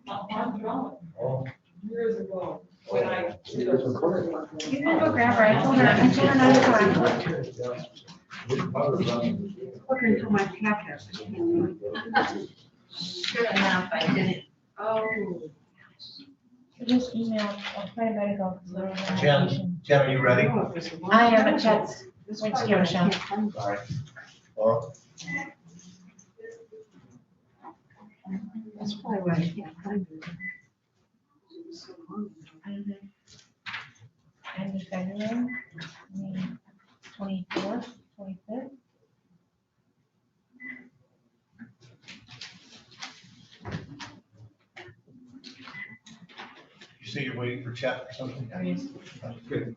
On drone. Oh. Years ago, when I. You can go grab her. I told her not to talk. Looking into my packet. Sure enough, I didn't. Oh. I just emailed, I'll try to let it go. 'cause there was no Jen, application. Jen, are you ready? I am, but Chet's, went to give it a shot. All right. Laura? That's probably why I can't find it. End of February, 24th, 25th. You say you're waiting for Chet or something? Oh, yes. Good.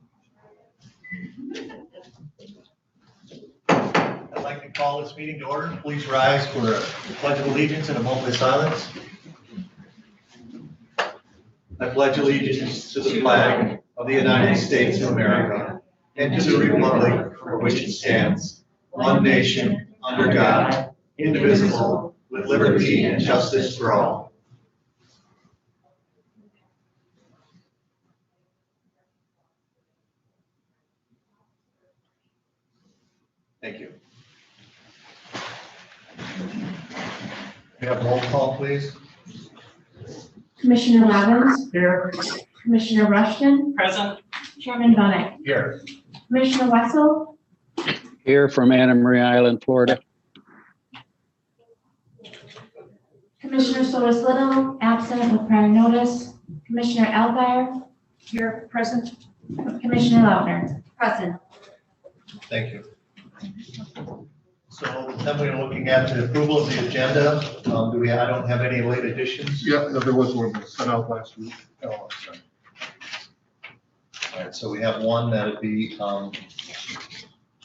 I'd like to call this meeting to order. Please rise for a pledge of allegiance and a moment of silence. I pledge allegiance to the flag of the United States of America and to the republic for which it stands, one nation, under God, indivisible, with liberty and justice for all. Thank you. We have roll call, please. Commissioner Robbins, Here. Commissioner Rushton, Present. Chairman Bennett, Here. Commissioner Wessel, Here from Anna Maria Island, Florida. Commissioner Solis Little, absent with prior notice, Commissioner Elvire, Here, present. Commissioner Lautner. Present. Thank you. So then we're looking at the approval of the agenda. I don't have any late additions. Yeah, no, there was one that was sent out last week. Oh, I'm sorry. All right, so we have one that'd be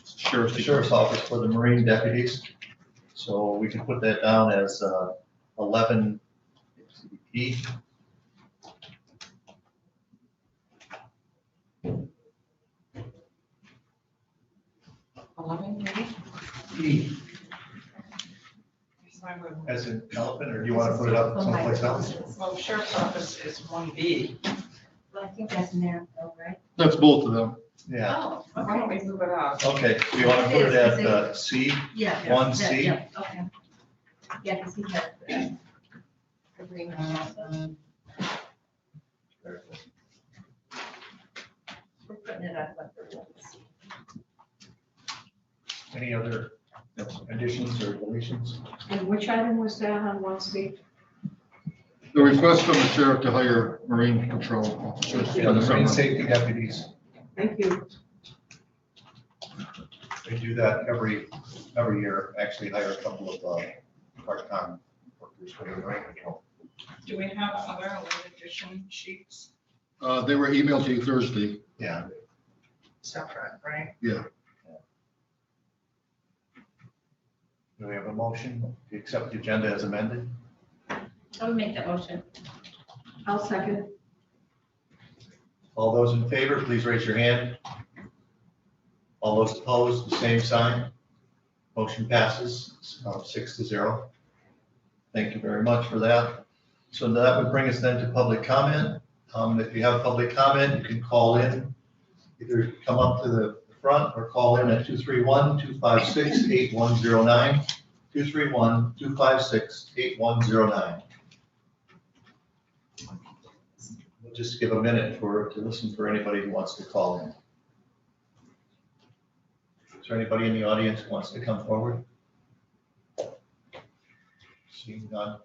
Sheriff's. the sheriff's office for the Marine deputies. So we can put that down as 11E. E, as in elephant, or do you want to put it up someplace else? Well, sheriff's office is 1B. Well, I think that's in there, though, right? That's both of them. Yeah, Oh, why don't we move it up? okay, do you want to put it at C, Yeah. 1C? Yeah, okay. Yeah, because he has the agreement on we're putting it up. Any other additions or deletions? And which item was that on 1C? The request from the sheriff to hire Marine Patrol officers Yeah, for the the Marine summer. safety deputies, Thank you. they do that every year, actually hire a couple of part-time workers for the Marine Patrol. Do we have other late addition sheets They were emailed to you Thursday. Yeah, separate, right? Yeah. do we have a motion to accept the agenda as amended? I would make that motion. I'll second. All those in favor, please raise your hand. All those opposed, the same sign. Motion passes 6-0. Thank you very much for that. So that would bring us then to public comment. If you have public comment, you can call in, either come up to the front or call in at 231-256-8109, 231-256-8109. We'll just give a minute to listen for anybody who wants to call in. Is there anybody in the audience who wants to come forward? Seeing none.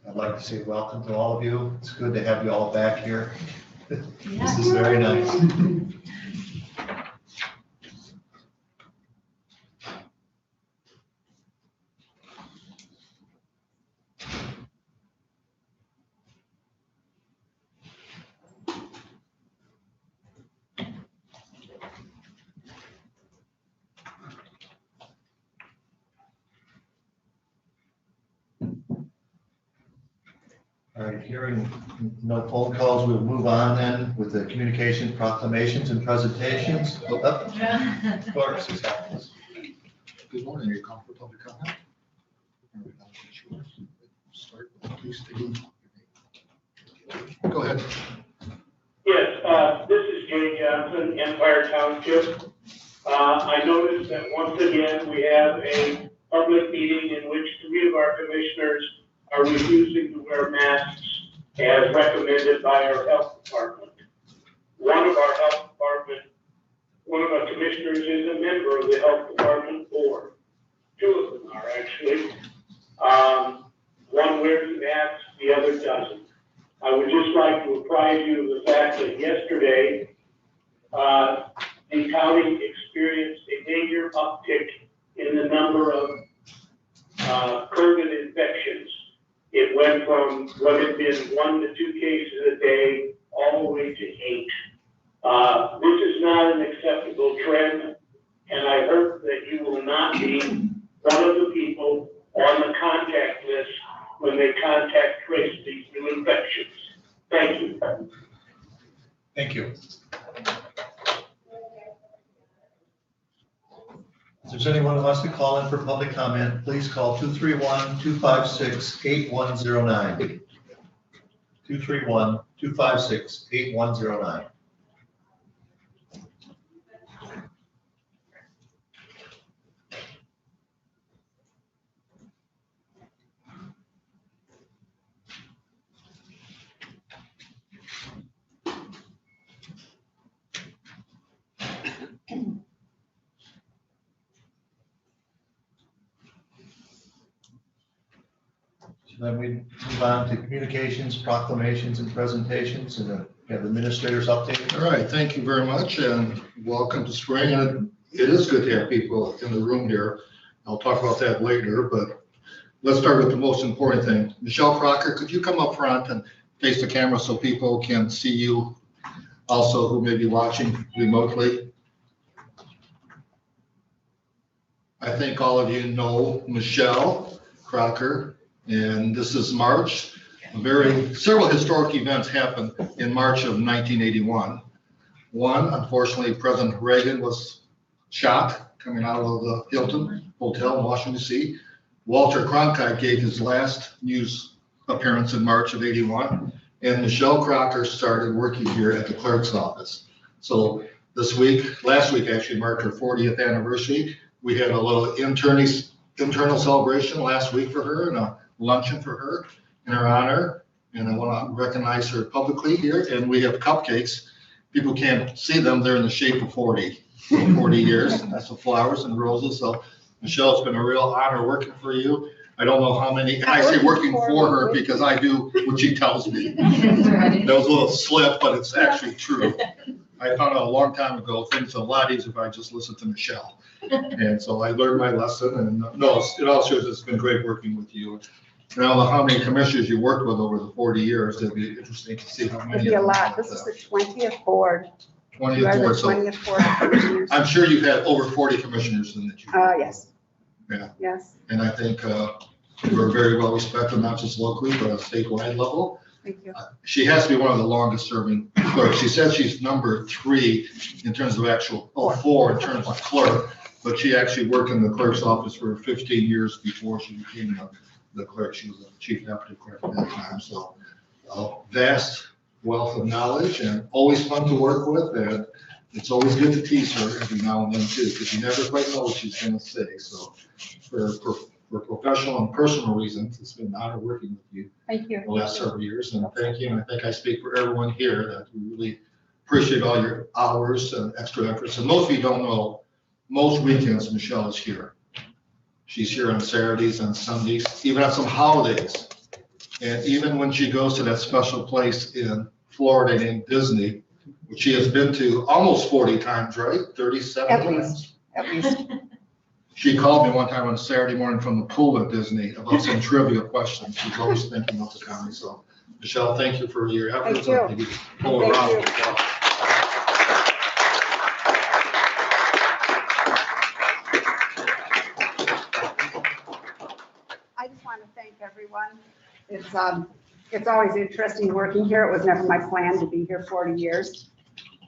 I'd like to say welcome to all of you. It's good to have you all back here. This is very nice. All right, hearing no phone calls, we'll move on then with the communications, proclamations, and presentations. Of course, it's happens. Good microphone and you come for public comment. Start with please state. Go ahead. Yes, this is Jay Johnson, Empire Township. I noticed that once again, we have a public meeting in which 3 of our commissioners are refusing to wear masks as recommended by our health department. One of our commissioners is a member of the health department board. 2 of them are actually. One wears a mask, the other doesn't. I would just like to apprise you of the fact that yesterday, the county experienced a major uptick in the number of COVID infections. It went from what had been 1 to 2 cases a day all the way to 8. This is not an acceptable trend, and I hope that you will not be one of the people on the contact list when they contact trace these new infections. Thank you. Thank you. If there's anyone who wants to call in for public comment, please call 231-256-8109. 231-256-8109. So then we move on to communications, proclamations, and presentations, and we have administrators update. All right, thank you very much and welcome to spring. And it is good to have people in the room here. I'll talk about that later, but let's start with the most important thing. Michelle Crocker, could you come up front and face the camera so people can see you also who may be watching remotely? I think all of you know Michelle Crocker. And this is March. Several historic events happened in March of 1981. One, unfortunately, President Reagan was shot coming out of the Hilton Hotel in Washington, D.C. Walter Cronkite gave his last news appearance in March of 81. And Michelle Crocker started working here at the clerk's office. So last week actually marked her 40th anniversary. We had a little internal celebration last week for her and a luncheon for her in her honor, and I want to recognize her publicly here. And we have cupcakes. People can't see them. They're in the shape of 40 years. That's the flowers and roses. So Michelle, it's been a real honor working for you. I don't know how many, I say working for her because I do what she tells me. That was a little slip, but it's actually true. I found out a long time ago, things are a lot easier if I just listen to Michelle. And so I learned my lesson, and no, it all shows it's been great working with you. I don't know how many commissioners you worked with over the 40 years. It'd be interesting to see how many. It'd be a lot. This is the 20th board. 20th board. So 20th board of commissioners. I'm sure you've had over 40 commissioners in that you. Yes. Yeah. Yes. And I think we're very well respected, not just locally, but at a statewide level. Thank you. She has to be one of the longest serving clerks. She says she's number 3 in terms of actual, 4 in terms of clerk, but she actually worked in the clerk's office for 15 years before she became the clerk. She was a chief deputy clerk at that time. So vast wealth of knowledge and always fun to work with. And it's always good to tease her every now and then too, because you never quite know what she's going to say. So for professional and personal reasons, it's been an honor working with you. Thank you. The last several years. And thank you. And I think I speak for everyone here that we really appreciate all your hours and extra efforts. And most of you don't know, most weekends Michelle is here. She's here on Saturdays and Sundays, even on some holidays. And even when she goes to that special place in Florida named Disney, which she has been to almost 40 times, right? 37 times? At least. She called me one time on Saturday morning from the pool at Disney about some trivia questions. She's always thinking of the county. So, Michelle, thank you for your efforts. Thank you. Thank you. I just want to thank everyone. It's always interesting working here. It was never my plan to be here 40 years.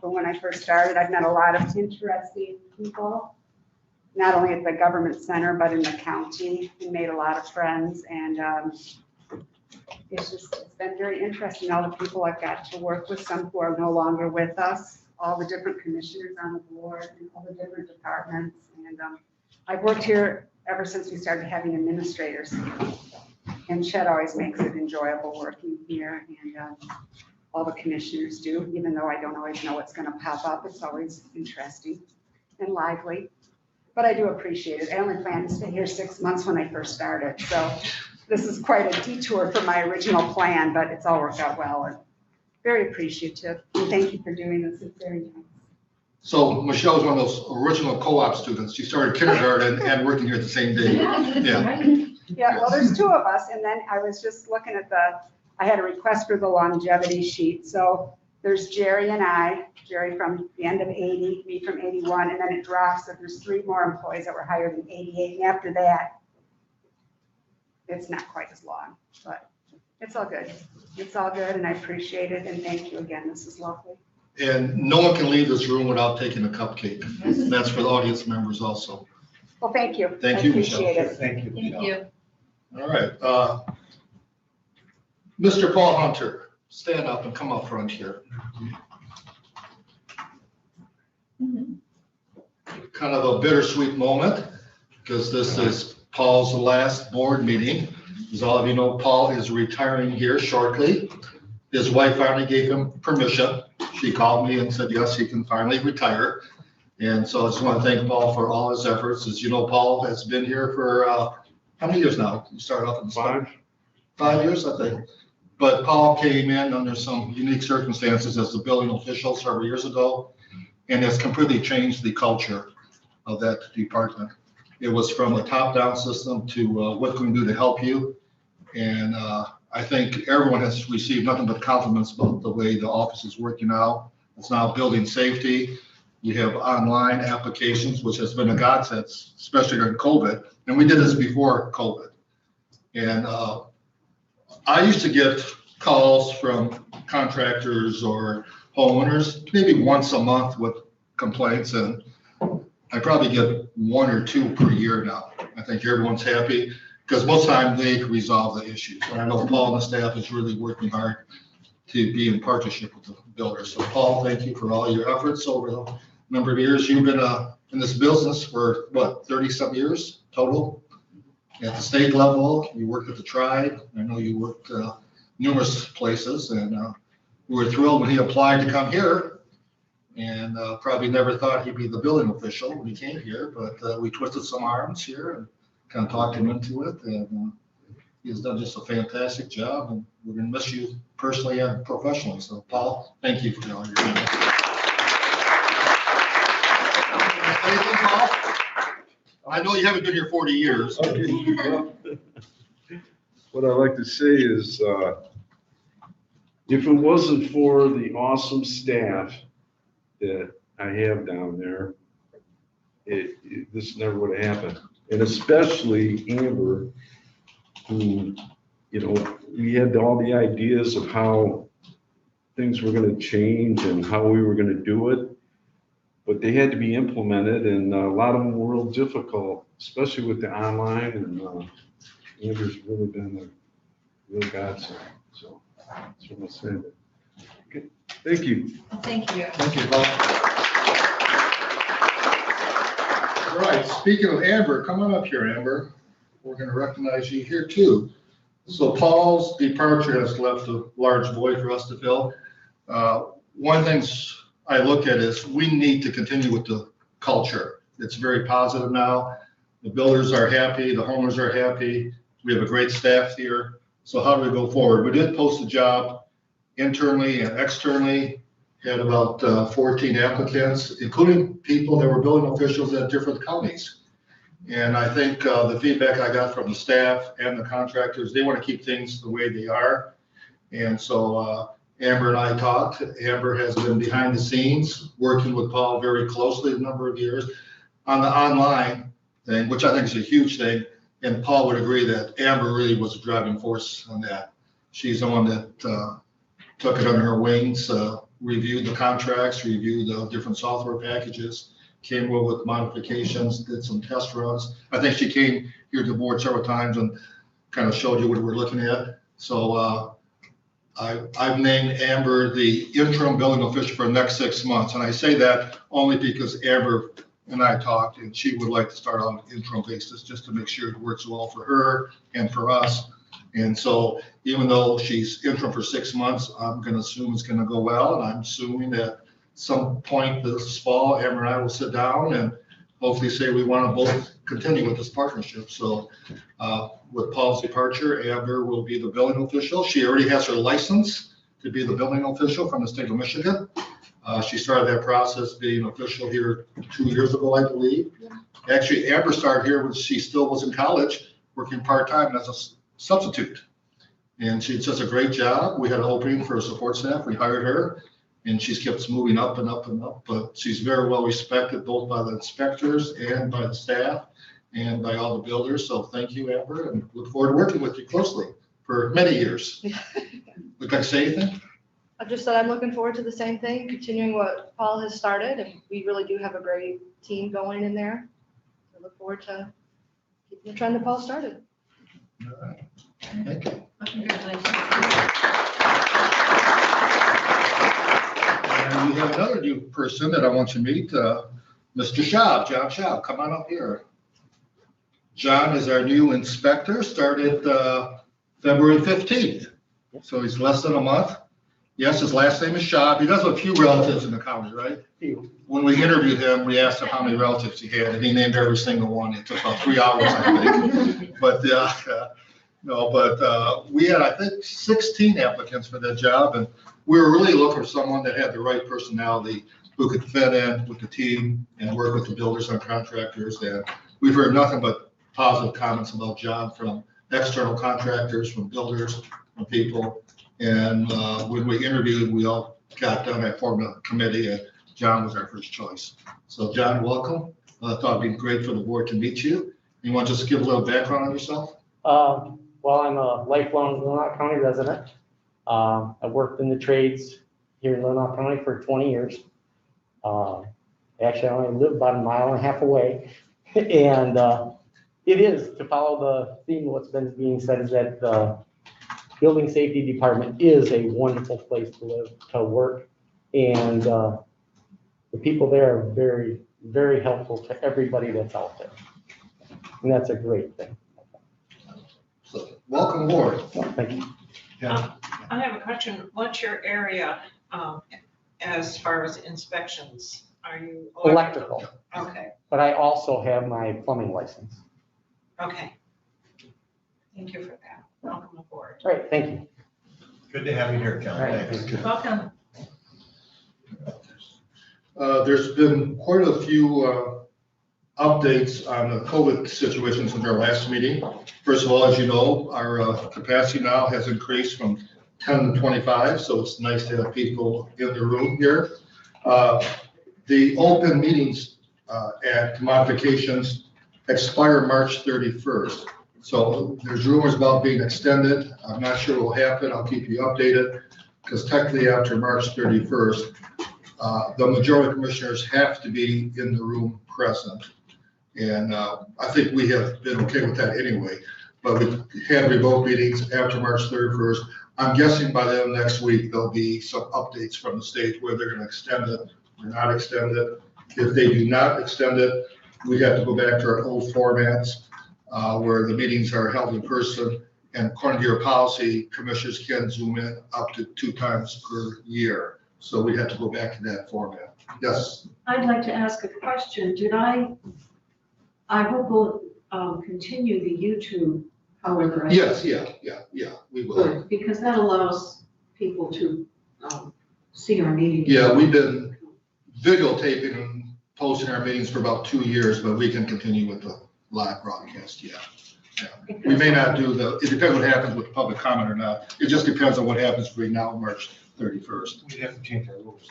But when I first started, I've met a lot of interesting people. not only at the government center, but in the county, and made a lot of friends. And it's been very interesting, all the people I've got to work with, some who are no longer with us, all the different commissioners on the board, and all the different departments. And I've worked here ever since we started having administrators. And Chet always makes it enjoyable working here, and all the commissioners do, even though I don't always know what's going to pop up. It's always interesting and lively, but I do appreciate it. I only planned to stay here 6 months when I first started, so this is quite a detour from my original plan, but it's all worked out well, and very appreciative. And thank you for doing this. It's very nice. So Michelle is one of those original co-op students. She started kindergarten and working here the same day. Yeah. Yeah, well, there's two of us, and then I was just looking at I had a request for the longevity sheet. So there's Jerry and I, Jerry from the end of 80, me from 81, and then it drops, so there's 3 more employees that were hired in 88, and after that, it's not quite as long, but it's all good. It's all good, and I appreciate it, and thank you again. This is lovely. And no one can leave this room without taking a cupcake. That's for the audience members also. Well, thank you. Thank you, I appreciate it. Thank you, Michelle. All right. Mr. Paul Hunter, stand up and come up front here. Kind of a bittersweet moment because this is Paul's last board meeting. As all of you know, Paul is retiring here shortly. His wife finally gave him permission. She called me and said, yes, he can finally retire. And so I just want to thank Paul for all his efforts. As you know, Paul has been here for how many years now? You started off in 5 years, I think. But Paul came in under some unique circumstances as the building official several years ago and has completely changed the culture of that department. It was from a top-down system to what can we do to help you. And I think everyone has received nothing but compliments about the way the office is working now. It's now building safety. We have online applications, which has been a godsend, especially during COVID. And we did this before COVID. And I used to get calls from contractors or homeowners maybe once a month with complaints. And I probably get 1 or 2 per year now. I think everyone's happy because most of the time they resolve the issues. And I know Paul and the staff is really working hard to be in partnership with the builders. So Paul, thank you for all your efforts over the number of years. You've been in this business for what, 30-some years total? At the state level, you worked at the tribe. I know you worked numerous places, and we were thrilled when he applied to come here, and probably never thought he'd be the building official when he came here, but we twisted some arms here and kind of talked him into it, and he's done just a fantastic job, and we're going to miss you personally and professionally. So, Paul, thank you for all your help. Anything, Paul? I know you haven't been here 40 years. Okay. Well, what I like to say is, if it wasn't for the awesome staff that I have down there, this never would have happened. And especially Amber, who, you know, we had all the ideas of how things were going to change and how we were going to do it, but they had to be implemented, and a lot of them were real difficult, especially with the online, and Amber's really been a real godsend. So that's what I'm saying. Okay, thank you. Thank you. Thank you, Paul. All right, speaking of Amber, come on up here, Amber. We're going to recognize you here too. So Paul's departure has left a large void for us to fill. One of the things I look at is we need to continue with the culture. It's very positive now. The builders are happy, the homeowners are happy. We have a great staff here. So how do we go forward? We did post a job internally and externally. Had about 14 applicants, including people that were building officials at different counties. And I think the feedback I got from the staff and the contractors, they want to keep things the way they are. And so Amber and I talked. Amber has been behind the scenes, working with Paul very closely a number of years on the online thing, which I think is a huge thing. And Paul would agree that Amber really was a driving force on that. She's the one that took it under her wings, reviewed the contracts, reviewed the different software packages, came over with modifications, did some test runs. I think she came here to the board several times and kind of showed you what we're looking at. So I've named Amber the interim building official for the next 6 months. And I say that only because Amber and I talked, and she would like to start on an interim basis just to make sure it works well for her and for us. And so even though she's interim for 6 months, I'm going to assume it's going to go well. And I'm assuming that some point this fall, Amber and I will sit down and hopefully say we want to both continue with this partnership. So with Paul's departure, Amber will be the building official. She already has her license to be the building official from the state of Michigan. She started that process being official here 2 years ago, I believe. Actually, Amber started here when she still was in college, working part-time as a substitute. And she does a great job. We had an opening for a support staff. We hired her. And she's kept moving up and up and up, but she's very well respected both by the inspectors and by the staff and by all the builders. So thank you, Amber, and look forward to working with you closely for many years. Would you like to say anything? I just said I'm looking forward to the same thing, continuing what Paul has started, and we really do have a great team going in there. I look forward to keeping the trend that Paul started. All right. Thank you. And we have another new person that I want you to meet, Mr. Schaub, John Schaub. Come on up here. John is our new inspector, started February 15th. So he's less than a month. Yes, his last name is Schaub. He does have a few relatives in the county, right? When we interviewed him, we asked him how many relatives he had, and he named every single one. It took about 3 hours, I think. But we had, I think, 16 applicants for that job, and we were really looking for someone that had the right personality, who could fit in with the team and work with the builders and contractors. And we've heard nothing but positive comments about John from external contractors, from builders, from people. And when we interviewed, we all got done. I formed a committee, and John was our first choice. So John, welcome. I thought it'd be great for the board to meet you. You want to just give a little background on yourself? Well, I'm a lifelong Leelanau County resident. I've worked in the trades here in Leelanau County for 20 years. Actually, I only live about 1.5 miles away. And it is, to follow the theme of what's been being said, is that the building safety department is a wonderful place to live, to work. And the people there are very, very helpful to everybody that's out there. And that's a great thing. So welcome aboard. Thank you. Yeah. I have a question. What's your area as far as inspections? Are you? Electrical. Okay, But I also have my plumbing license. okay. Thank you for that. Welcome aboard. All right, thank you. Good to have you here, John. All right. Thanks. Welcome. There's been quite a few updates on the COVID situation since our last meeting. First of all, as you know, our capacity now has increased from 10 to 25, so it's nice to have people in the room here. The open meetings at modifications expire March 31st. So there's rumors about being extended. I'm not sure what will happen. I'll keep you updated, because technically after March 31st, the majority of commissioners have to be in the room present. And I think we have been okay with that anyway, but we had remote meetings after March 31st. I'm guessing by the end of next week, there'll be some updates from the state where they're going to extend it or not extend it. If they do not extend it, we have to go back to our old formats where the meetings are held in person. And according to your policy, commissioners can Zoom in up to 2 times per year. So we have to go back to that format. Yes. I'd like to ask a question. I hope we'll continue the YouTube, however. Yes, we will. Good, because that allows people to see our meetings. Yeah, we've been videotaping and posting our meetings for about 2 years, but we can continue with the live broadcast, yeah. We may not do it depends what happens with public comment or not. It just depends on what happens between now and March 31st. We have to change our rules.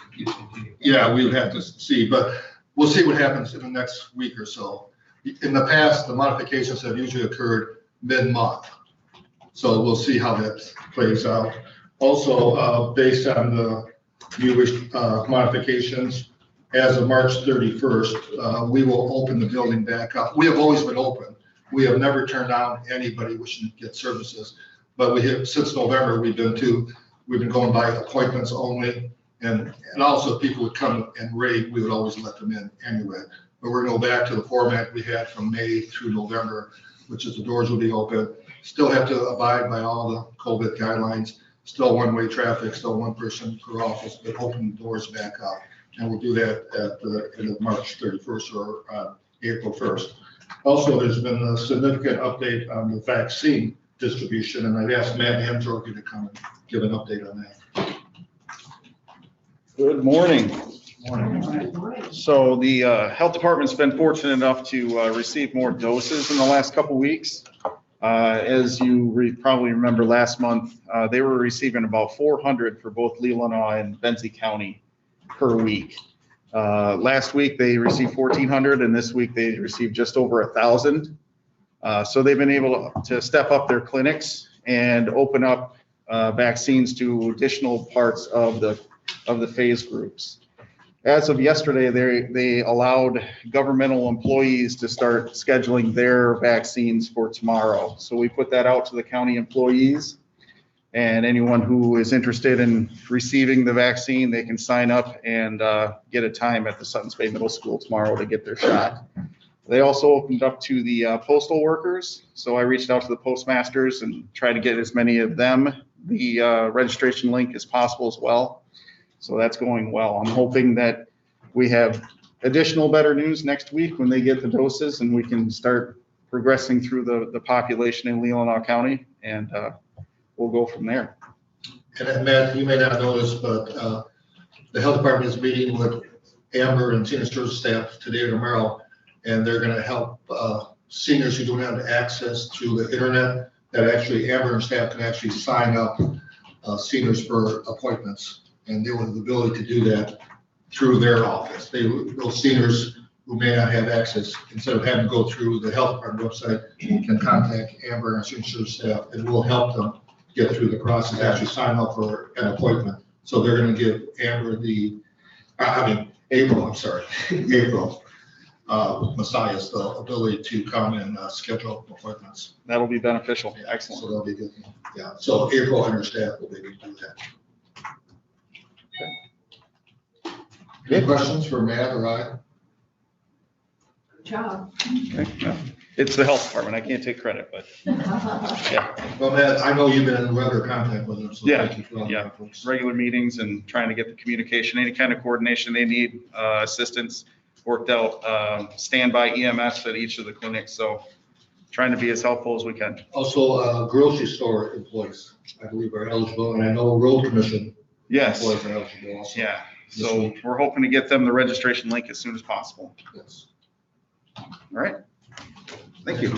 Yeah, we would have to see, but we'll see what happens in the next week or so. In the past, the modifications have usually occurred mid-month. So we'll see how that plays out. Also, based on the new modifications, as of March 31st, we will open the building back up. We have always been open. We have never turned down anybody wishing to get services. But we have, since November, we've been going by appointments only. And also if people would come and rate, we would always let them in anyway. But we're going to go back to the format we had from May through November, which is the doors will be open. Still have to abide by all the COVID guidelines. Still one-way traffic, still one person per office, but open the doors back up. And we'll do that at the end of March 31st or April 1st. Also, there's been a significant update on the vaccine distribution, and I've asked Matt Hamsworthy to come and give an update on that. Good morning. Morning. So the health department's been fortunate enough to receive more doses in the last couple weeks. As you probably remember last month, they were receiving about 400 for both Leelanau and Benzie County per week. Last week they received 1,400 and this week they received just over 1,000. So they've been able to step up their clinics and open up vaccines to additional parts of the phase groups. As of yesterday, they allowed governmental employees to start scheduling their vaccines for tomorrow. So we put that out to the county employees, and anyone who is interested in receiving the vaccine, they can sign up and get a time at the Suttons Bay Middle School tomorrow to get their shot. They also opened up to the postal workers. So I reached out to the postmasters and tried to get as many of them the registration link as possible as well. So that's going well. I'm hoping that we have additional better news next week when they get the doses and we can start progressing through the population in Leelanau County, and we'll go from there. And Matt, you may not know this, but the health department is meeting with Amber and senior service staff today or tomorrow, and they're going to help seniors who don't have access to the internet, that actually Amber and staff can actually sign up seniors for appointments. And they will have the ability to do that through their office. Those seniors who may not have access, instead of having to go through the health department website, can contact Amber and senior staff, and we'll help them get through the process, actually sign up for an appointment. So they're going to give Amber April Messiah's the ability to come and schedule appointments. That'll be beneficial. Yeah, Excellent. so that'll be good. Yeah. So April and her staff will be able to do that. Any questions for Matt or I? Good job. Okay. Yeah. It's the health department. I can't take credit, but yeah. Well, Matt, I know you've been in regular contact with them, so Yeah, thank you for all yeah. that, folks. Regular meetings and trying to get the communication, any kind of coordination they need, assistance worked out, standby EMS at each of the clinics. So trying to be as helpful as we can. Also, grocery store employees, I believe, are eligible, and I know road commission Yes. employees are eligible also. Yeah. So we're hoping to get them the registration link as soon as possible. Yes. All right. Thank you.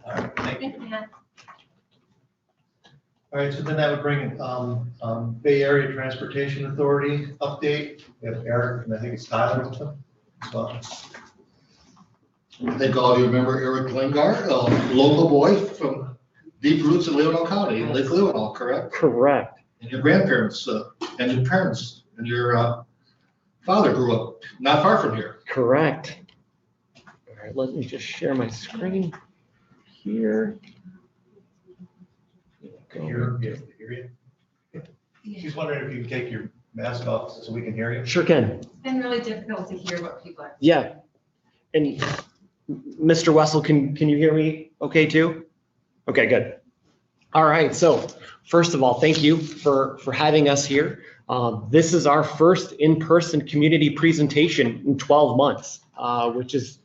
All right, thank you. Thank you, Matt. All right, so then that would bring Bay Area Transportation Authority update. We have Eric, and I think it's Tyler with them as well. I think all of you remember Eric Lingard, a local boy from deep roots in Leelanau County, in Lake Leelanau, correct? Correct. And your grandparents and your parents and your father grew up not far from here. Correct. All right, let me just share my screen here. Can you hear you? She's wondering if you can take your mask off so we can hear you. Sure can. It's been really difficult to hear what people are. Yeah. And Mr. Wessel, can you hear me okay too? Okay, good. All right, so first of all, thank you for having us here. This is our first in-person community presentation in 12 months, which is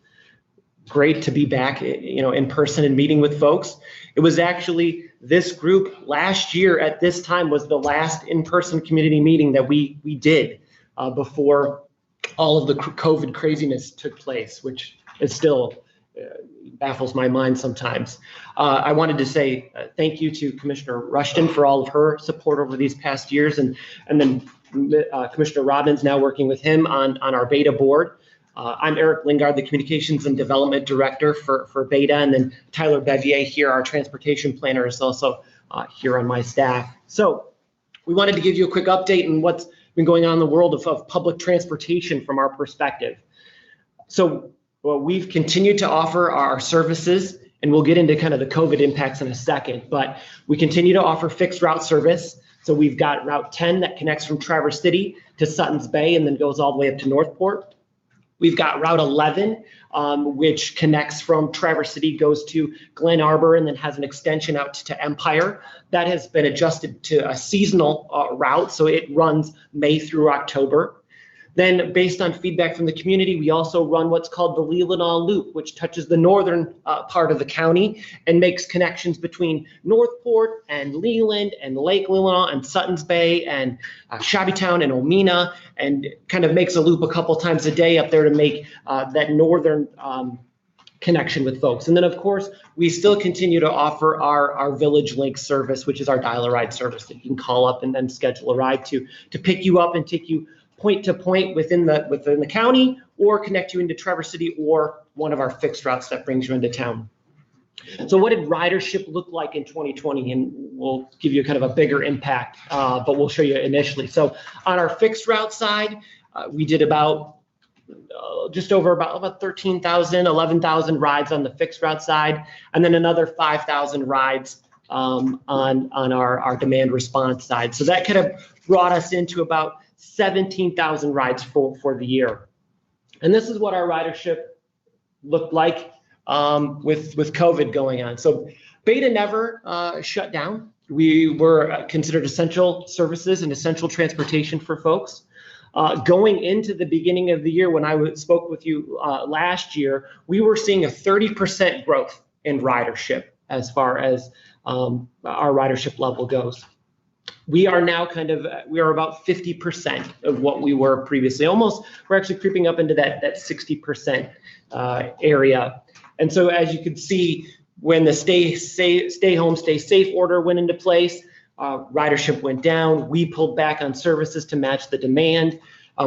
great to be back, in person and meeting with folks. It was actually this group last year at this time was the last in-person community meeting that we did before all of the COVID craziness took place, which is still baffles my mind sometimes. I wanted to say thank you to Commissioner Rushton for all of her support over these past years, and then Commissioner Robbins now working with him on our Beta board. I'm Eric Lingard, the Communications and Development Director for Beta, and then Tyler Bevier here, our Transportation Planner, is also here on my staff. So we wanted to give you a quick update on what's been going on in the world of public transportation from our perspective. So we've continued to offer our services, and we'll get into kind of the COVID impacts in a second, but we continue to offer fixed route service. So we've got Route 10 that connects from Traverse City to Suttons Bay and then goes all the way up to Northport. We've got Route 11, which connects from Traverse City, goes to Glen Arbor, and then has an extension out to Empire. That has been adjusted to a seasonal route, so it runs May through October. Then, based on feedback from the community, we also run what's called the Leelanau Loop, which touches the northern part of the county and makes connections between Northport and Leland and Lake Leelanau and Suttons Bay and Shabbytown and Omena, and kind of makes a loop a couple times a day up there to make that northern connection with folks. And then, of course, we still continue to offer our Village Link service, which is our dial-a-ride service that you can call up and then schedule a ride to pick you up and take you point to point within the county, or connect you into Traverse City, or one of our fixed routes that brings you into town. So what did ridership look like in 2020? And we'll give you kind of a bigger impact, but we'll show you initially. So on our fixed route side, we did about just over about 13,000, 11,000 rides on the fixed route side, and then another 5,000 rides on our demand response side. So that kind of brought us into about 17,000 rides for the year. And this is what our ridership looked like with COVID going on. So Beta never shut down. We were considered essential services and essential transportation for folks. Going into the beginning of the year, when I spoke with you last year, we were seeing a 30% growth in ridership as far as our ridership level goes. We are now we are about 50% of what we were previously. We're actually creeping up into that 60% area. And so as you can see, when the stay home, stay safe order went into place, ridership went down. We pulled back on services to match the demand.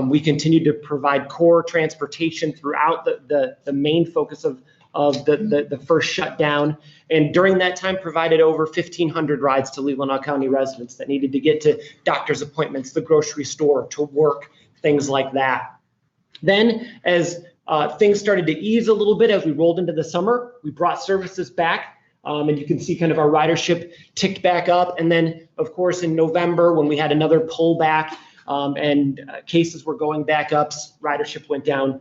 We continued to provide core transportation throughout the main focus of the first shutdown, and during that time provided over 1,500 rides to Leelanau County residents that needed to get to doctor's appointments, the grocery store, to work, things like that. Then as things started to ease a little bit as we rolled into the summer, we brought services back, and you can see kind of our ridership ticked back up. And then, of course, in November, when we had another pullback, and cases were going back up, ridership went down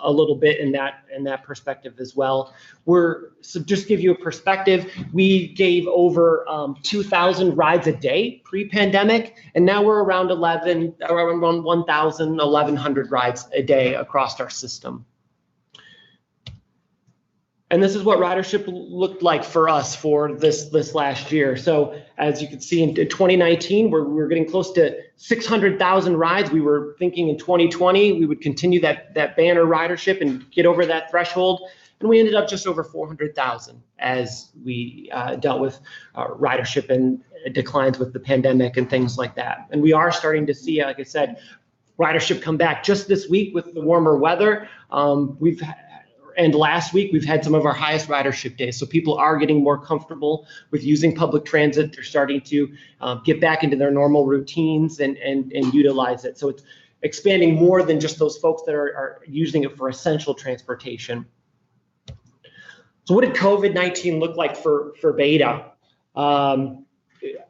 a little bit in that perspective as well. So just to give you a perspective, we gave over 2,000 rides a day pre-pandemic, and now we're around 1,000, 1,100 rides a day across our system. And this is what ridership looked like for us for this last year. So as you can see, in 2019, we were getting close to 600,000 rides. We were thinking in 2020 we would continue that banner ridership and get over that threshold, and we ended up just over 400,000 as we dealt with ridership and declines with the pandemic and things like that. And we are starting to see, like I said, ridership come back just this week with the warmer weather. And last week, we've had some of our highest ridership days. So people are getting more comfortable with using public transit. They're starting to get back into their normal routines and utilize it. So it's expanding more than just those folks that are using it for essential transportation. So what did COVID-19 look like for Beta?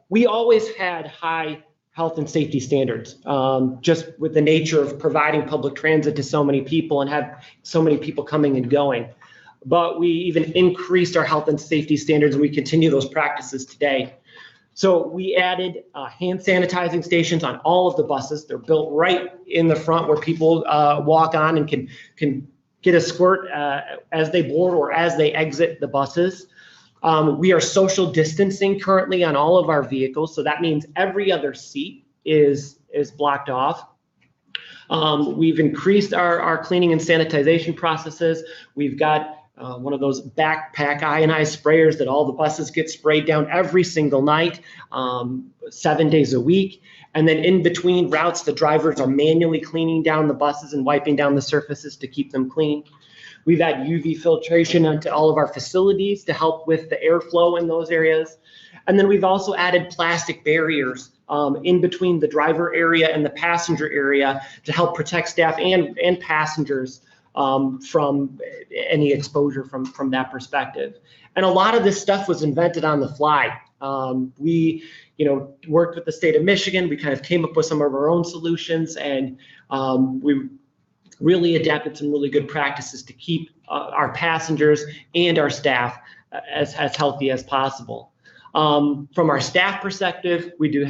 We always had high health and safety standards, just with the nature of providing public transit to so many people and have so many people coming and going. But we even increased our health and safety standards, and we continue those practices today. So we added hand sanitizing stations on all of the buses. They're built right in the front where people walk on and can get a squirt as they board or as they exit the buses. We are social distancing currently on all of our vehicles, so that means every other seat is blocked off. We've increased our cleaning and sanitization processes. We've got one of those backpack ionized sprayers that all the buses get sprayed down every single night, 7 days a week. And then in between routes, the drivers are manually cleaning down the buses and wiping down the surfaces to keep them clean. We've had UV filtration onto all of our facilities to help with the airflow in those areas. And then we've also added plastic barriers in between the driver area and the passenger area to help protect staff and passengers from any exposure from that perspective. And a lot of this stuff was invented on the fly. We, worked with the state of Michigan. We kind of came up with some of our own solutions, and we really adapted some really good practices to keep our passengers and our staff as healthy as possible. From our staff perspective, we do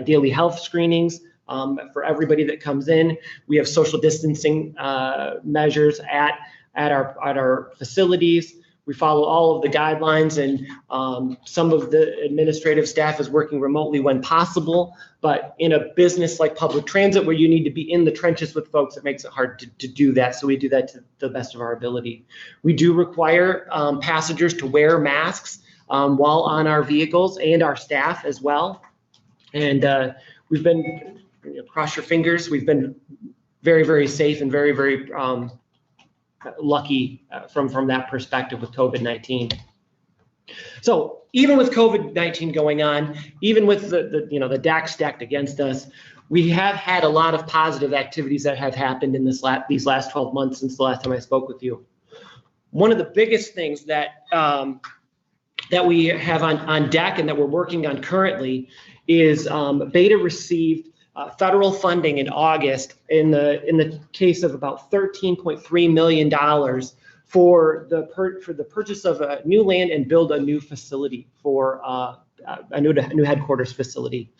daily health screenings for everybody that comes in. We have social distancing measures at our facilities. We follow all of the guidelines, and some of the administrative staff is working remotely when possible. But in a business like public transit, where you need to be in the trenches with folks, it makes it hard to do that. So we do that to the best of our ability. We do require passengers to wear masks while on our vehicles, and our staff as well. And we've been, cross your fingers, we've been very, very safe and very, very lucky from that perspective with COVID-19. So even with COVID-19 going on, even with the deck stacked against us, we have had a lot of positive activities that have happened in these last 12 months since the last time I spoke with you. One of the biggest things that we have on deck and that we're working on currently is Beta received federal funding in August in the case of about $13.3 million for the purchase of a new land and build a new facility for a new headquarters facility.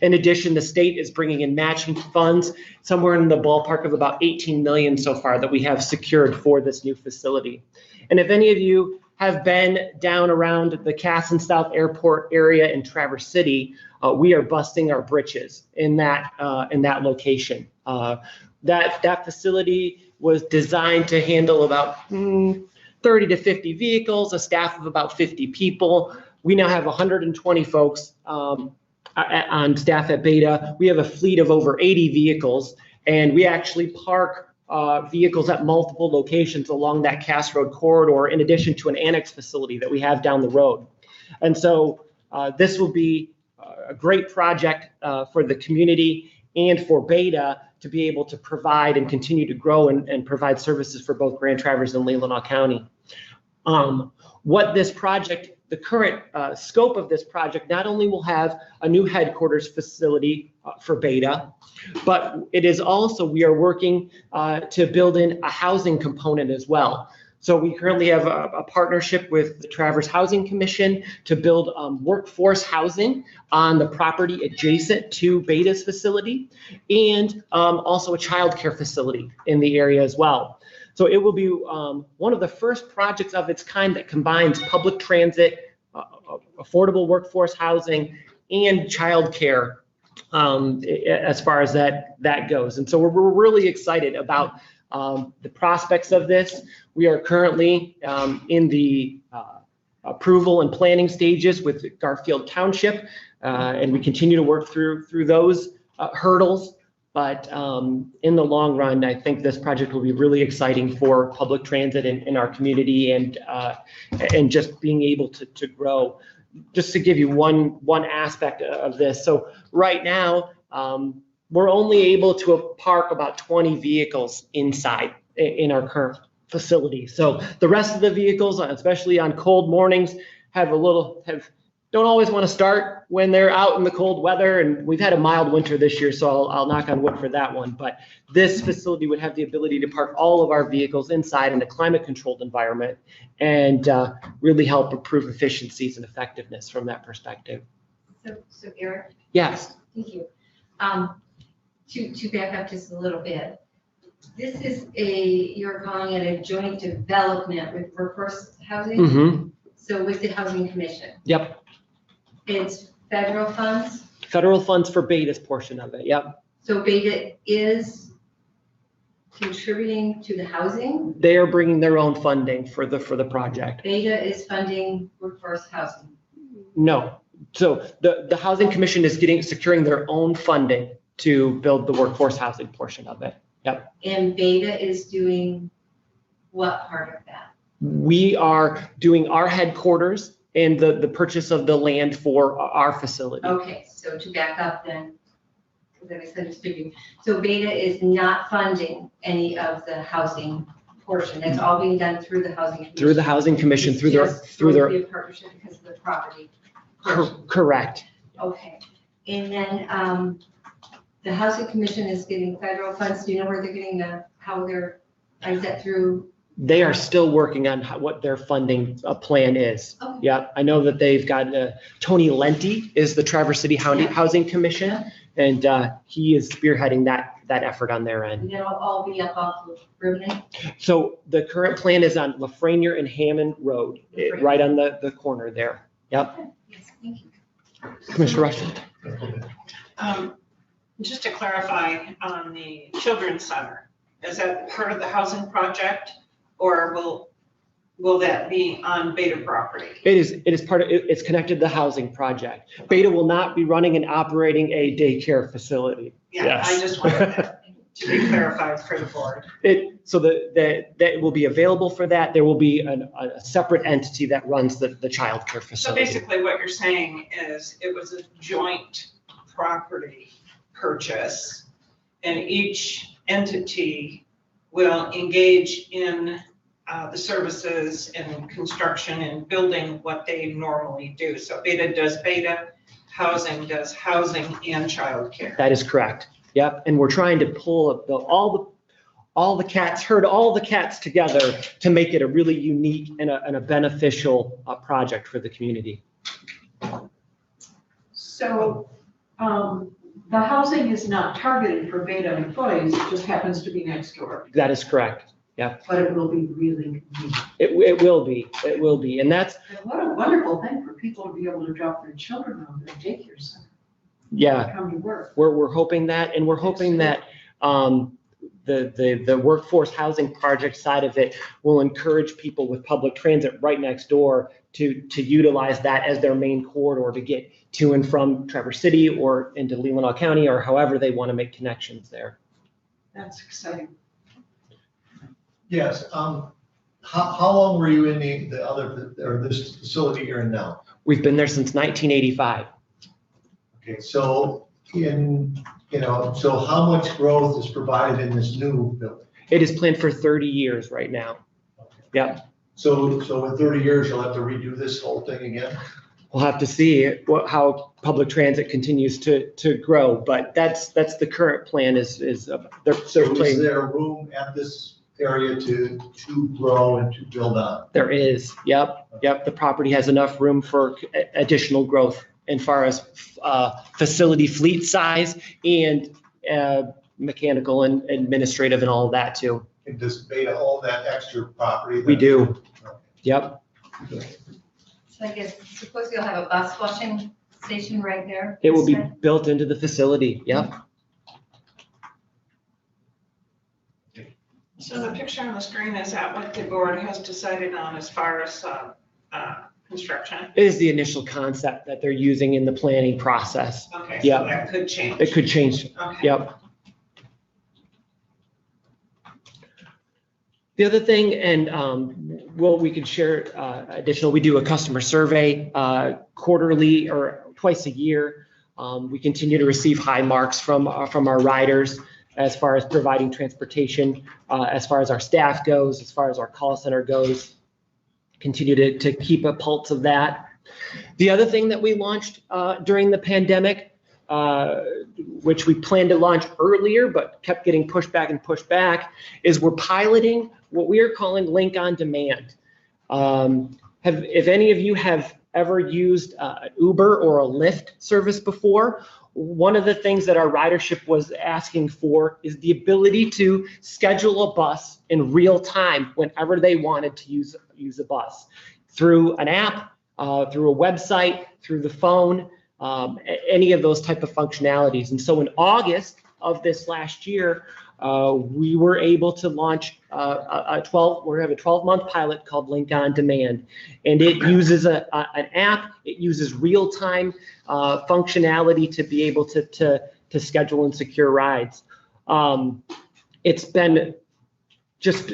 In addition, the state is bringing in matching funds somewhere in the ballpark of about 18 million so far that we have secured for this new facility. And if any of you have been down around the Cass and South Airport area in Traverse City, we are busting our britches in that location. That facility was designed to handle about 30 to 50 vehicles, a staff of about 50 people. We now have 120 folks on staff at Beta. We have a fleet of over 80 vehicles, and we actually park vehicles at multiple locations along that Cass Road corridor, in addition to an annex facility that we have down the road. And so this will be a great project for the community and for Beta to be able to provide and continue to grow and provide services for both Grand Traverse and Leelanau County. What this project, the current scope of this project, not only will have a new headquarters facility for Beta, but it is also, we are working to build in a housing component as well. So we currently have a partnership with the Traverse Housing Commission to build workforce housing on the property adjacent to Beta's facility, and also a childcare facility in the area as well. So it will be one of the first projects of its kind that combines public transit, affordable workforce housing, and childcare as far as that goes. And so we're really excited about the prospects of this. We are currently in the approval and planning stages with Garfield Township, and we continue to work through those hurdles. But in the long run, I think this project will be really exciting for public transit in our community, and just being able to grow. Just to give you one aspect of this. So right now, we're only able to park about 20 vehicles inside in our current facility. So the rest of the vehicles, especially on cold mornings, don't always want to start when they're out in the cold weather. And we've had a mild winter this year, so I'll knock on wood for that one. But this facility would have the ability to park all of our vehicles inside in a climate controlled environment, and really help improve efficiencies and effectiveness from that perspective. So Eric? Yes. Thank you. To back up just a little bit, this is you're calling it a joint development with workforce housing? Mm-hmm. So with the Housing Commission? Yep. It's federal funds? Federal funds for Beta's portion of it, yep. So Beta is contributing to the housing? They are bringing their own funding for the project. Beta is funding workforce housing? No. So the Housing Commission is securing their own funding to build the workforce housing portion of it. Yep. And Beta is doing what part of that? We are doing our headquarters and the purchase of the land for our facility. Okay, so to back up then, because I misunderstood you. So Beta is not funding any of the housing portion. That's all being done through the housing commission. Through the housing commission, It's through their, just through supposed to their, be a partnership because of the property. portion. correct. Okay, and then, the housing commission is getting federal funds. Do you know where they're getting how they're, is that through? They are still working on what their funding plan is. Okay. Yeah, I know that they've got, Tony Lenti is the Traverse City Housing Commission, and he is spearheading that effort on their end. And that'll all be up off of Ribbon. So the current plan is on Lafreniere and Hammond Road, right on the corner there. Yep. Yes, thank you. Commissioner Rushing. Just to clarify on the children's center, is that part of the housing project or will that be on Beta property? It is part of, it's connected to the housing project. Beta will not be running and operating a daycare facility. Yeah, I just wanted that to be clarified for the board. So that will be available for that. There will be a separate entity that runs the childcare So facility. basically what you're saying is it was a joint property purchase and each entity will engage in the services and construction and building what they normally do. So Beta does Beta, housing does housing and childcare. That is correct. Yep. And we're trying to pull up all the cats, herd all the cats together to make it a really unique and a beneficial project for the community. So, the housing is not targeted for Beta employees, it just happens to be next door, That is correct. Yep. but it will be really convenient. It will be. And that's, And what a wonderful thing for people to be able to drop their children off at a daycare center. yeah, Come to work. we're hoping that, and we're hoping that the workforce housing project side of it will encourage people with public transit right next door to utilize that as their main corridor to get to and from Traverse City or into Leelanau County or however they want to make connections there. That's exciting. Yes, how long were you in this facility you're in now? We've been there since 1985. Okay, so so how much growth is provided in this new building? It is planned for 30 years right now. Yep. So in 30 years, you'll have to redo this whole thing again? We'll have to see how public transit continues to grow, but that's the current plan they're So is there room at this area to grow and to build on? There is, yep. The property has enough room for additional growth as far as facility fleet size and mechanical and administrative and all of that too. And does Beta own that extra property? We do. Yep. So I guess, suppose you'll have a bus washing station right there? It will be instead? built into the facility. Yep. So the picture on the screen, is that what the board has decided on as far as construction? It is the initial concept that they're using in the planning process. Okay, Yep. so that could change. It could change. Okay. Yep. The other thing, and we could share additional, we do a customer survey quarterly or twice a year. We continue to receive high marks from our riders as far as providing transportation, as far as our staff goes, as far as our call center goes. Continue to keep a pulse of that. The other thing that we launched during the pandemic, which we planned to launch earlier but kept getting pushed back, is we're piloting what we are calling Link on Demand. If any of you have ever used an Uber or a Lyft service before, one of the things that our ridership was asking for is the ability to schedule a bus in real time whenever they wanted to use a bus through an app, through a website, through the phone, any of those type of functionalities. And so in August of this last year, we were able to launch we have a 12-month pilot called Link on Demand, and it uses an app. It uses real-time functionality to be able to schedule and secure rides. It's been just,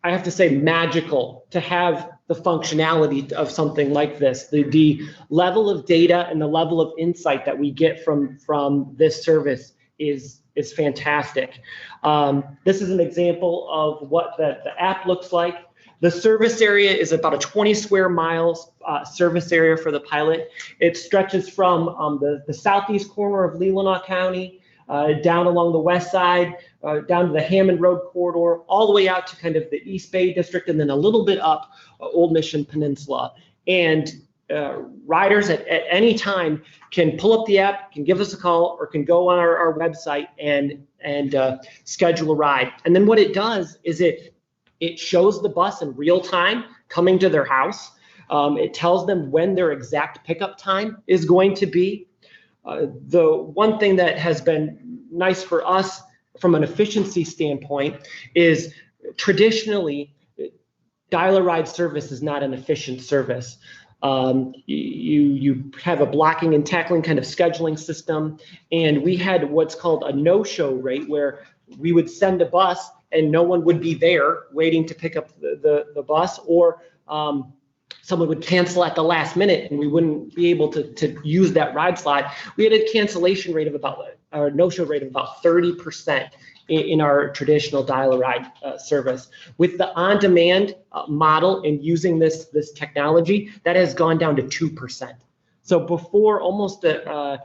I have to say, magical to have the functionality of something like this. The level of data and the level of insight that we get from this service is fantastic. This is an example of what the app looks like. The service area is about a 20 square miles service area for the pilot. It stretches from the southeast corner of Leelanau County, down along the west side, down to the Hammond Road corridor, all the way out to kind of the East Bay district, and then a little bit up Old Mission Peninsula. And riders at any time can pull up the app, can give us a call, or can go on our website and schedule a ride. And then what it does is it shows the bus in real time coming to their house. It tells them when their exact pickup time is going to be. The one thing that has been nice for us from an efficiency standpoint is traditionally dial-a-ride service is not an efficient service. You have a blocking and tackling kind of scheduling system, and we had what's called a no-show rate, where we would send a bus and no one would be there waiting to pick up the bus, or someone would cancel at the last minute and we wouldn't be able to use that ride slot. We had a cancellation rate of or no-show rate of about 30% in our traditional dial-a-ride service. With the on-demand model and using this technology, that has gone down to 2%. So before, almost a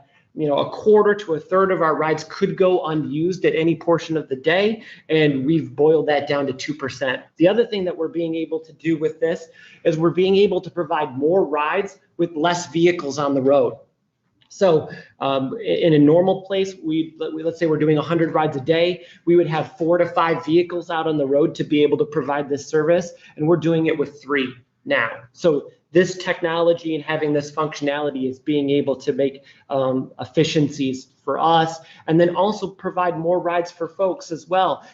quarter to a third of our rides could go unused at any portion of the day, and we've boiled that down to 2%. The other thing that we're being able to do with this is we're being able to provide more rides with less vehicles on the road. So in a normal place, let's say we're doing 100 rides a day, we would have 4 to 5 vehicles out on the road to be able to provide this service, and we're doing it with 3 now. So this technology and having this functionality is being able to make efficiencies for us, and then also provide more rides for folks as well.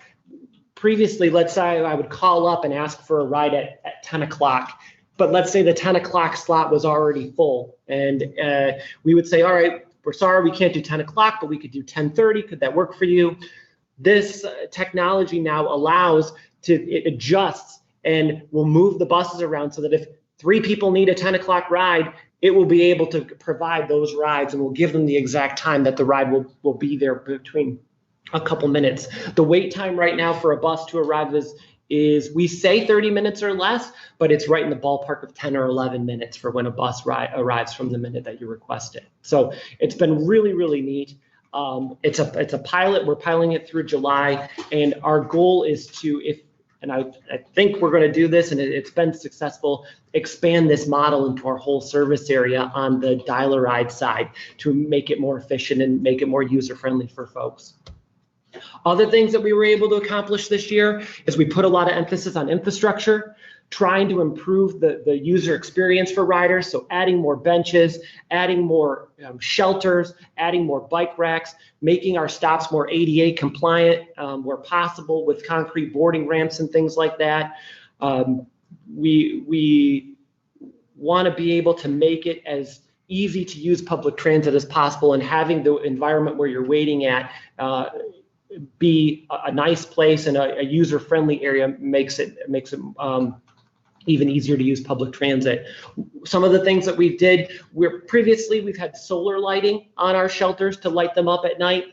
Previously, let's say I would call up and ask for a ride at 10 o'clock. But let's say the 10 o'clock slot was already full, and we would say, all right, we're sorry, we can't do 10 o'clock, but we could do 10:30. Could that work for you? This technology now allows it adjusts and will move the buses around so that if 3 people need a 10 o'clock ride, it will be able to provide those rides, and will give them the exact time that the ride will be there between a couple minutes. The wait time right now for a bus to arrive is we say 30 minutes or less, but it's right in the ballpark of 10 or 11 minutes for when a bus arrives from the minute that you request it. So it's been really, really neat. It's a pilot. We're piloting it through July, and our goal is to, I think we're going to do this, and it's been successful, expand this model into our whole service area on the dial-a-ride side to make it more efficient and make it more user-friendly for folks. Other things that we were able to accomplish this year is we put a lot of emphasis on infrastructure, trying to improve the user experience for riders. So adding more benches, adding more shelters, adding more bike racks, making our stops more ADA compliant where possible, with concrete boarding ramps and things like that. We want to be able to make it as easy to use public transit as possible, and having the environment where you're waiting at be a nice place and a user-friendly area makes it even easier to use public transit. Some of the things that we did, we've had solar lighting on our shelters to light them up at night,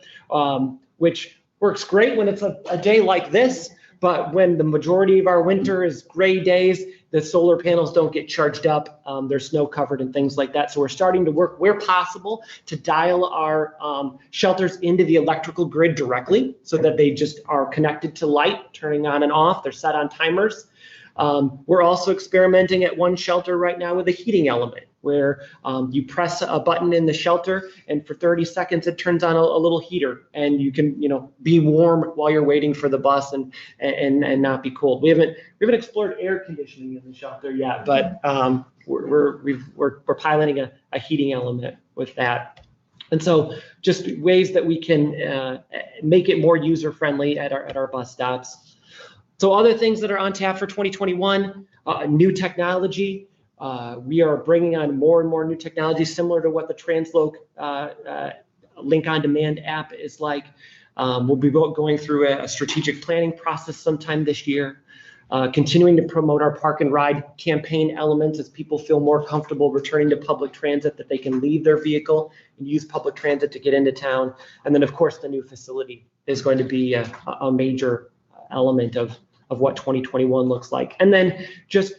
which works great when it's a day like this, but when the majority of our winter is gray days, the solar panels don't get charged up. They're snow covered and things like that. So we're starting to work where possible to dial our shelters into the electrical grid directly, so that they just are connected to light, turning on and off. They're set on timers. We're also experimenting at one shelter right now with a heating element, where you press a button in the shelter, and for 30 seconds it turns on a little heater, and you can be warm while you're waiting for the bus and not be cold. We haven't explored air conditioning in the shelter yet, but we're piloting a heating element with that. And so just ways that we can make it more user friendly at our bus stops. So other things that are on tap for 2021, new technology. We are bringing on more and more new technology, similar to what the Transloc Link on Demand app is like. We'll be going through a strategic planning process sometime this year. continuing to promote our park and ride campaign elements as people feel more comfortable returning to public transit, that they can leave their vehicle and use public transit to get into town. And then, of course, the new facility is going to be a major element of what 2021 looks like. And then just,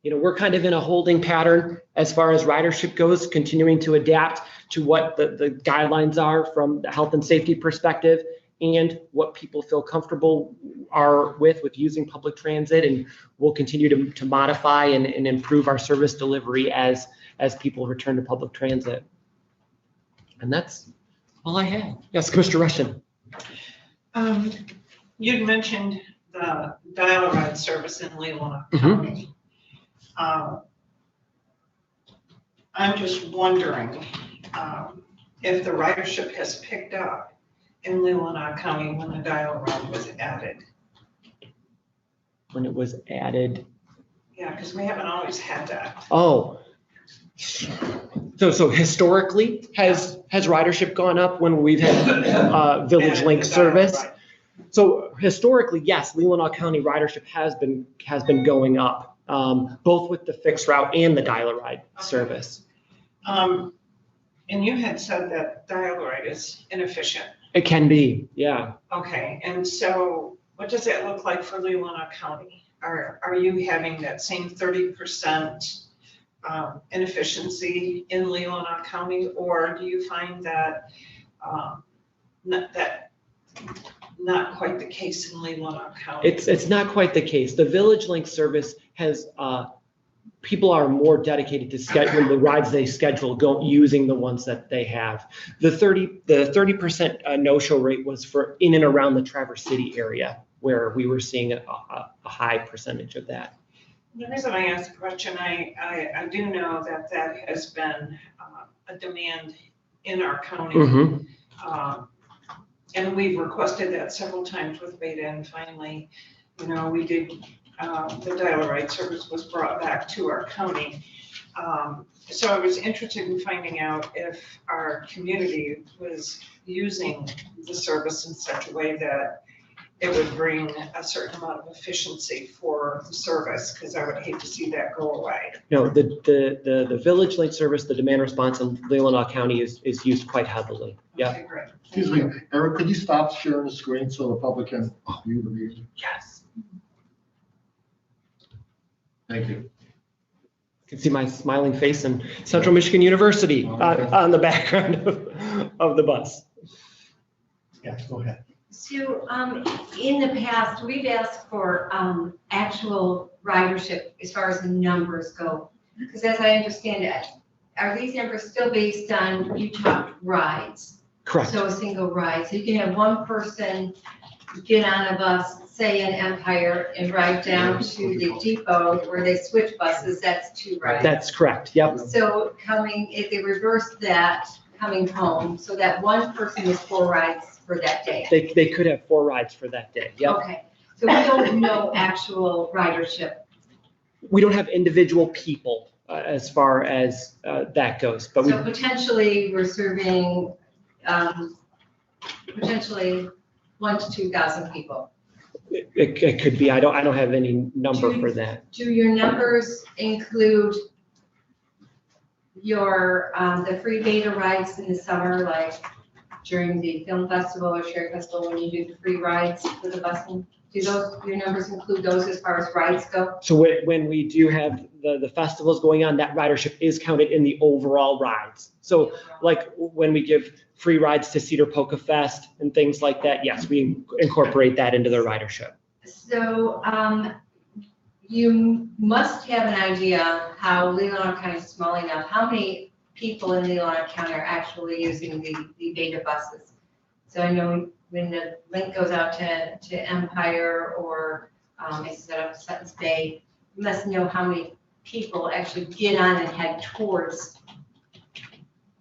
we're kind of in a holding pattern as far as ridership goes, continuing to adapt to what the guidelines are from the health and safety perspective and what people feel comfortable are with using public transit. And we'll continue to modify and improve our service delivery as people return to public transit. And that's all I have. Yes, Commissioner Rushton. You'd mentioned the dial-a-ride service in Leelanau County. I'm just wondering if the ridership has picked up in Leelanau County when the dial-a-ride was added. When it was added? Yeah, because we haven't always had that. Oh. So historically, has ridership gone up when we've had Village Link service? So historically, yes, Leelanau County ridership has been going up, both with the fixed route and the dial-a-ride service. And you had said that dial-a-ride is inefficient. It can be, yeah. Okay, and so what does that look like for Leelanau County? Are you having that same 30% inefficiency in Leelanau County, or do you find that not quite the case in Leelanau County? It's not quite the case. The Village Link service has people are more dedicated to scheduling the rides they schedule, using the ones that they have. The 30% no-show rate was for in and around the Traverse City area, where we were seeing a high percentage of that. The reason I asked the question, I do know that has been a demand in our county. Mm-hmm. And we've requested that several times with Beta, and finally, we did, the dial-a-ride service was brought back to our county. So I was interested in finding out if our community was using the service in such a way that it would bring a certain amount of efficiency for the service, because I would hate to see that go away. No, the Village Link service, the demand response in Leelanau County is used quite heavily. Yeah. Okay, great. Excuse me, Eric, could you stop sharing the screen so the public can view the meeting? Yes. Thank you. You can see my smiling face in Central Michigan University on the background of the bus. Yeah, go ahead. So in the past, we've asked for actual ridership as far as the numbers go. Because as I understand it, are these numbers still based on you talked rides? Correct. So a single ride. So you can have one person get on a bus, say in Empire, and ride down to the depot where they switch buses. That's 2 rides. That's correct. Yep. So if they reverse that coming home, so that one person is 4 rides for that day. They could have 4 rides for that day. Yep. Okay, so we don't know actual ridership. We don't have individual people as far as that goes, but So potentially we're serving potentially 1,000 to 2,000 people. it could be. I don't have any number for that. Do your numbers include your the free beta rides in the summer, like during the film festival or Sherry Festival when you do the free rides for the busing? Do your numbers include those as far as rides go? So when we do have the festivals going on, that ridership is counted in the overall rides. So like when we give free rides to Cedar Polka Fest and things like that, yes, we incorporate that into the ridership. So you must have an idea how Leelanau County is small enough. How many people in Leelanau County are actually using the beta buses? So I know when the link goes out to Empire or instead of Sutton's Bay, you must know how many people actually get on and head towards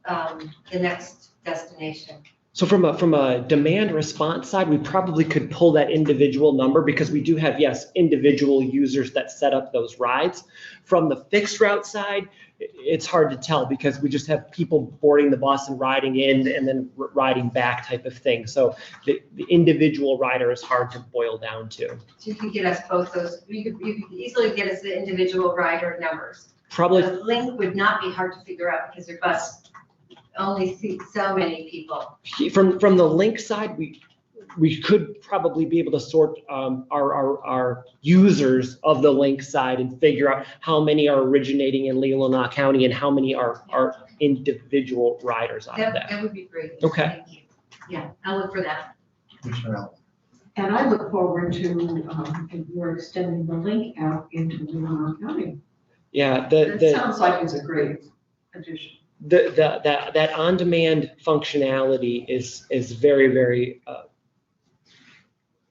the next destination. So from a demand response side, we probably could pull that individual number because we do have, yes, individual users that set up those rides. From the fixed route side, it's hard to tell because we just have people boarding the bus and riding in and then riding back type of thing. So the individual rider is hard to boil down to. So you could get us both those, you could easily get us the individual rider numbers. Probably. The link would not be hard to figure out because your bus only seats so many people. From the link side, we could probably be able to sort our users of the link side and figure out how many are originating in Leelanau County and how many are individual riders out of that. That would be great. Okay. Thank you. Yeah, I'll look for that. Commissioner Allen. And I look forward to your extending the link out into Leelanau County. Yeah, That sounds like it's a great addition. That on-demand functionality is very, very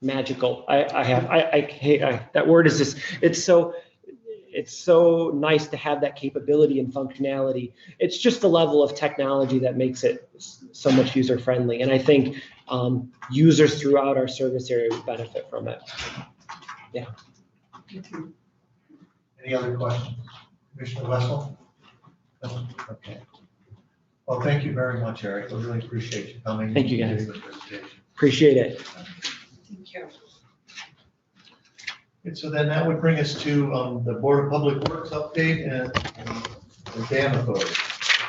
magical. That word is just, it's so nice to have that capability and functionality. It's just the level of technology that makes it so much user-friendly. And I think users throughout our service area would benefit from it. Yeah. Any other questions? Commissioner Wessel? No? Okay. Well, thank you very much, Eric. I really appreciate you coming. Thank you, guys. and giving the presentation. Appreciate it. Thank you. And so then that would bring us to the Board of Public Works update and the dam authority.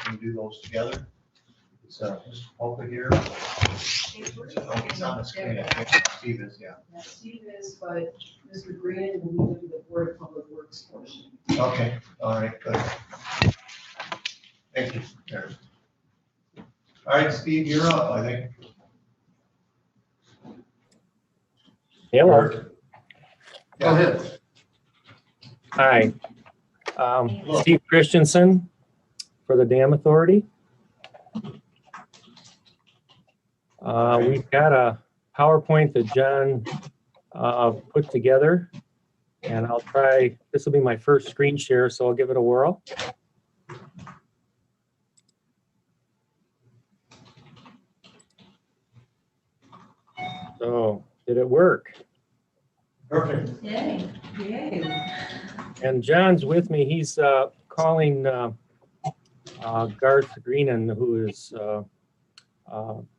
Can we do those together? It's Mr. Polka here. Oh, he's on the screen. I think Steve is, yeah. Steve is, but Mr. Green will do the Board of Public Works portion. Okay, all right, good. Thank you, Eric. All right, Steve, you're up, I think. Hello. Go ahead. Hi. Steve Christensen for the Dam Authority. We've got a PowerPoint that John put together, and I'll try, this will be my first screen share, so I'll give it a whirl. So, did it work? Perfect. Yay. Yay. And John's with me. He's calling Garth Greenan, who is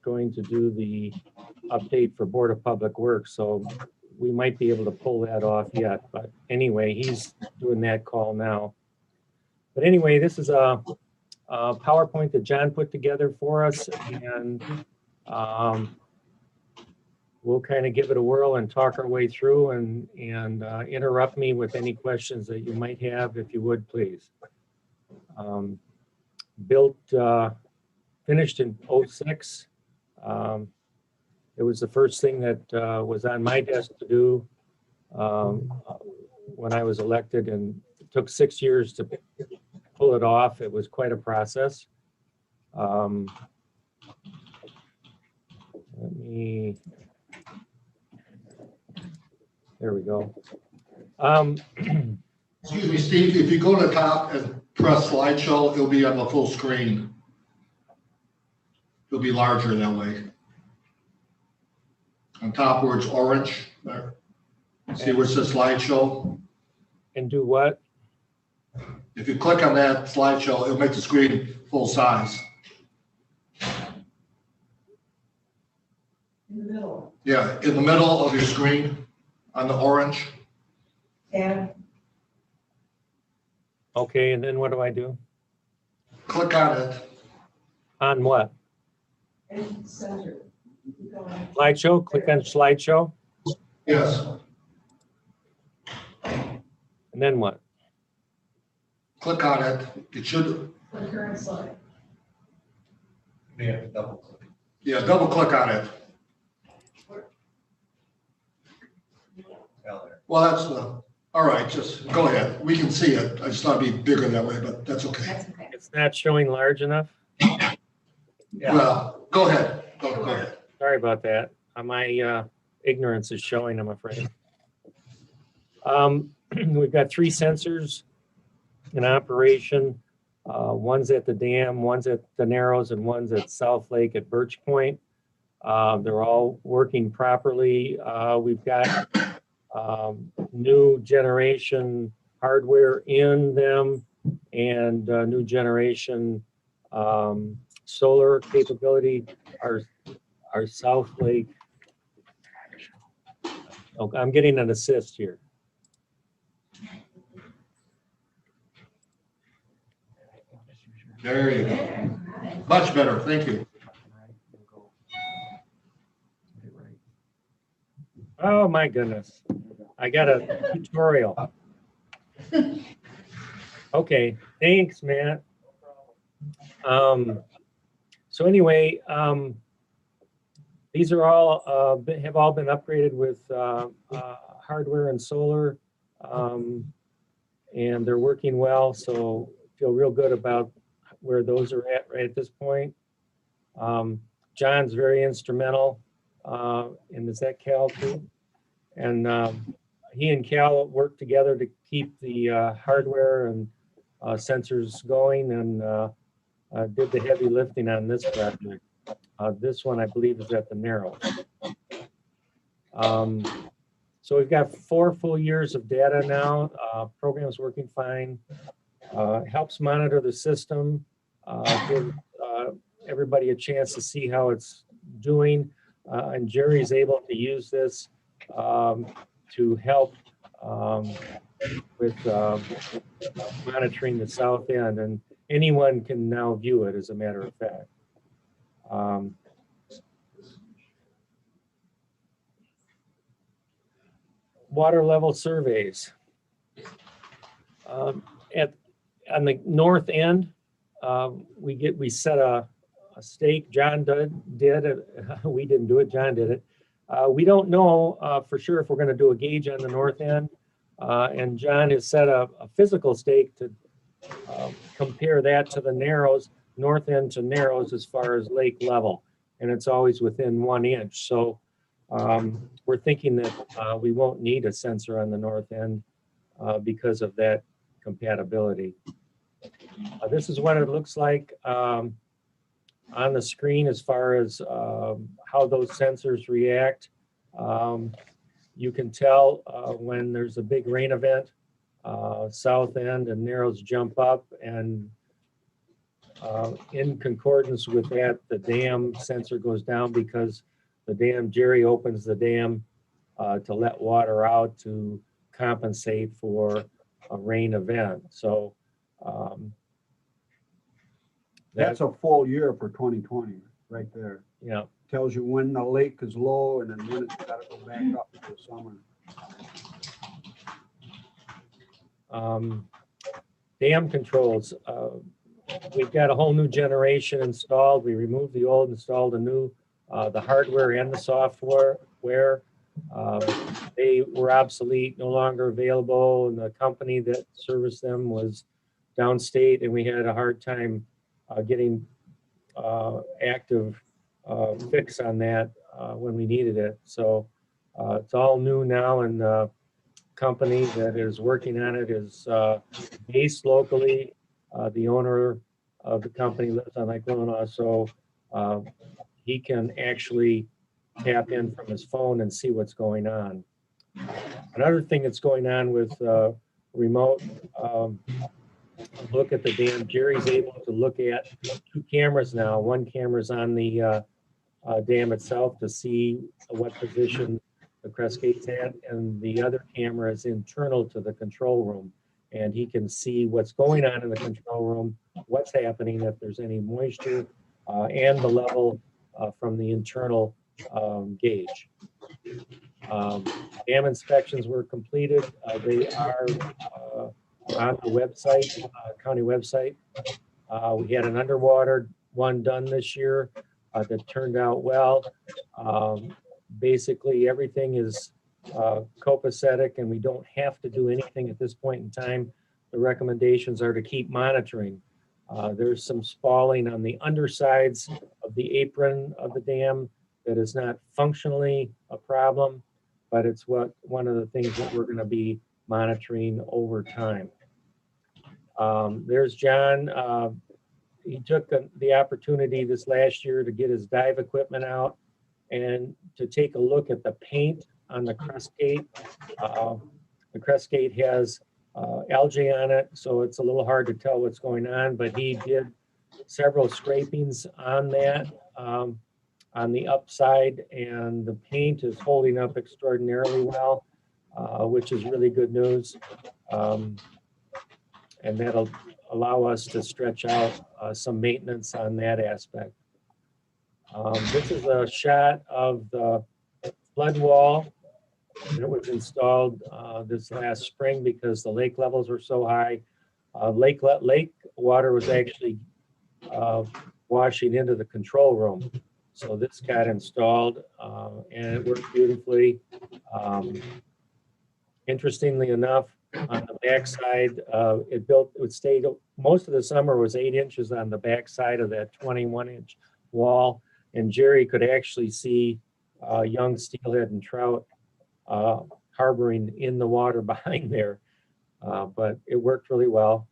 going to do the update for Board of Public Works. So we might be able to pull that off yet. But anyway, he's doing that call now. But anyway, this is a PowerPoint that John put together for us. And we'll kind of give it a whirl and talk our way through and interrupt me with any questions that you might have, if you would, please. Finished in '06. It was the first thing that was on my desk to do when I was elected, and it took 6 years to pull it off. It was quite a process. There we go. Excuse me, Steve, if you go to the top and press slideshow, it'll be on the full screen. It'll be larger that way. On top where it's orange, there. See where it says slideshow? And do what? If you click on that slideshow, it'll make the screen full size. In the middle. Yeah, in the middle of your screen, on the orange. And Okay, and then what do I do? Click on it. On what? center. Slideshow, click on slideshow, Yes. and then what? Click on it. It should, The current slide. You may have to double click. yeah, double click on it. Down there. Well, that's the, all right, just go ahead. We can see it. I just thought it'd be bigger that way, but that's okay. That's okay. It's not showing large enough? Yeah. Well, go ahead. Go ahead. Sorry about that. My ignorance is showing, I'm afraid. We've got 3 sensors in operation. One's at the dam, one's at the Narrows, and one's at South Lake at Birch Point. They're all working properly. We've got new generation hardware in them and new generation solar capability. Our South Lake. Oh, I'm getting an assist here. There you go. Much better, thank you. Oh my goodness. I got a tutorial. Okay, thanks, Matt. So anyway, these are all have all been upgraded with hardware and solar, and they're working well. So feel real good about where those are at right at this point. John's very instrumental, and is that Cal too? And he and Cal work together to keep the hardware and sensors going, and did the heavy lifting on this project. This one, I believe, is at the Narrows. So we've got 4 full years of data now. Program's working fine. Helps monitor the system. Give everybody a chance to see how it's doing. And Jerry's able to use this to help with monitoring the south end. And anyone can now view it, as a matter of fact. Water level surveys. On the north end, we set a stake. John did it. We didn't do it. John did it. We don't know for sure if we're going to do a gauge on the north end, and John has set a physical stake to compare that to the Narrows, north end to Narrows as far as lake level, and it's always within 1 inch. So we're thinking that we won't need a sensor on the north end because of that compatibility. This is what it looks like on the screen as far as how those sensors react. You can tell when there's a big rain event, south end and Narrows jump up, and in concordance with that, the dam sensor goes down because the dam, Jerry opens the dam to let water out to compensate for a rain event. So that's a full year for 2020 right there. Yeah. Tells you when the lake is low and then when it's got to go back up for the summer. Dam controls. We've got a whole new generation installed. We removed the old, installed a new, the hardware and the software. They were obsolete, no longer available, and the company that serviced them was downstate, and we had a hard time getting active fix on that when we needed it. So it's all new now, and the company that is working on it is based locally. The owner of the company lives on Lake Leelanau, so he can actually tap in from his phone and see what's going on. Another thing that's going on with remote look at the dam, Jerry's able to look at 2 cameras now. One camera's on the dam itself to see what position the crest gate's at, and the other camera is internal to the control room. And he can see what's going on in the control room, what's happening, if there's any moisture, and the level from the internal gauge. Dam inspections were completed. They are on the website, county website. We had an underwater one done this year that turned out well. Basically, everything is copacetic, and we don't have to do anything at this point in time. The recommendations are to keep monitoring. There's some spalling on the undersides of the apron of the dam that is not functionally a problem, but it's one of the things that we're going to be monitoring over time. There's John. He took the opportunity this last year to get his dive equipment out and to take a look at the paint on the crest gate. The crest gate has algae on it, so it's a little hard to tell what's going on, but he did several scrapings on that, on the upside, and the paint is holding up extraordinarily well, which is really good news. And that'll allow us to stretch out some maintenance on that aspect. This is a shot of the flood wall. It was installed this last spring because the lake levels were so high. Lake water was actually washing into the control room. So this got installed and it worked beautifully. Interestingly enough, on the backside, it stayed, most of the summer was 8 inches on the backside of that 21-inch wall. And Jerry could actually see young steelhead and trout harboring in the water behind there. But it worked really well.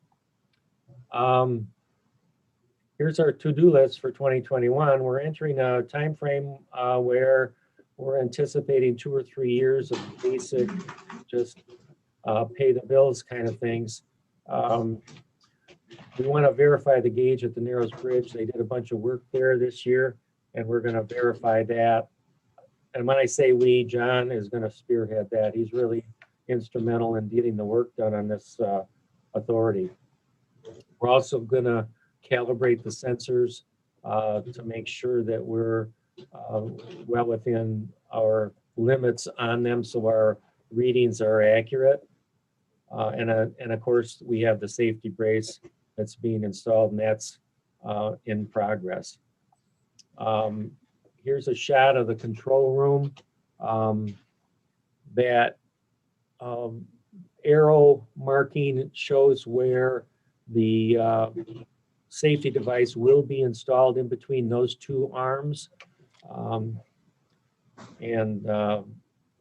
Here's our to-do list for 2021. We're entering a time frame where we're anticipating 2 or 3 years of basic, just pay the bills kind of things. We want to verify the gauge at the Narrows Bridge. They did a bunch of work there this year, and we're going to verify that. And when I say we, John is going to spearhead that. He's really instrumental in getting the work done on this authority. We're also going to calibrate the sensors to make sure that we're well within our limits on them, so our readings are accurate. And of course, we have the safety brace that's being installed, and that's in progress. Here's a shot of the control room. That arrow marking shows where the safety device will be installed in between those two arms. And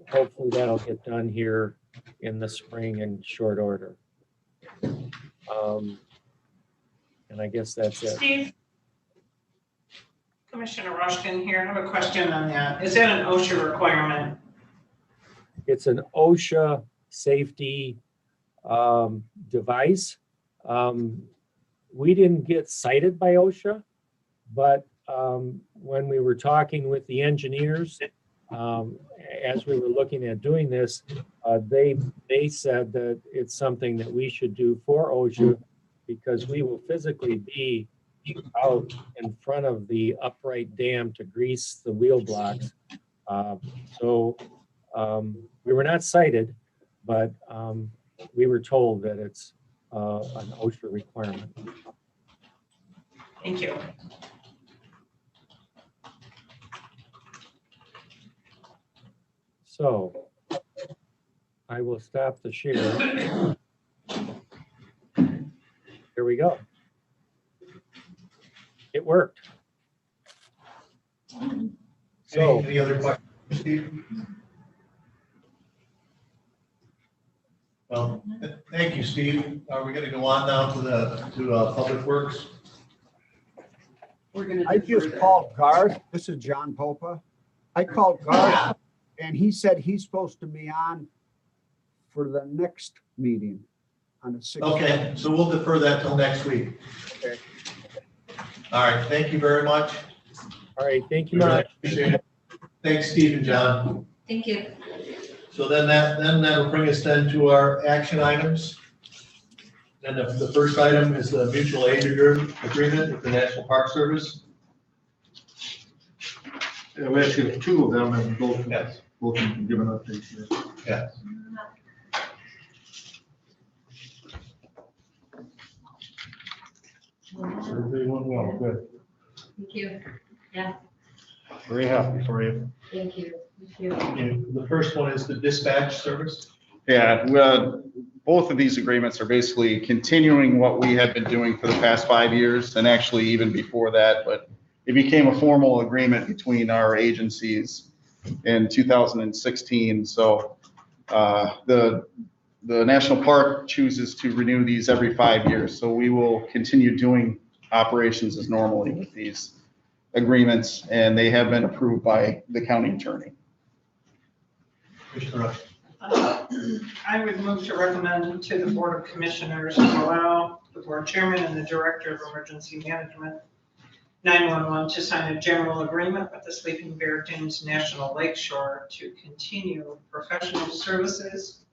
hopefully that'll get done here in the spring in short order. And I guess that's it. Steve? Commissioner Rushkin here. I have a question on that. Is that an OSHA requirement? It's an OSHA safety device. We didn't get cited by OSHA, but when we were talking with the engineers, as we were looking at doing this, they said that it's something that we should do for OSHA because we will physically be out in front of the upright dam to grease the wheel blocks. So we were not cited, but we were told that it's an OSHA requirement. Thank you. So I will stop the share. Here we go. It worked. So Any other questions, Steve? Well, thank you, Steve. Are we going to go on now to Public Works? We're gonna. I just called Garth. This is John Popa. I called Garth and he said he's supposed to be on for the next meeting on the 6th. Okay, so we'll defer that till next week. Okay. All right, thank you very much. all right, thank you much. Appreciate it. Thanks, Steve and John. Thank you. So then that'll bring us then to our action items. And the first item is the mutual aid agreement with the National Park Service. Yeah, we actually have 2 of them and both can give an update here. Yeah. Survey went well, good. Thank you. Yeah, Very happy for you. thank you. Thank you. And the first one is the dispatch service. Yeah, well, both of these agreements are basically continuing what we had been doing for the past 5 years, and actually even before that, but it became a formal agreement between our agencies in 2016. So the National Park chooses to renew these every 5 years. So we will continue doing operations as normally with these. agreements, and they have been approved by the county attorney. Commissioner Rush. I would move to recommend to the Board of Commissioners to allow the board chairman and the director of emergency management 911 to sign a general agreement with the Sleeping Bear Dunes National Lakeshore to continue professional services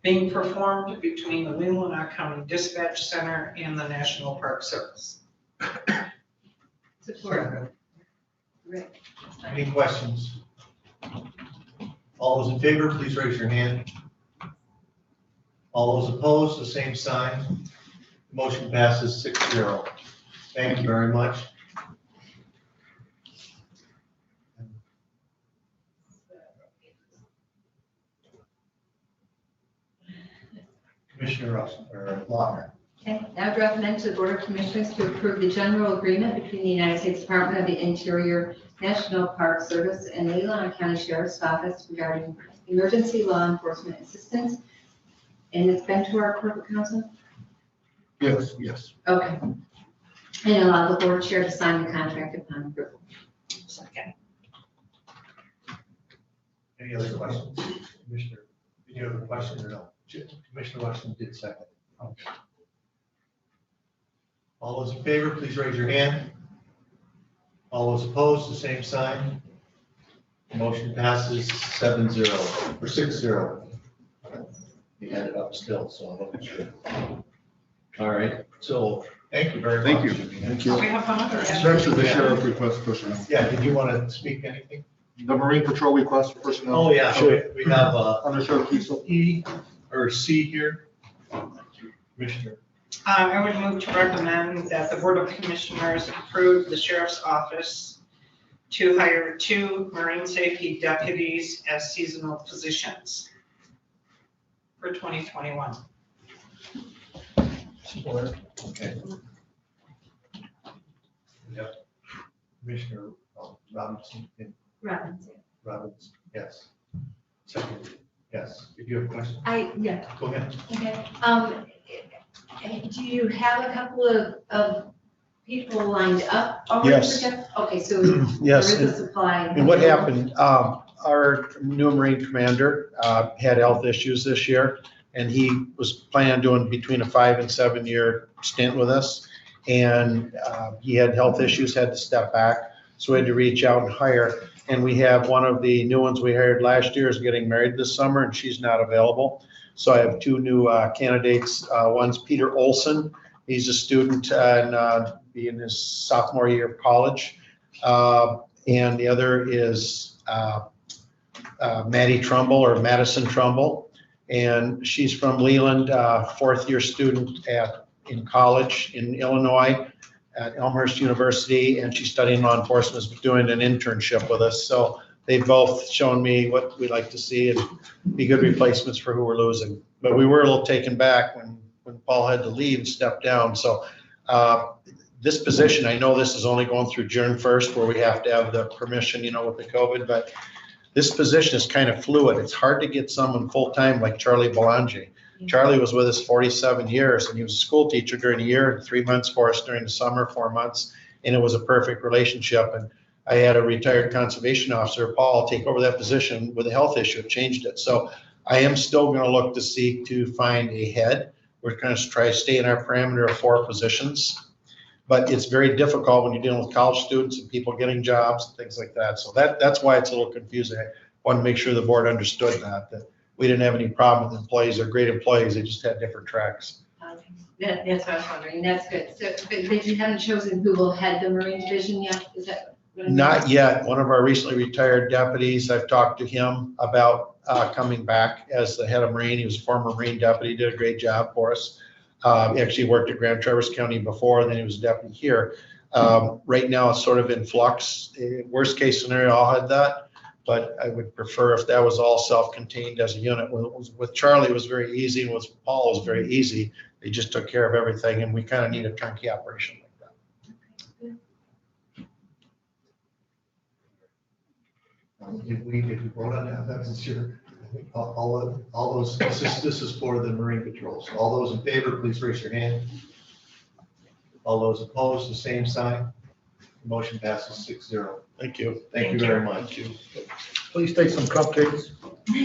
being performed between the Leelanau County Dispatch Center and the National Park Service. Support. Rick. Any questions? All those in favor, please raise your hand. All those opposed, the same sign. Motion passes 6-0. Thank you very much. Commissioner Russell, or Lochner. Okay, now to recommend to the Board of Commissioners to approve the general agreement between the United States Department of the Interior, National Park Service, and Leelanau County Sheriff's Office regarding emergency law enforcement assistance. And it's been to our corporate counsel? Yes, yes. Okay. And allow the board chair to sign the contract upon approval. Second. Any other questions? Commissioner, did you have a question or no? Commissioner Washington did second. Okay. All those in favor, please raise your hand. All those opposed, the same sign. Motion passes 7-0 or 6-0. You had it up still, so I'm not sure. All right, so thank you very much. Thank you. Thank you. We have one other. Next is the sheriff request personnel. Yeah, did you want to speak anything? The Marine Patrol request personnel. Oh, yeah, Sure. we have Under Sheriff Kiesel. E or C here. Commissioner. I would move to recommend that the Board of Commissioners approve the Sheriff's Office to hire 2 marine safety deputies as seasonal positions for 2021. Support. Okay. Yep. Commissioner Robinson. Robinson, yes. Second, yes. Did you have a question? Yeah. Go ahead. Okay. Do you have a couple of people lined up already? Yes. For Jeff? Okay, so there Yes, is a supply. And what happened, our new Marine commander had health issues this year, and he was planning on doing between a 5 and 7 year stint with us. And he had health issues, had to step back, so we had to reach out and hire. And we have one of the new ones we hired last year is getting married this summer, and she's not available. So I have 2 new candidates. One's Peter Olsen. He's a student and in his sophomore year of college. And the other is Maddie Trumbull or Madison Trumbull. And she's from Leland, 4th year student in college in Illinois at Elmhurst University. And she's studying law enforcement, is doing an internship with us. So they've both shown me what we like to see and be good replacements for who we're losing. But we were a little taken back when Paul had to leave and step down. So this position, I know this is only going through June 1st where we have to have the permission, with the COVID, but this position is kind of fluid. It's hard to get someone full-time like Charlie Belanger. Charlie was with us 47 years and he was a school teacher during a year and 3 months for us during the summer, 4 months. And it was a perfect relationship. And I had a retired conservation officer, Paul, take over that position with a health issue. It changed it. So I am still going to look to seek to find a head. We're going to try to stay in our parameter of 4 positions. But it's very difficult when you're dealing with college students and people getting jobs and things like that. So that's why it's a little confusing. I wanted to make sure the board understood that we didn't have any problem with employees. They're great employees. They just had different tracks. Okay. That's what I was wondering. That's good. So, but you haven't chosen who will head the Marine Division yet? Is that? Not yet. One of our recently retired deputies, I've talked to him about coming back as the head of Marine. He was a former Marine deputy, did a great job for us. He actually worked at Grand Traverse County before, and then he was a deputy here. Right now, it's sort of in flux. Worst case scenario, I'll head that, but I would prefer if that was all self-contained as a unit. With Charlie, it was very easy, and with Paul, it was very easy. They just took care of everything, and we kind of need a turnkey operation like that. Did we vote on that? That's sure. All those, this is for the Marine patrols. All those in favor, please raise your hand. All those opposed, the same sign. Motion passes 6-0. Thank you. Thank you very much. Please take some cupcakes.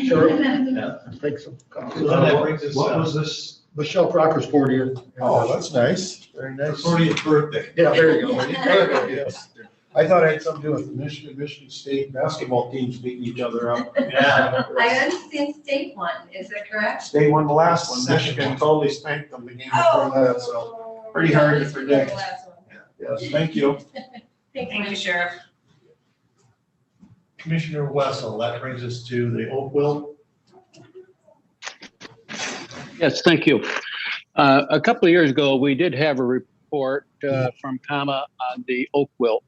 Sure. Yeah. Take some So cupcakes. then that brings us, What was this? Michelle Crocker's 40th. Oh, that's nice. Very nice. 40th birthday. Yeah, there you go. Yes. I thought it had something to do with the Michigan State basketball teams beating each other up. Yeah. I understand state one, is that correct? State won the last one. Michigan totally spanked them the game before that, so pretty hard to predict. Yes, thank you. Thank you, Sheriff. Commissioner Wessel, that brings us to the Oakville. Yes, thank you. A couple of years ago, we did have a report from CAMA on the oak wilt.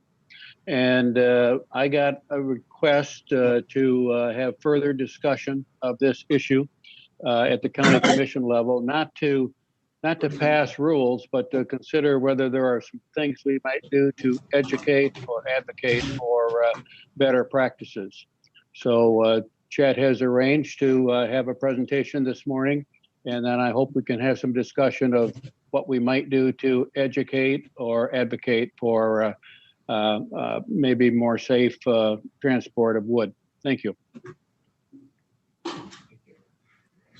And I got a request to have further discussion of this issue at the county commission level, not to pass rules, but to consider whether there are some things we might do to educate or advocate for better practices. So Chad has arranged to have a presentation this morning, and then I hope we can have some discussion of what we might do to educate or advocate for maybe more safe transport of wood. Thank you.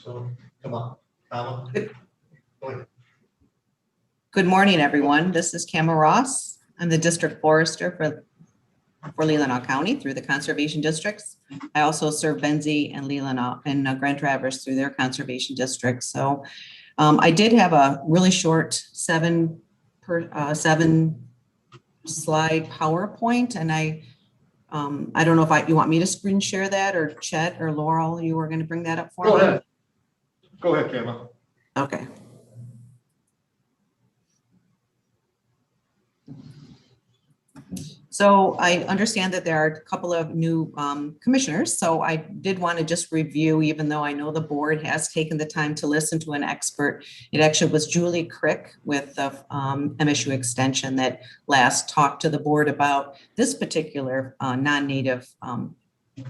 So, come on. Go ahead. Good morning, everyone. This is Kama Ross. I'm the district forester for Leelanau County through the conservation districts. I also serve Benzie and Leelanau and Grand Traverse through their conservation districts. So I did have a really short seven slide PowerPoint, and I don't know if you want me to screen share that, or Chet or Laurel, you were going to bring that up for me? Go ahead, Kama. Okay. So I understand that there are a couple of new commissioners. So I did want to just review, even though I know the board has taken the time to listen to an expert. It actually was Julie Crick with the MSU Extension that last talked to the board about this particular non-native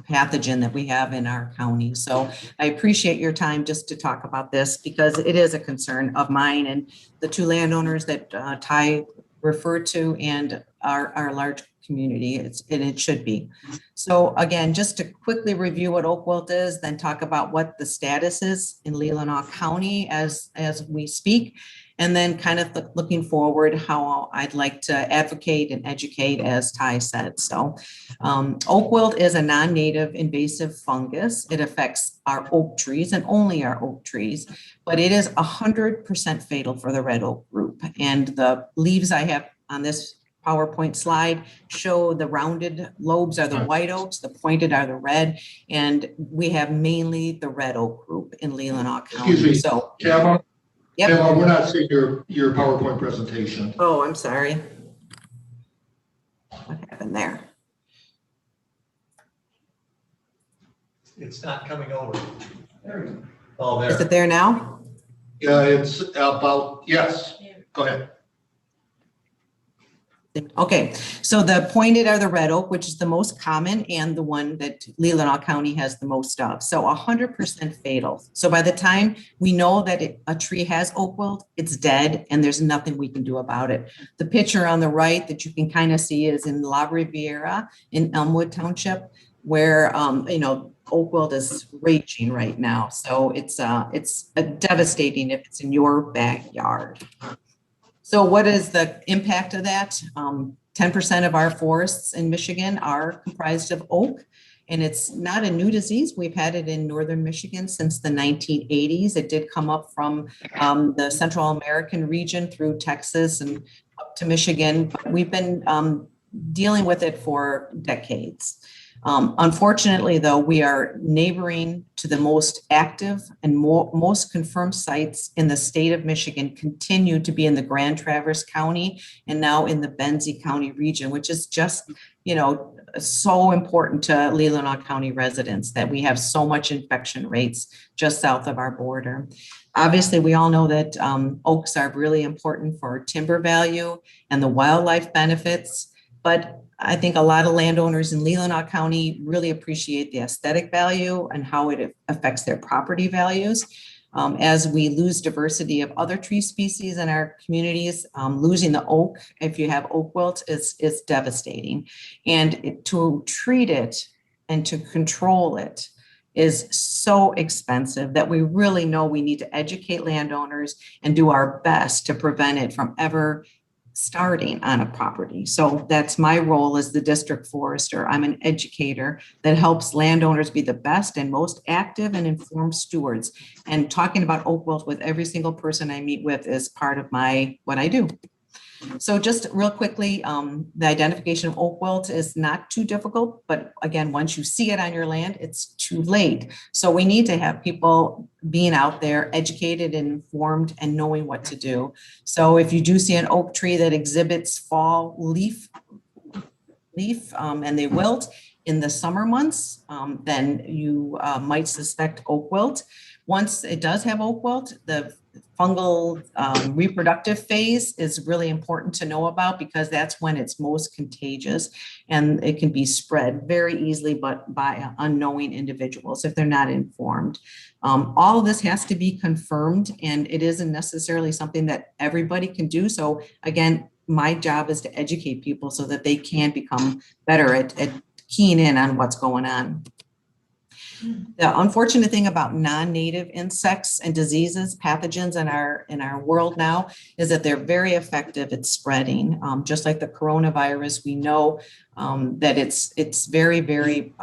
pathogen that we have in our county. So I appreciate your time just to talk about this, because it is a concern of mine and the two landowners that Ty referred to, and our large community, and it should be. So again, just to quickly review what oak wilt is, then talk about what the status is in Leelanau County as we speak, and then kind of looking forward how I'd like to advocate and educate, as Ty said. So oak wilt is a non-native invasive fungus. It affects our oak trees and only our oak trees, but it is 100% fatal for the red oak group. And the leaves I have on this PowerPoint slide show the rounded lobes are the white oaks, the pointed are the red, and we have mainly the red oak group in Leelanau County. Excuse me, So, Kama, yep. Kama, we're not seeing your PowerPoint presentation. Oh, I'm sorry. What happened there? It's not coming over. There we go. Oh, there. Is it there now? Yeah, it's about, yes, go ahead. Okay, so the pointed are the red oak, which is the most common and the one that Leelanau County has the most of. So 100% fatal. So by the time we know that a tree has oak wilt, it's dead and there's nothing we can do about it. The picture on the right that you can kind of see is in La Riviera in Elmwood Township, where oak wilt is raging right now. So it's devastating if it's in your backyard. So what is the impact of that? 10% of our forests in Michigan are comprised of oak, and it's not a new disease. We've had it in northern Michigan since the 1980s. It did come up from the Central American region through Texas and up to Michigan, but we've been dealing with it for decades. Unfortunately, though, we are neighboring to the most active and most confirmed sites in the state of Michigan continue to be in the Grand Traverse County and now in the Benzie County region, which is just, so important to Leelanau County residents that we have so much infection rates just south of our border. Obviously, we all know that oaks are really important for timber value and the wildlife benefits, but I think a lot of landowners in Leelanau County really appreciate the aesthetic value and how it affects their property values. As we lose diversity of other tree species in our communities, losing the oak, if you have oak wilt, is devastating. And to treat it and to control it is so expensive that we really know we need to educate landowners and do our best to prevent it from ever starting on a property. So that's my role as the district forester. I'm an educator that helps landowners be the best and most active and informed stewards. And talking about oak wilt with every single person I meet with is part of what I do. So just real quickly, the identification of oak wilt is not too difficult, but again, once you see it on your land, it's too late. So we need to have people being out there educated and informed and knowing what to do. So if you do see an oak tree that exhibits fall leaf, and they wilt in the summer months, then you might suspect oak wilt. Once it does have oak wilt, the fungal reproductive phase is really important to know about, because that's when it's most contagious and it can be spread very easily, but by unknowing individuals if they're not informed. All of this has to be confirmed, and it isn't necessarily something that everybody can do. So again, my job is to educate people so that they can become better at keying in on what's going on. The unfortunate thing about non-native insects and diseases, pathogens in our world now, is that they're very effective at spreading. Just like the coronavirus, we know that it's very, very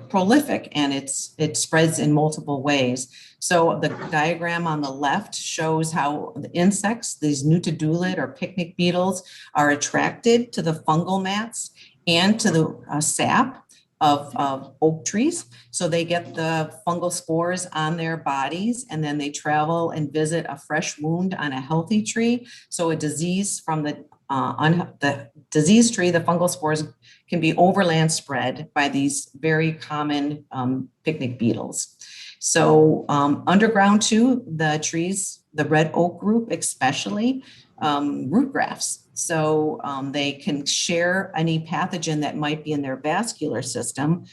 prolific, and it spreads in multiple ways. So the diagram on the left shows how the insects, these nutidulid or picnic beetles, are attracted to the fungal mats and to the sap of oak trees. So they get the fungal spores on their bodies, and then they travel and visit a fresh wound on a healthy tree. So a disease from the diseased tree, the fungal spores can be overland spread by these very common picnic beetles. So underground too, the trees, the red oak group especially, root grafts. So they can share any pathogen that might be in their vascular system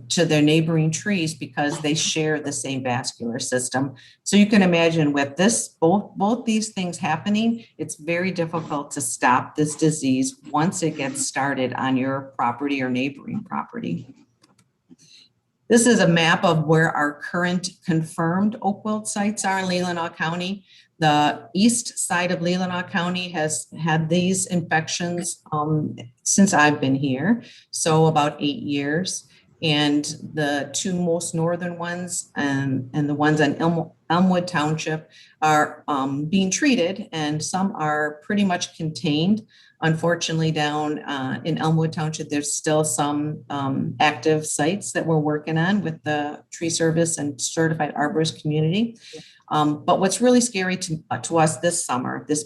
to their neighboring trees, because they share the same vascular system. So you can imagine with this, both these things happening, it's very difficult to stop this disease once it gets started on your property or neighboring property. This is a map of where our current confirmed oak wilt sites are in Leelanau County. The east side of Leelanau County has had these infections since I've been here, so about 8 years. And the two most northern ones and the ones in Elmwood Township are being treated, and some are pretty much contained. Unfortunately, down in Elmwood Township, there's still some active sites that we're working on with the tree service and certified arborist community. But what's really scary to us this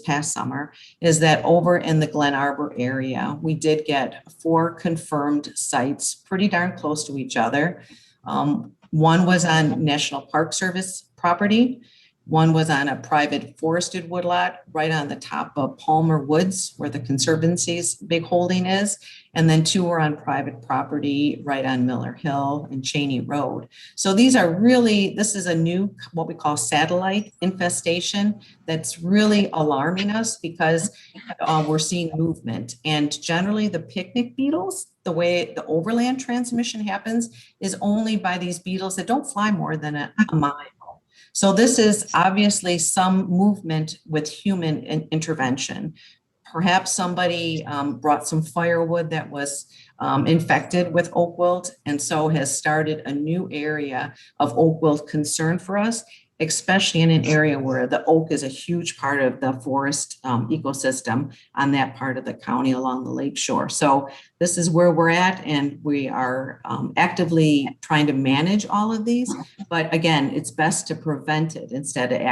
past summer, is that over in the Glen Arbor area, we did get 4 confirmed sites pretty darn close to each other. One was on National Park Service property. One was on a private forested woodlot right on the top of Palmer Woods, where the Conservancy's big holding is. And then 2 were on private property right on Miller Hill and Cheney Road. So these are really, this is a new, what we call satellite infestation that's really alarming us, because we're seeing movement. And generally the picnic beetles, the way the overland transmission happens is only by these beetles that don't fly more than a mile. So this is obviously some movement with human intervention. Perhaps somebody brought some firewood that was infected with oak wilt, and so has started a new area of oak wilt concern for us, especially in an area where the oak is a huge part of the forest ecosystem on that part of the county along the lake shore. So this is where we're at, and we are actively trying to manage all of these. But again, it's best to prevent it instead of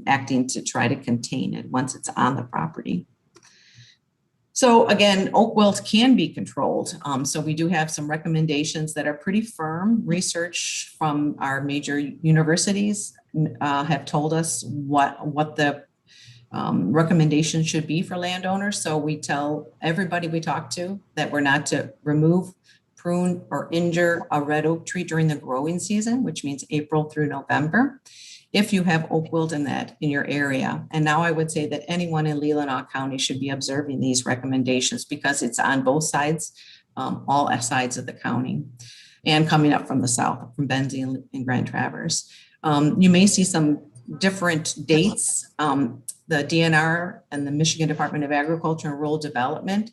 acting to try to contain it once it's on the property. So again, oak wilt can be controlled. So we do have some recommendations that are pretty firm. Research from our major universities have told us what the recommendations should be for landowners. So we tell everybody we talk to that we're not to remove prune or injure a red oak tree during the growing season, which means April through November, if you have oak wilt in your area. And now I would say that anyone in Leelanau County should be observing these recommendations because it's on both sides, all sides of the county, and coming up from the south, from Benzie and Grand Traverse. You may see some different dates. The DNR and the Michigan Department of Agriculture and Rural Development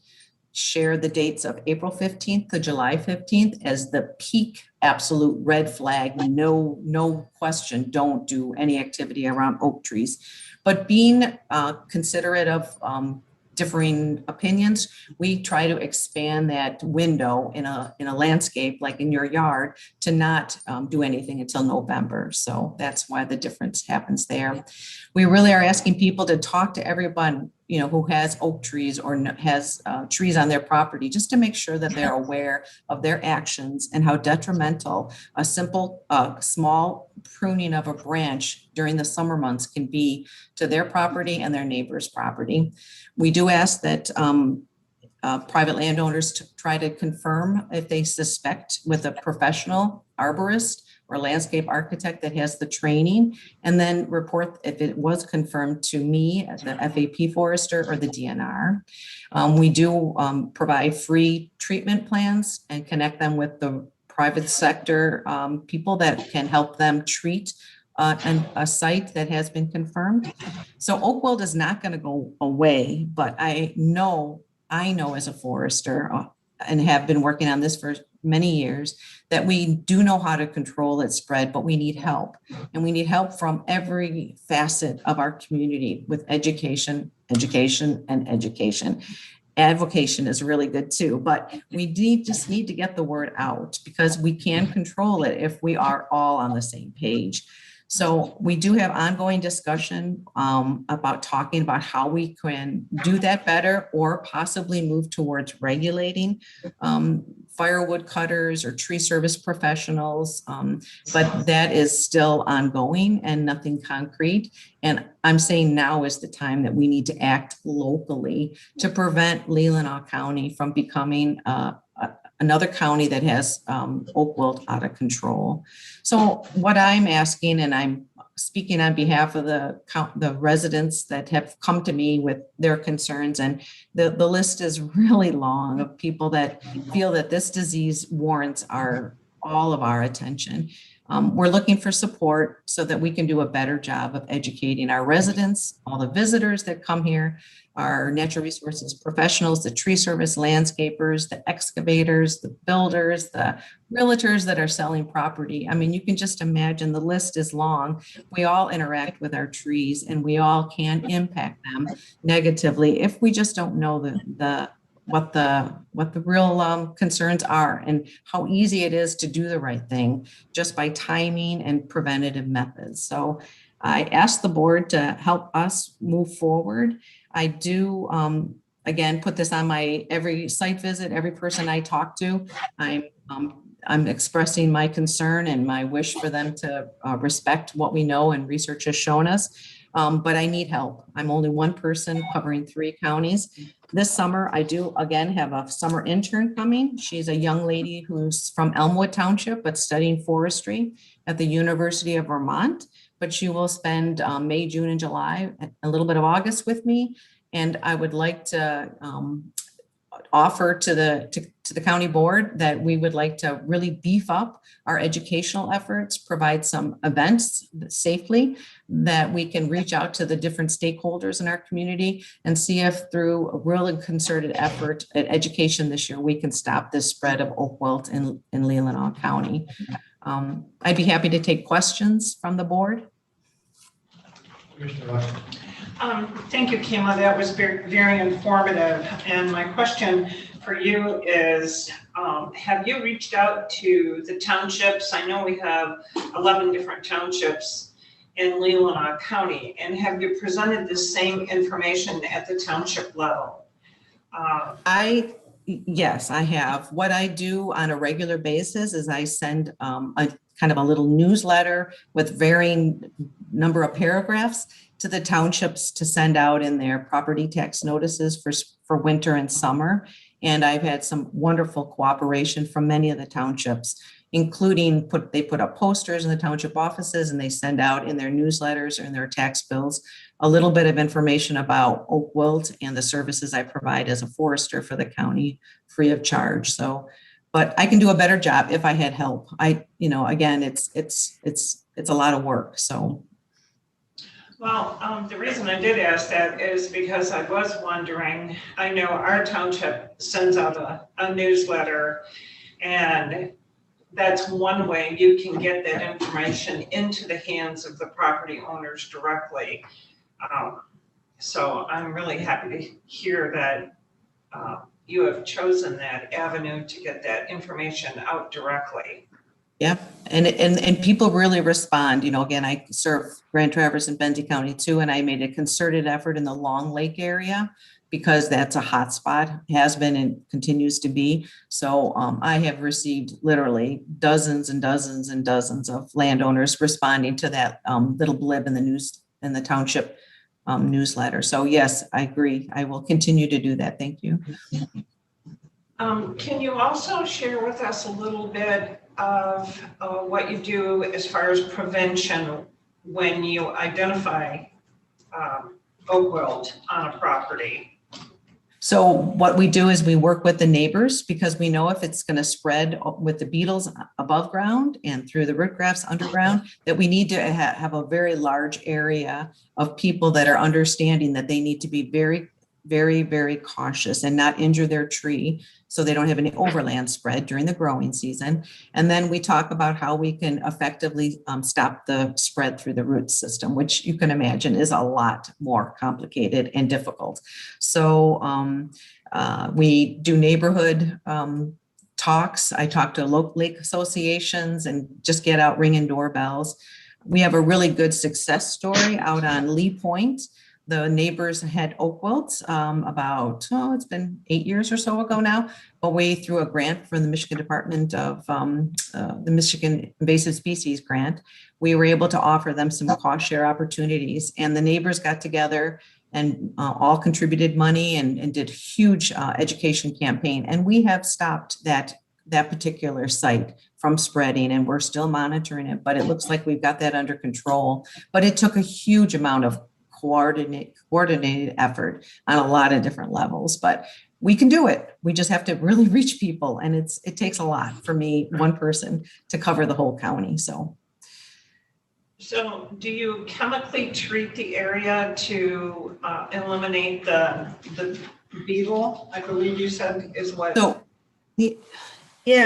share the dates of April 15th to July 15th as the peak absolute red flag. No question, don't do any activity around oak trees. But being considerate of differing opinions, we try to expand that window in a landscape like in your yard to not do anything until November. So that's why the difference happens there. We really are asking people to talk to everyone, who has oak trees or has trees on their property, just to make sure that they're aware of their actions and how detrimental a simple, small pruning of a branch during the summer months can be to their property and their neighbor's property. We do ask that private landowners to try to confirm if they suspect with a professional arborist or landscape architect that has the training, and then report if it was confirmed to me as the FAP forester or the DNR. We do provide free treatment plans and connect them with the private sector people that can help them treat a site that has been confirmed. So oak wilt is not going to go away, but I know as a forester and have been working on this for many years that we do know how to control its spread, but we need help. And we need help from every facet of our community with education. Advocation is really good too, but we just need to get the word out because we can control it if we are all on the same page. So we do have ongoing discussion about talking about how we can do that better or possibly move towards regulating firewood cutters or tree service professionals. But that is still ongoing and nothing concrete. And I'm saying now is the time that we need to act locally to prevent Leelanau County from becoming another county that has oak wilt out of control. So what I'm asking, and I'm speaking on behalf of the residents that have come to me with their concerns, and the list is really long of people that feel that this disease warrants all of our attention. We're looking for support so that we can do a better job of educating our residents, all the visitors that come here, our natural resources professionals, the tree service landscapers, the excavators, the builders, the realtors that are selling property. I mean, you can just imagine the list is long. We all interact with our trees and we all can impact them negatively if we just don't know what the real concerns are and how easy it is to do the right thing just by timing and preventative methods. So I ask the board to help us move forward. I do, again, put this on my every site visit, every person I talk to. I'm expressing my concern and my wish for them to respect what we know and research has shown us. But I need help. I'm only one person covering 3 counties. This summer, I do again have a summer intern coming. She's a young lady who's from Elmwood Township, but studying forestry at the University of Vermont. But she will spend May, June, and July, a little bit of August with me. And I would like to offer to the county board that we would like to really beef up our educational efforts, provide some events safely that we can reach out to the different stakeholders in our community and see if through a real concerted effort at education this year, we can stop this spread of oak wilt in Leelanau County. I'd be happy to take questions from the board. Thank you, Kima. That was very, very informative. And my question for you is, have you reached out to the townships? I know we have 11 different townships in Leelanau County, and have you presented the same information at the township level? Yes, I have. What I do on a regular basis is I send a kind of a little newsletter with varying number of paragraphs to the townships to send out in their property tax notices for winter and summer. And I've had some wonderful cooperation from many of the townships, including they put up posters in the township offices, and they send out in their newsletters or in their tax bills a little bit of information about Oak Wilt and the services I provide as a forester for the county, free of charge. So, but I can do a better job if I had help. Again, it's a lot of work, so. Well, the reason I did ask that is because I was wondering, I know our township sends out a newsletter, and that's one way you can get that information into the hands of the property owners directly. So I'm really happy to hear that you have chosen that avenue to get that information out directly. Yeah, and people really respond. Again, I serve Grand Traverse and Benton County too, and I made a concerted effort in the Long Lake area because that's a hot spot, has been and continues to be. So I have received literally dozens and dozens and dozens of landowners responding to that little blib in the township newsletter. So yes, I agree. I will continue to do that. Thank you. Can you also share with us a little bit of what you do as far as prevention when you identify oak wilt on a property? So what we do is we work with the neighbors, because we know if it's going to spread with the beetles above ground and through the root grafts underground, that we need to have a very large area of people that are understanding that they need to be very, very, very cautious and not injure their tree so they don't have any overland spread during the growing season. And then we talk about how we can effectively stop the spread through the root system, which you can imagine is a lot more complicated and difficult. So we do neighborhood talks. I talk to local lake associations and just get out ringing doorbells. We have a really good success story out on Lee Point. The neighbors had oak wilt it's been 8 years or so ago now, but we through a grant from the Michigan Department of the Michigan Invasive Species Grant, we were able to offer them some cost share opportunities, and the neighbors got together and all contributed money and did huge education campaign. And we have stopped that particular site from spreading, and we're still monitoring it, but it looks like we've got that under control. But it took a huge amount of coordinated effort on a lot of different levels, but we can do it. We just have to really reach people, and it takes a lot for me, one person, to cover the whole county. So do you chemically treat the area to eliminate the beetle? I believe you said is what.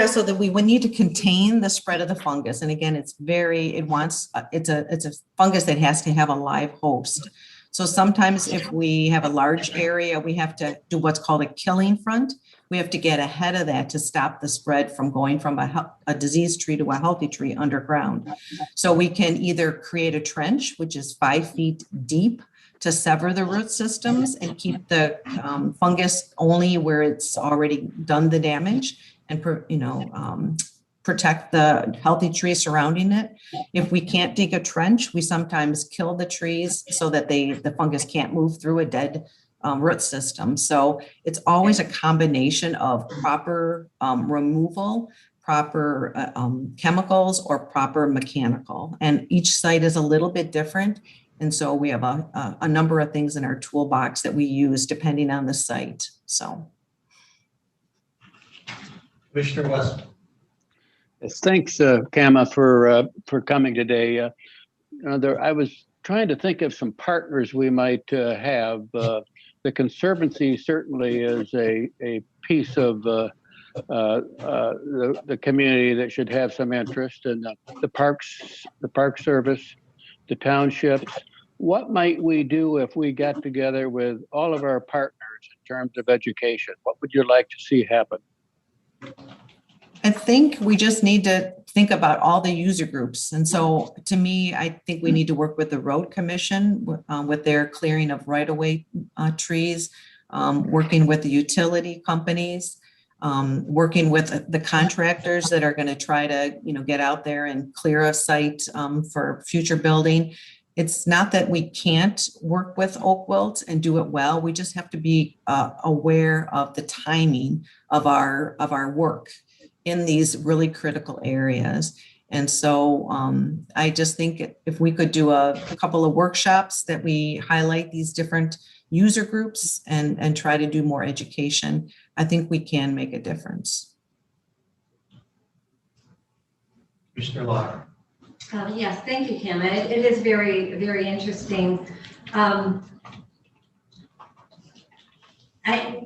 So that we would need to contain the spread of the fungus. And again, it's a fungus that has to have a live host. So sometimes if we have a large area, we have to do what's called a killing front. We have to get ahead of that to stop the spread from going from a diseased tree to a healthy tree underground. So we can either create a trench, which is 5 feet deep, to sever the root systems and keep the fungus only where it's already done the damage, and protect the healthy tree surrounding it. If we can't dig a trench, we sometimes kill the trees so that the fungus can't move through a dead root system. So it's always a combination of proper removal, proper chemicals, or proper mechanical. And each site is a little bit different. And so we have a number of things in our toolbox that we use depending on the site. So. Commissioner West. Yes, thanks, Kama, for coming today. I was trying to think of some partners we might have. The Conservancy certainly is a piece of the community that should have some interest, and the Park Service, the townships. What might we do if we got together with all of our partners in terms of education? What would you like to see happen? I think we just need to think about all the user groups. And so to me, I think we need to work with the Road Commission with their clearing of right-of-way trees, working with the utility companies, working with the contractors that are going to try to, get out there and clear a site for future building. it's not that we can't work with oak wilt and do it well. We just have to be aware of the timing of our work in these really critical areas. And so I just think if we could do a couple of workshops that we highlight these different user groups and try to do more education, I think we can make a difference. Commissioner Lauer. Yes, thank you, Kim. It is very, very interesting. I'm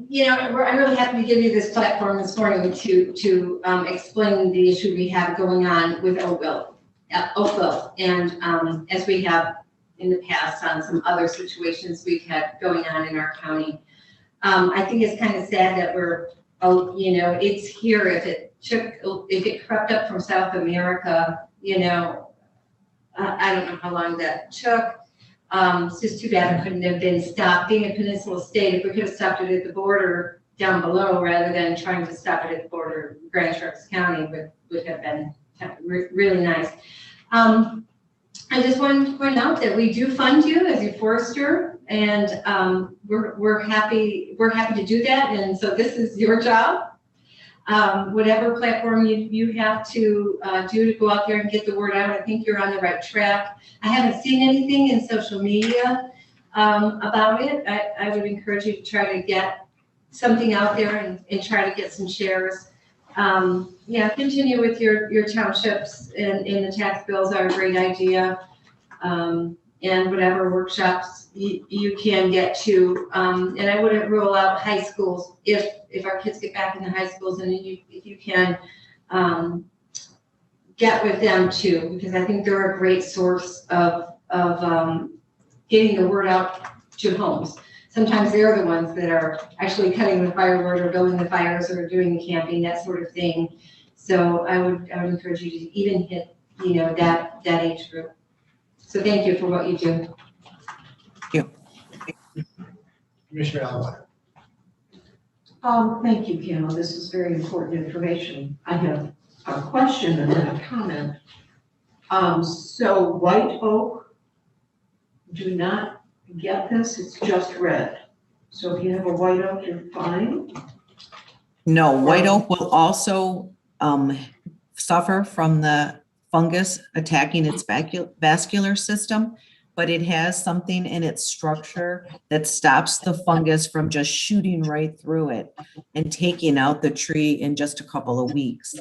really happy to give you this platform this morning to explain the issue we have going on with Oakville. And as we have in the past on some other situations we've had going on in our county. I think it's kind of sad that it's here. If it crept up from South America, I don't know how long that took. It's just too bad it couldn't have been stopped. Being a peninsula state, if we could have stopped it at the border down below rather than trying to stop it at the border of Grand Forks County would have been really nice. I just wanted to point out that we do fund you as a forester, and we're happy to do that. And so this is your job. Whatever platform you have to do to go out there and get the word out, I think you're on the right track. I haven't seen anything in social media about it. I would encourage you to try to get something out there and try to get some shares. Continue with your townships and the tax bills are a great idea. And whatever workshops you can get to. And I wouldn't rule out high schools if our kids get back in the high schools, and if you can get with them too, because I think they're a great source of getting the word out to homes. Sometimes they're the ones that are actually cutting the firewood or building the fires or doing the camping, that sort of thing. So I would encourage you to even hit, that age group. So thank you for what you do. Thank you. Commissioner Allen. Thank you, Kim. This is very important information. I have a question and then a comment. So white oak, do not get this, it's just red. So if you have a white oak, you're fine? No, white oak will also suffer from the fungus attacking its vascular system, but it has something in its structure that stops the fungus from just shooting right through it and taking out the tree in just a couple of weeks.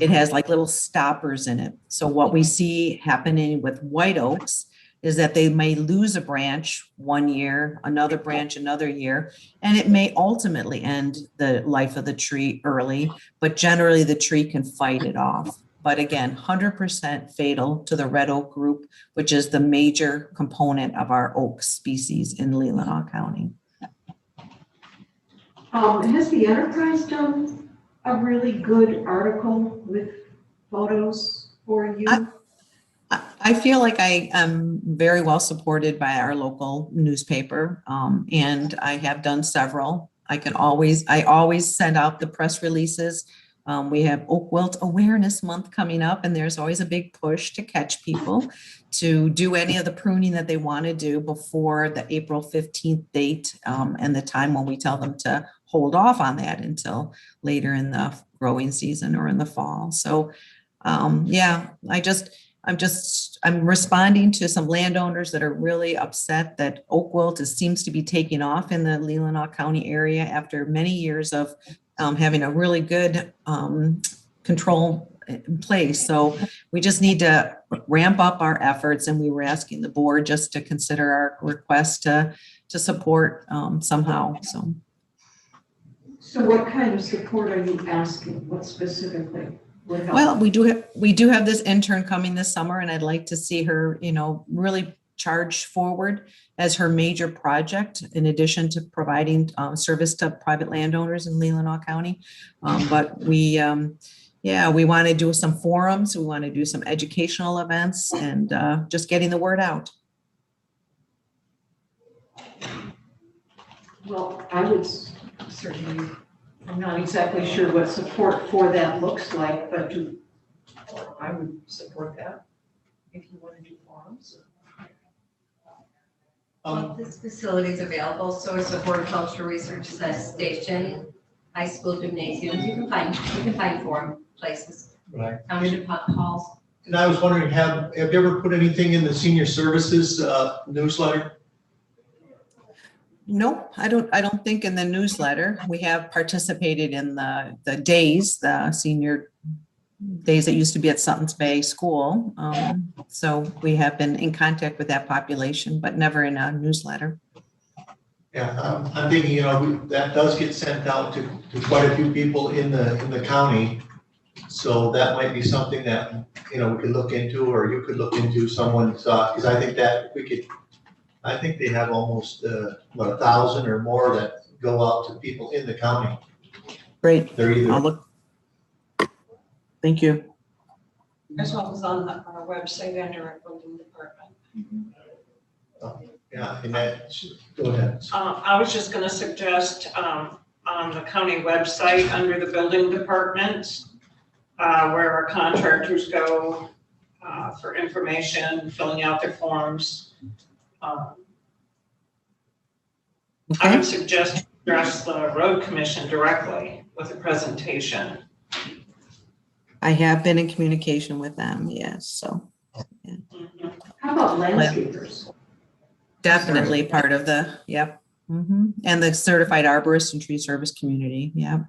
It has like little stoppers in it. So what we see happening with white oaks is that they may lose a branch one year, another branch another year, and it may ultimately end the life of the tree early, but generally the tree can fight it off. But again, 100% fatal to the red oak group, which is the major component of our oak species in Leelanau County. Has the Enterprise done a really good article with photos for you? I feel like I am very well supported by our local newspaper, and I have done several. I always send out the press releases. We have Oak Wilt Awareness Month coming up, and there's always a big push to catch people to do any of the pruning that they want to do before the April 15th date, and the time when we tell them to hold off on that until later in the growing season or in the fall. So I'm responding to some landowners that are really upset that oak wilt seems to be taking off in the Leelanau County area after many years of having a really good control in place. So we just need to ramp up our efforts, and we were asking the board just to consider our request to support somehow. So what kind of support are you asking? What specifically? Well, we do have this intern coming this summer, and I'd like to see her, really charge forward as her major project, in addition to providing service to private landowners in Leelanau County. But we want to do some forums. We want to do some educational events, and just getting the word out. Well, I would certainly, I'm not exactly sure what support for that looks like, but I would support that if you want to do forums. Well, this facility is available, so is the horticultural research station, high school gymnasiums, you can find forum places, Right. township halls. And I was wondering, have you ever put anything in the senior services newsletter? Nope, I don't think in the newsletter. We have participated in the days, the senior days that used to be at Sutton's Bay School. So we have been in contact with that population, but never in a newsletter. Yeah, I'm thinking, that does get sent out to quite a few people in the county. So that might be something that, we could look into, or you could look into someone's, because I think that I think they have almost, 1,000 or more that go out to people in the county. Great. They're either. I'll look. Thank you. As well as on our website under our building department. Yeah, and that, go ahead. I was just gonna suggest, on the county website, under the building department, where our contractors go, for information, filling out their forms. I would suggest address the road commission directly with a presentation. I have been in communication with them, yes, so. Yeah. How about landscapers? Definitely part of the, yep. And the certified arborist and tree service community, yeah.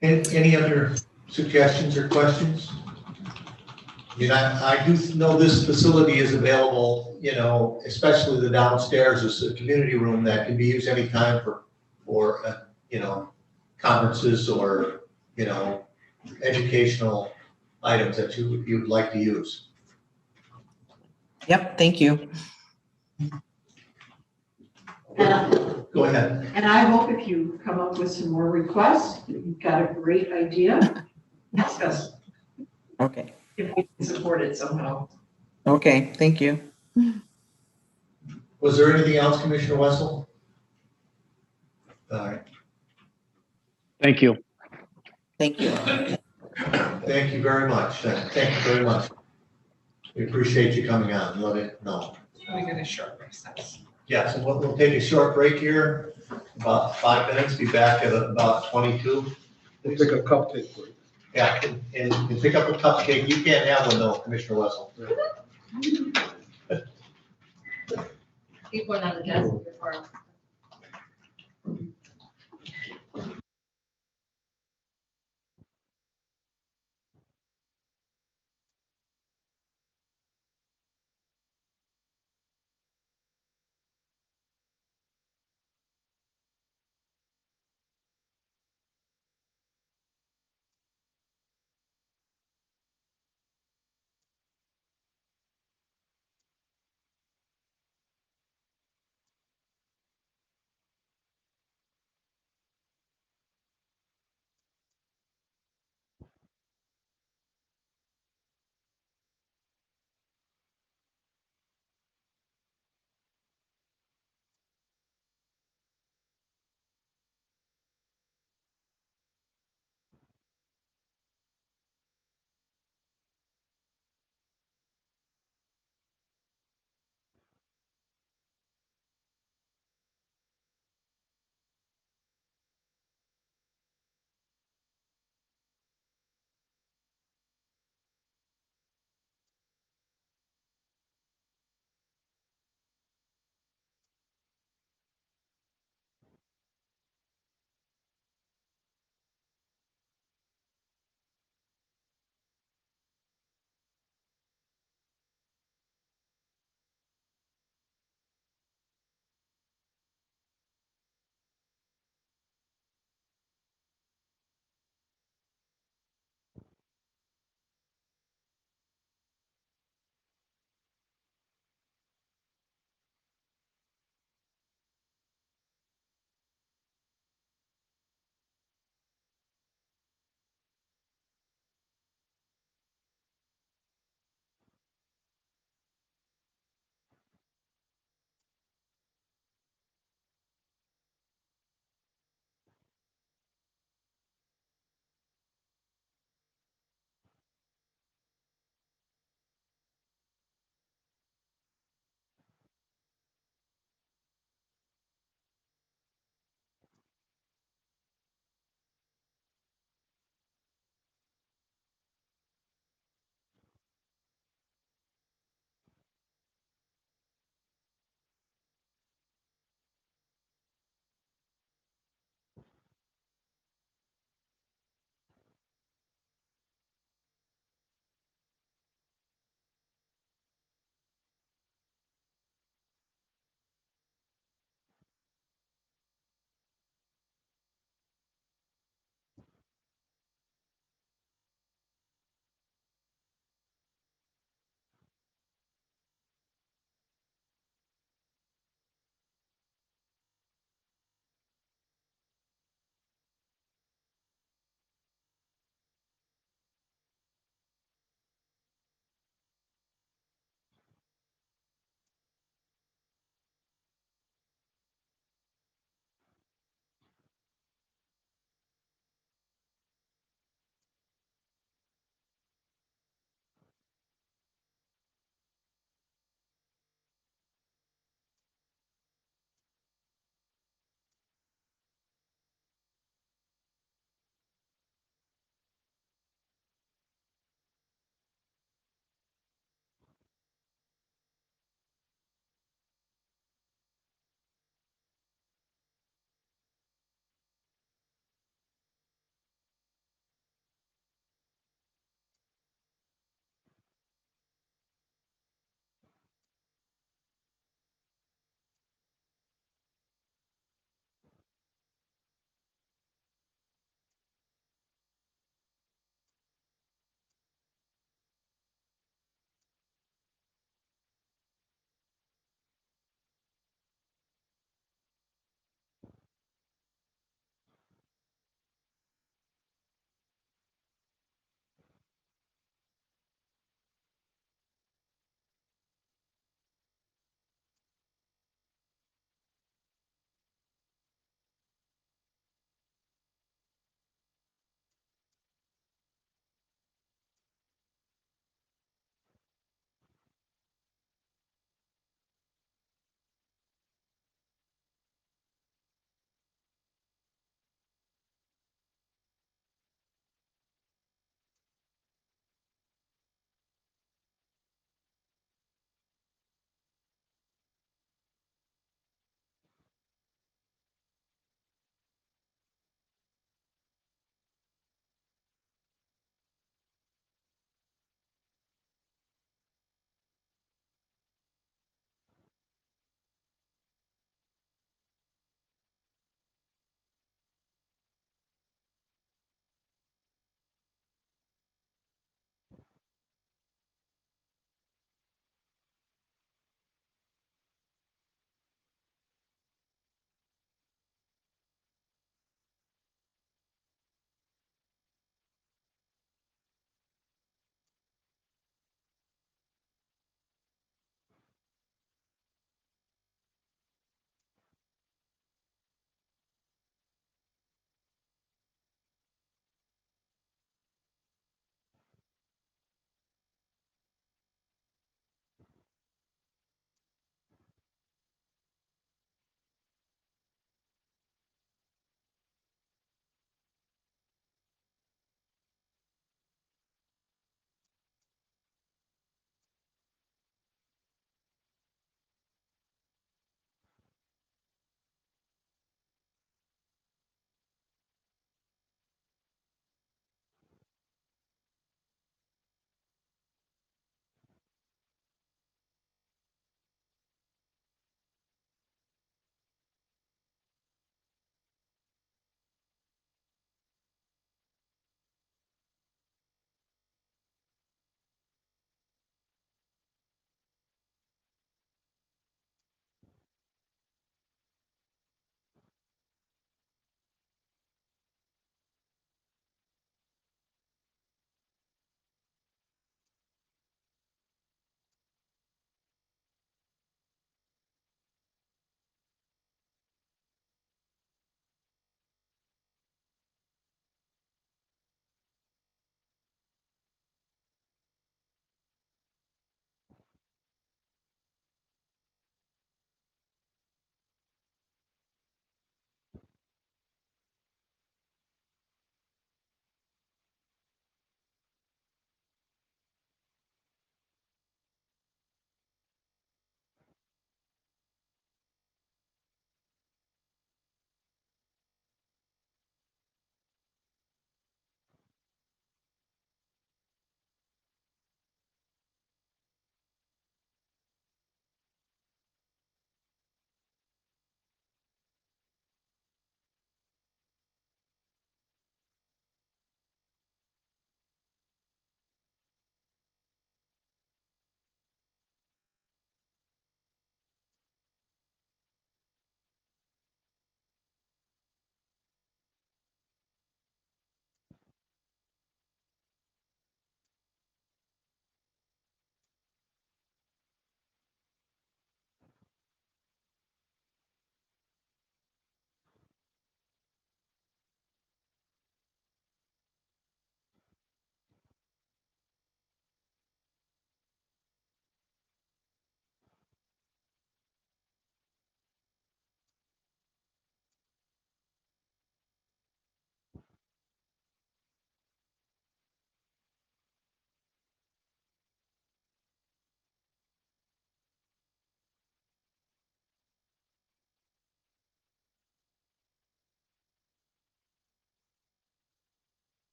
Any other suggestions or questions? I do know this facility is available, especially the downstairs is a community room that can be used anytime for conferences or, educational items that you'd like to use. Yep, thank you. Go ahead. And I hope if you come up with some more requests, you've got a great idea, ask us Okay, if we can support it somehow. okay, thank you. Was there anything else, Commissioner Wessel? All right. Thank you. Thank you. Thank you very much. Thank you very much. We appreciate you coming on. Let it know. We get a short recess. Yeah, so we'll take a short break here, about 5 minutes, be back at about 22. We'll take a cupcake break. Yeah, and pick up a cupcake. You can't have one though, Commissioner Wessel. Keep one on the desk before.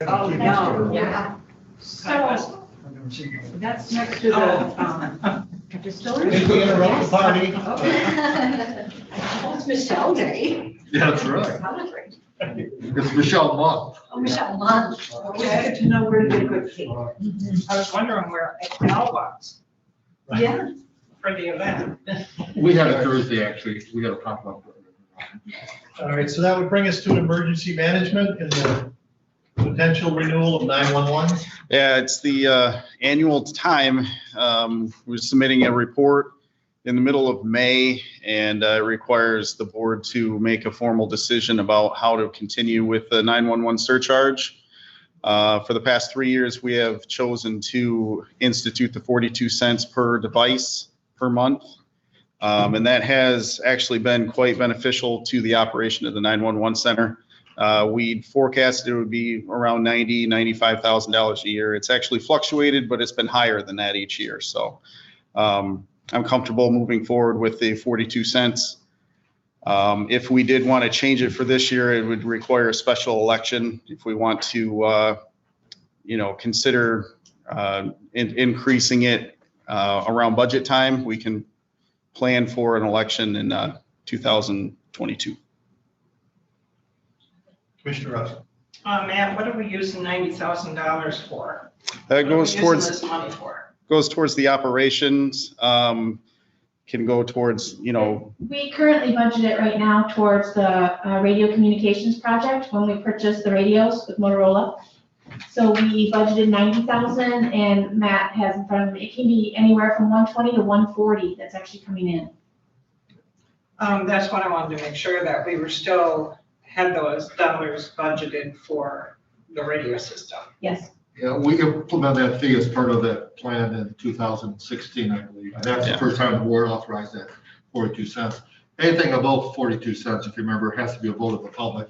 Oh, no, yeah. So that's next to the distillery. Did we interrupt the party? It's Michelle Day. Yeah, that's right. Celebrate. It's Michelle Month. Oh, Michelle Munch. Always good to know where to get a good cake. I was wondering where Excel was Yeah. for the event. We had it Thursday, actually. We got a pop-up. All right, so that would bring us to emergency management and the potential renewal of 911. Yeah, it's the annual time. We're submitting a report in the middle of May, and it requires the board to make a formal decision about how to continue with the 911 surcharge. For the past 3 years, we have chosen to institute the 42 cents per device per month. And that has actually been quite beneficial to the operation of the 911 center. We forecasted it would be around $90,000, $95,000 a year. It's actually fluctuated, but it's been higher than that each year. So I'm comfortable moving forward with the 42 cents. If we did want to change it for this year, it would require a special election. If we want to, consider increasing it around budget time, we can plan for an election in 2022. Commissioner Russell. Matt, what are we using $90,000 for? That goes What are we towards using this money for? the operations. Can go towards, We currently budget it right now towards the radio communications project when we purchased the radios with Motorola. So we budgeted 90,000 and Matt has in front of him, it can be anywhere from 120 to 140 that's actually coming in. That's what I wanted to make sure that we were still had those dollars budgeted for the radio system. Yes. Yeah, we implemented that fee as part of that plan in 2016, I believe. And that's the first time the board authorized that 42 cents. Anything above 42 cents, if you remember, has to be a vote of the public.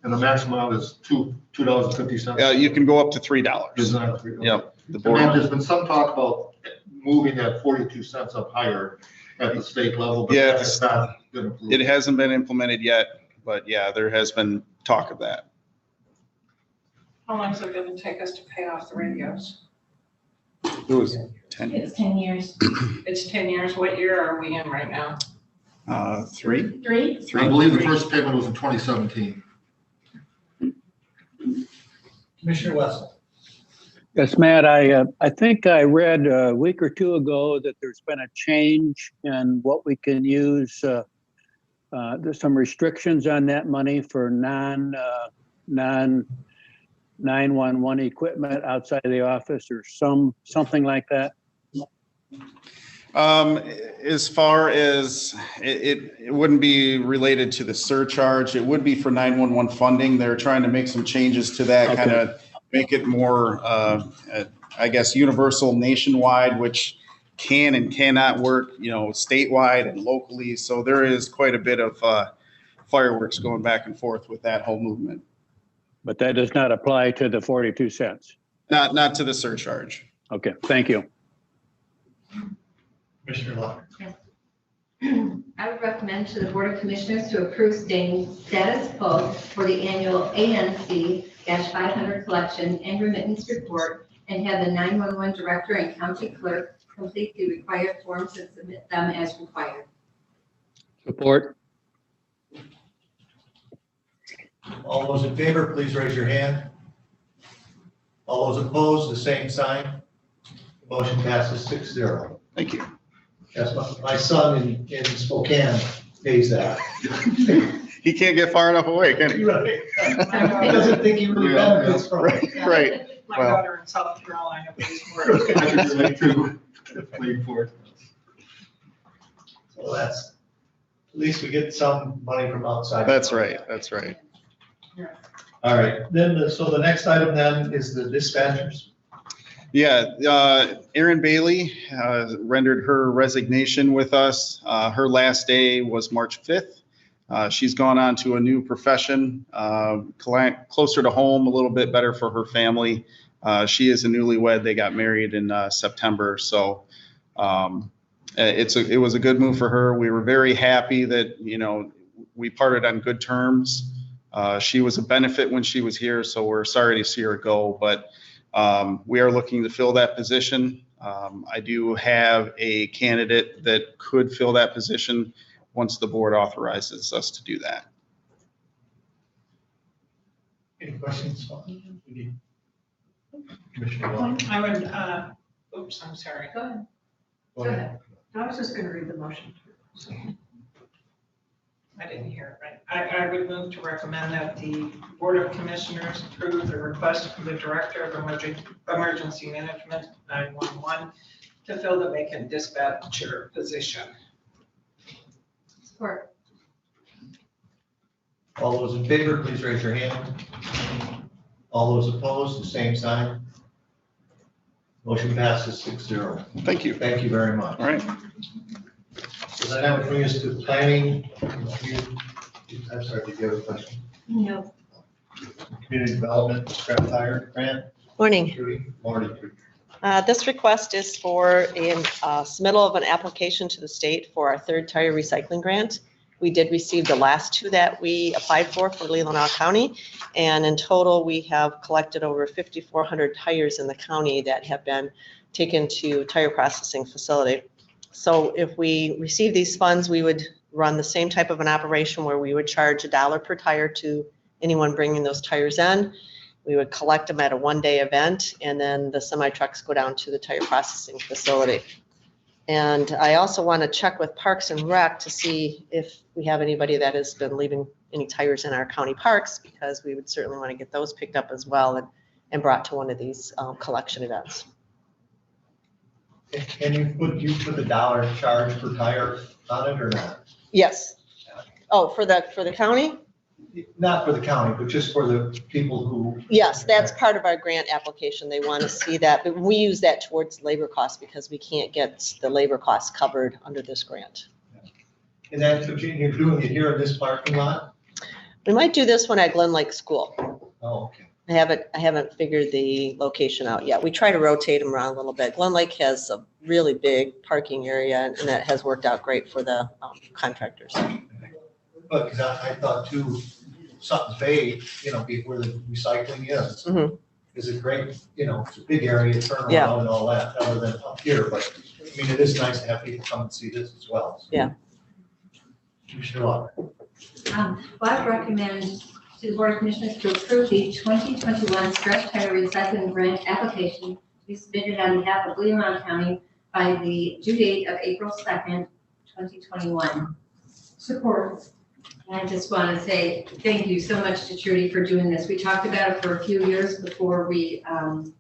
And the maximum amount is $2.50. you can go up to $3. Exactly. Yep. The And board. then there's been some talk about moving that 42 cents up higher at the state level. But Yeah, that's not been approved. It hasn't been implemented yet, but yeah, there has been talk of that. How long is it going to take us to pay off the radios? It was 10 years. It's 10 years. It's 10 years. What year are we in right now? 3. Three? I believe the first payment was in 2017. Commissioner Wessel. Yes, Matt, I think I read a week or two ago that there's been a change in what we can use. There's some restrictions on that money for non 911 equipment outside of the office or something like that. As far as it wouldn't be related to the surcharge, it would be for 911 funding. They're trying to make some changes to that, kind of make it more, I guess, universal nationwide, which can and cannot work, statewide and locally. So there is quite a bit of fireworks going back and forth with that whole movement. But that does not apply to the 42 cents. Not to the surcharge. Okay, thank you. Commissioner Locke. I would recommend to the Board of Commissioners to approve staying status quo for the annual ANC-500 collection and remittance report and have the 911 director and county clerk complete the required forms and submit them as required. Support. All those in favor, please raise your hand. All those opposed, the same sign. Motion passes 6-0. Thank you. Yes, my son in Spokane pays that. He can't get far enough away, can he? Right. He doesn't think he really benefits from it. Right. My Well. daughter in South Carolina pays for it. I can relate to pay for it. So that's, at least we get some money from outside. That's right. That's right. All right, then, so the next item then is the dispatchers. Yeah, Erin Bailey rendered her resignation with us. Her last day was March 5th. She's gone on to a new profession, closer to home, a little bit better for her family. She is a newlywed. They got married in September. So it was a good move for her. We were very happy that, we parted on good terms. She was a benefit when she was here, so we're sorry to see her go, but we are looking to fill that position. I do have a candidate that could fill that position once the board authorizes us to do that. Any questions? Commissioner Wong? I would, oops, I'm sorry. Go ahead. Go ahead. I was just gonna read the motion. I didn't hear it right. I would move to recommend that the Board of Commissioners approve the request from the Director of Emergency Management 911 to fill the vacant dispatcher position. Support. All those in favor, please raise your hand. All those opposed, the same sign. Motion passes 6-0. Thank you. Thank you very much. All right. So then I would bring us to planning. I'm sorry, did you have a question? No. Community development, scrap tire grant. Morning. Judy, Marty. This request is for a submittal of an application to the state for our third tire recycling grant. We did receive the last two that we applied for Leelanau County. And in total, we have collected over 5,400 tires in the county that have been taken to tire processing facility. So if we receive these funds, we would run the same type of an operation where we would charge $1 per tire to anyone bringing those tires in. We would collect them at a one-day event, and then the semi-trucks go down to the tire processing facility. And I also want to check with Parks and Rec to see if we have anybody that has been leaving any tires in our county parks, because we would certainly want to get those picked up as well and brought to one of these collection events. Can you put the $1 charge per tire on it or not? Yes. Oh, for the county? Not for the county, but just for the people who. Yes, that's part of our grant application. They want to see that, but we use that towards labor costs because we can't get the labor costs covered under this grant. And then you're doing it here in this parking lot? We might do this one at Glen Lake School. Oh, okay. I haven't figured the location out yet. We try to rotate them around a little bit. Glen Lake has a really big parking area, and that has worked out great for the contractors. But because I thought too, Sutton's Bay, where the recycling is, is a great, it's a big area, turn around and all that, other than up here. But I mean, it is nice to have people come and see this as well. So. Yeah. Commissioner Walker. Well, I recommend to the Board of Commissioners to approve the 2021 scrap tire recycling grant application to be submitted on behalf of Leelanau County by the due date of April 2nd, 2021. Support. And I just want to say thank you so much to Trudy for doing this. We talked about it for a few years before we went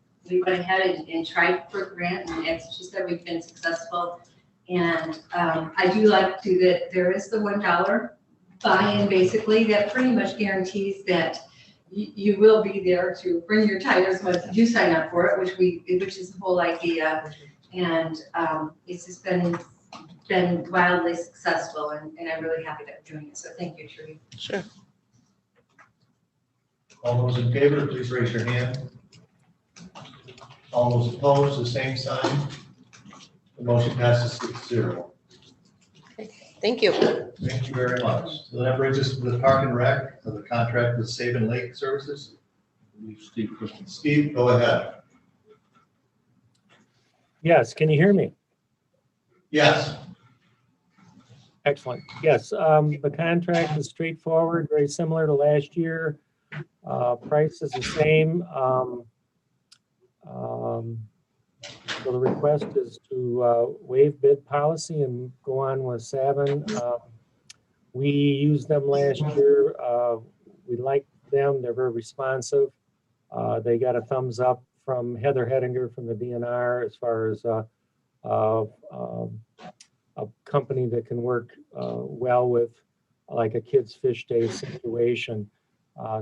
ahead and tried for the grant, and as she said, we've been successful. And I do like to that there is the $1 buy-in, basically, that pretty much guarantees that you will be there to bring your tires once you sign up for it, which is the whole idea. And it's just been wildly successful, and I'm really happy that we're doing it. So thank you, Trudy. Sure. All those in favor, please raise your hand. All those opposed, the same sign. The motion passes 6-0. Thank you. Thank you very much. So that brings us to the Park and Rec, the contract with Saban Lake Services. Steve, go ahead. Yes, can you hear me? Yes. Excellent. Yes, the contract is straightforward, very similar to last year. Price is the same. So the request is to waive bid policy and go on with Saban. We used them last year. We like them. They're very responsive. They got a thumbs up from Heather Hedinger from the DNR as far as a company that can work well with like a kids fish day situation.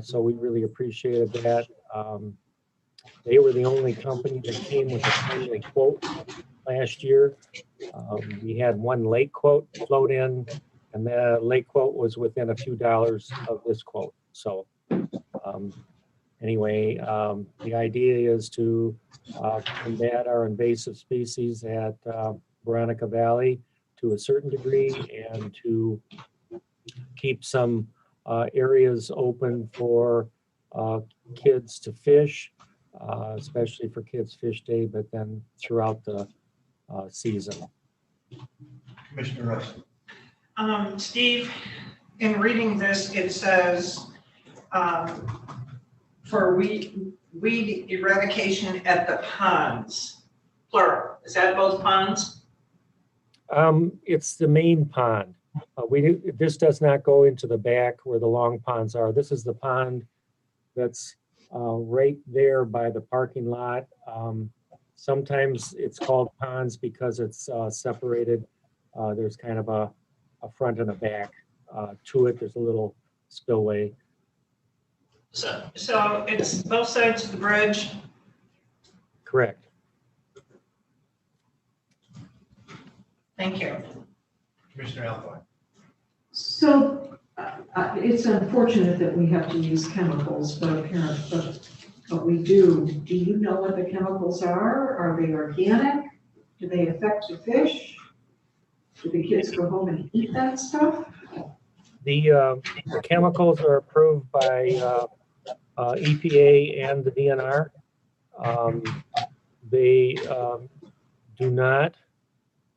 So we really appreciated that. They were the only company that came with a timely quote last year. We had one late quote float in, and the late quote was within a few dollars of this quote. So anyway, the idea is to combat our invasive species at Veronica Valley to a certain degree, and to keep some areas open for kids to fish, especially for Kids Fish Day, but then throughout the season. Commissioner Rice. Steve, in reading this, it says for weed eradication at the ponds, plural. Is that both ponds? It's the main pond. This does not go into the back where the long ponds are. This is the pond that's right there by the parking lot. Sometimes it's called ponds because it's separated. There's kind of a front and a back to it. There's a little spillway. So it's both sides of the bridge? Correct. Thank you. Commissioner Alcorn. So it's unfortunate that we have to use chemicals, but we do. Do you know what the chemicals are? Are they organic? Do they affect the fish? Do the kids go home and eat that stuff? The chemicals are approved by EPA and the DNR. They do not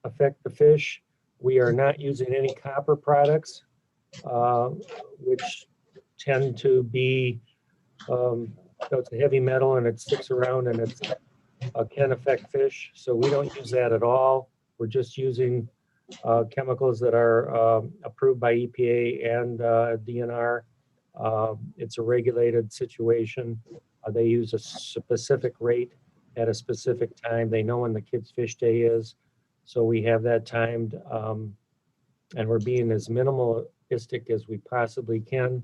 affect the fish. We are not using any copper products, which tend to be, it's a heavy metal and it sticks around and it can affect fish. So we don't use that at all. We're just using chemicals that are approved by EPA and DNR. It's a regulated situation. They use a specific rate at a specific time. They know when the Kids Fish Day is. So we have that timed, and we're being as minimalistic as we possibly can.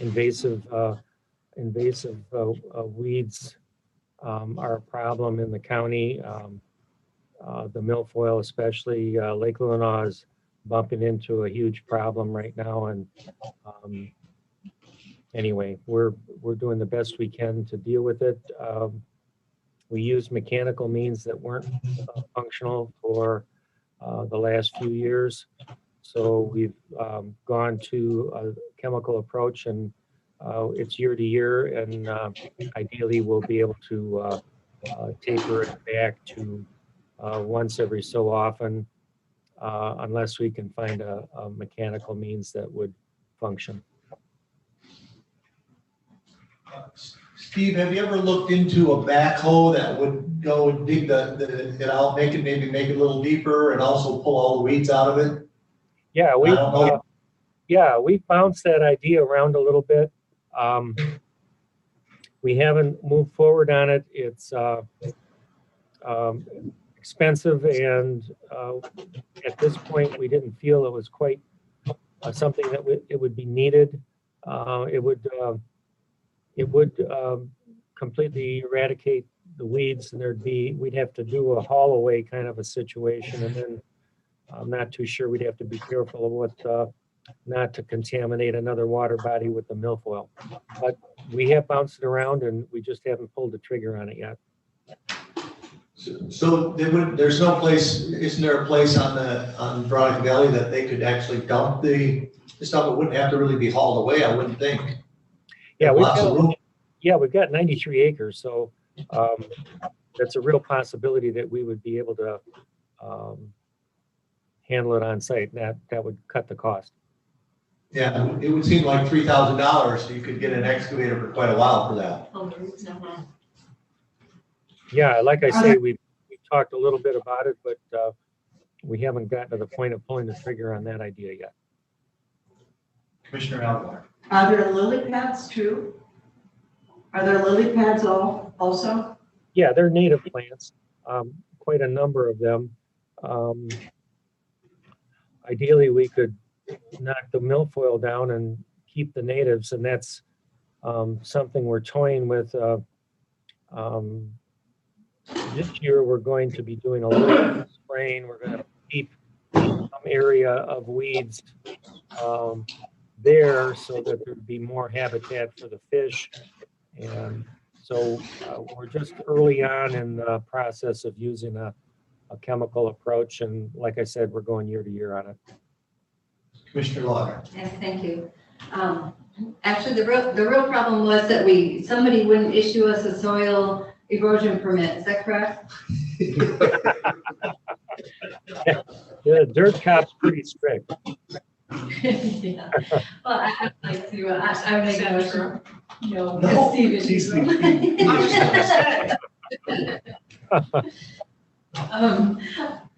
Invasive weeds are a problem in the county. The milfoil, especially Lake Leelanau, is bumping into a huge problem right now. And anyway, we're doing the best we can to deal with it. We used mechanical means that weren't functional for the last few years. So we've gone to a chemical approach, and it's year to year, and ideally we'll be able to taper it back to once every so often, unless we can find a mechanical means that would function. Steve, have you ever looked into a backhoe that would go and dig it out, maybe make it a little deeper and also pull all the weeds out of it? Yeah, we bounced that idea around a little bit. We haven't moved forward on it. It's expensive, and at this point, we didn't feel it was quite something that it would be needed. It would completely eradicate the weeds, and we'd have to do a haul away kind of a situation, and then I'm not too sure. We'd have to be careful of what not to contaminate another water body with the milfoil. But we have bounced it around, and we just haven't pulled the trigger on it yet. So there's no place, isn't there a place on Veronica Valley that they could actually dump the stuff? It wouldn't have to really be hauled away, I wouldn't think. Yeah, we've got 93 acres, so that's a real possibility that we would be able to handle it on site. That would cut the cost. Yeah, it would seem like $3,000, so you could get an excavator for quite a while for that. Yeah, like I say, we talked a little bit about it, but we haven't gotten to the point of pulling the trigger on that idea yet. Commissioner Alcorn. Are there lily pads too? Are there lily pads also? Yeah, they're native plants, quite a number of them. Ideally, we could knock the milfoil down and keep the natives, and that's something we're toying with. This year, we're going to be doing a little spraying. We're going to keep some area of weeds there so that there'd be more habitat for the fish. And so we're just early on in the process of using a chemical approach. And like I said, we're going year to year on it. Commissioner Lauder. Yes, thank you. Actually, the real problem was that somebody wouldn't issue us a soil erosion permit. Is that correct? The dirt cop's pretty strict. Yeah. Well, I'd like to, I would make a motion. No, No, Steve is. she's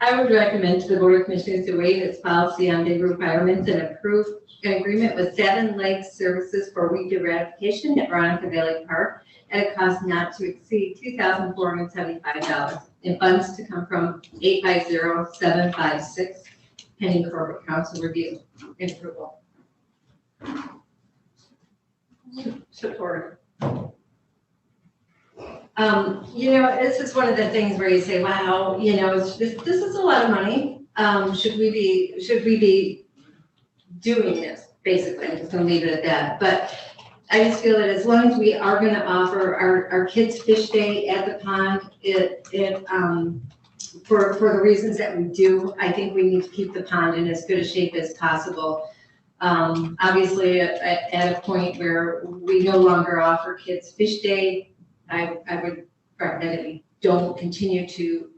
I would recommend to the Board of Commissioners to waive its policy on big requirements and approve an agreement with Seven Lakes Services for weed eradication at Veronica Valley Park at a cost not to exceed $2,475 and funds to come from 850-756 pending corporate council review and approval. Support. This is one of the things where you say, wow, this is a lot of money. Should we be doing this? Basically, I'm just gonna leave it at that. But I just feel that as long as we are gonna offer our kids fish day at the pond, for the reasons that we do, I think we need to keep the pond in as good a shape as possible. Obviously, at a point where we no longer offer kids fish day, I would recommend that we don't continue to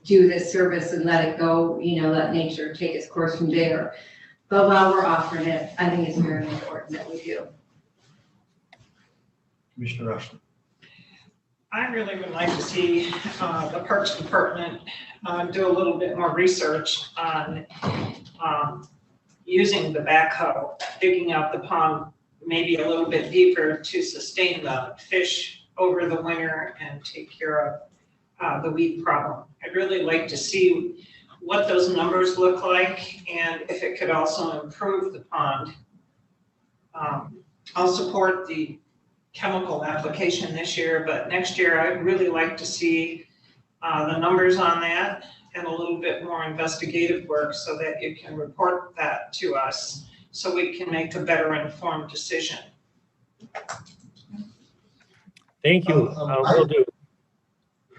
do this service and let it go, let nature take its course from there. But while we're offering it, I think it's very important that we do. Commissioner Rushton. I really would like to see the Parks Department do a little bit more research on using the backhoe, digging out the pond maybe a little bit deeper to sustain the fish over the winter and take care of the weed problem. I'd really like to see what those numbers look like and if it could also improve the pond. I'll support the chemical application this year, but next year I'd really like to see the numbers on that and a little bit more investigative work so that you can report that to us so we can make a better informed decision. Thank you. Will do.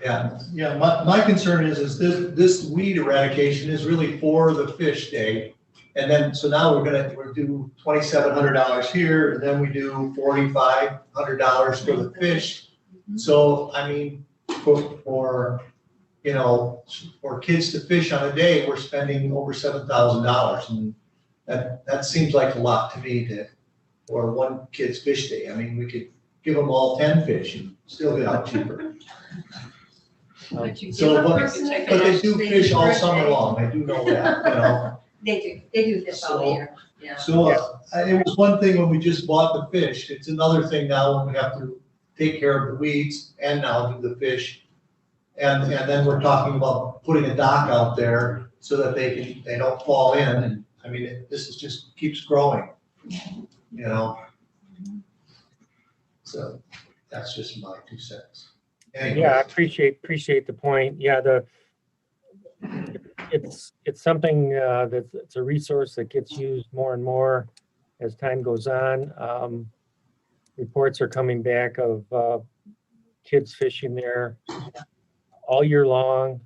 Yeah. My concern is this weed eradication is really for the fish day. And then, so now we'll do $2,700 here, and then we do $4,500 for the fish. So, I mean, for kids to fish on a day, we're spending over $7,000. And that seems like a lot to me for one kid's fish day. I mean, we could give them all 10 fish and still get out cheaper. But they do fish all summer long. I do know that, They do fish all year. Yeah. So it was one thing when we just bought the fish. It's another thing now when we have to take care of the weeds and now do the fish. And then we're talking about putting a dock out there so that they don't fall in. And I mean, this just keeps growing, So that's just my 2 cents. Anyways. Yeah, I appreciate the point. Yeah, it's something it's a resource that gets used more and more as time goes on. Reports are coming back of kids fishing there all year long.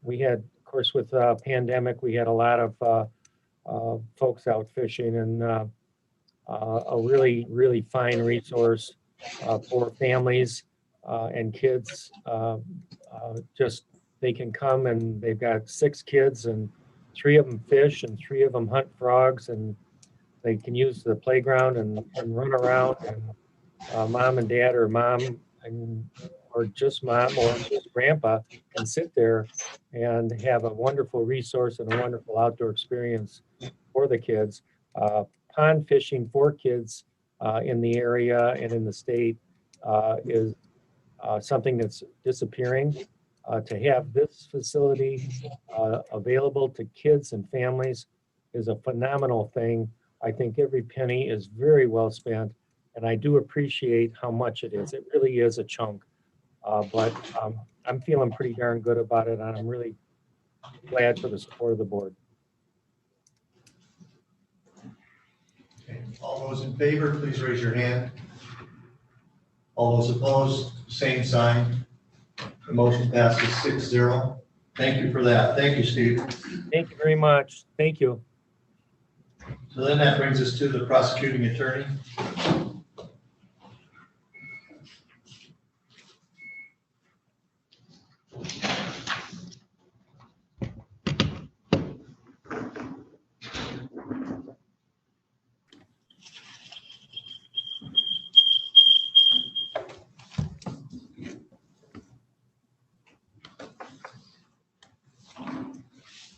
We had, of course, with pandemic, we had a lot of folks out fishing, and a really fine resource for families and kids. Just they can come and they've got 6 kids and 3 of them fish and 3 of them hunt frogs, and they can use the playground and run around, and mom and dad or mom or just mom or just grandpa can sit there and have a wonderful resource and a wonderful outdoor experience for the kids. Pond fishing for kids in the area and in the state is something that's disappearing. To have this facility available to kids and families is a phenomenal thing. I think every penny is very well spent, and I do appreciate how much it is. It really is a chunk, but I'm feeling pretty darn good about it, and I'm really glad for the support of the board. Okay. All those in favor, please raise your hand. All those opposed, same sign. The motion passes 6-0. Thank you for that. Thank you, Steve. Thank you very much. Thank you. So then that brings us to the prosecuting attorney.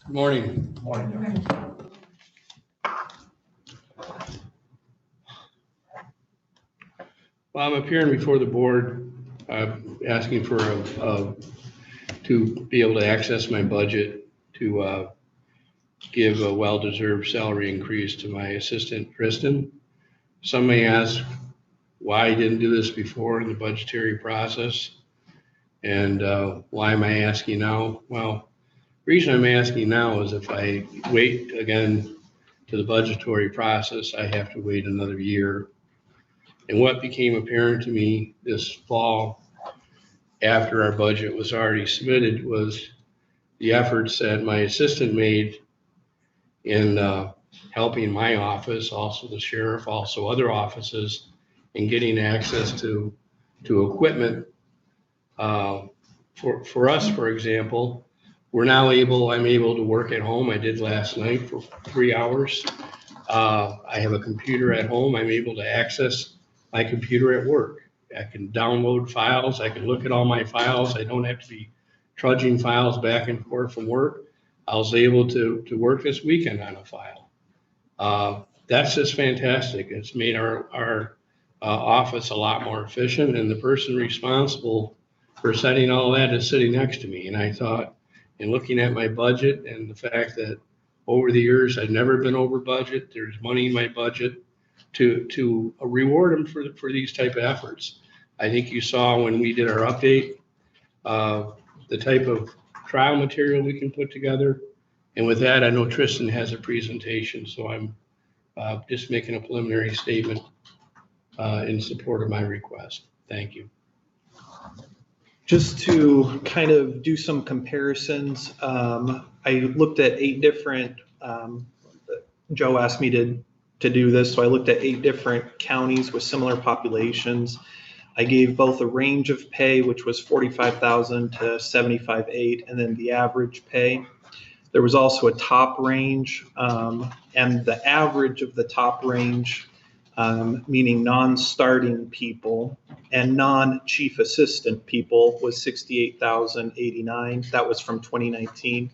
Good morning. Morning. Well, I'm appearing before the board, asking for to be able to access my budget to give a well-deserved salary increase to my assistant, Kristen. Some may ask why I didn't do this before in the budgetary process, and why am I asking now? Well, the reason I'm asking now is if I wait again to the budgetary process, I have to wait another year. And what became apparent to me this fall, after our budget was already submitted, was the efforts that my assistant made in helping my office, also the sheriff, also other offices, in getting access to equipment. For us, for example, I'm able to work at home. I did last night for 3 hours. I have a computer at home. I'm able to access my computer at work. I can download files. I can look at all my files. I don't have to be trudging files back and forth from work. I was able to work this weekend on a file. That's just fantastic. It's made our office a lot more efficient, and the person responsible for setting all that is sitting next to me. And I thought, in looking at my budget and the fact that over the years I've never been over budget, there's money in my budget to reward them for these type of efforts. I think you saw when we did our update, the type of trial material we can put together. And with that, I know Tristan has a presentation, so I'm just making a preliminary statement in support of my request. Thank you. Just to kind of do some comparisons, I looked at 8 different, Joe asked me to do this, so I looked at 8 different counties with similar populations. I gave both a range of pay, which was $45,000 to $75,800, and then the average pay. There was also a top range, and the average of the top range, meaning non-starting people and non-chief assistant people, was $68,089. That was from 2019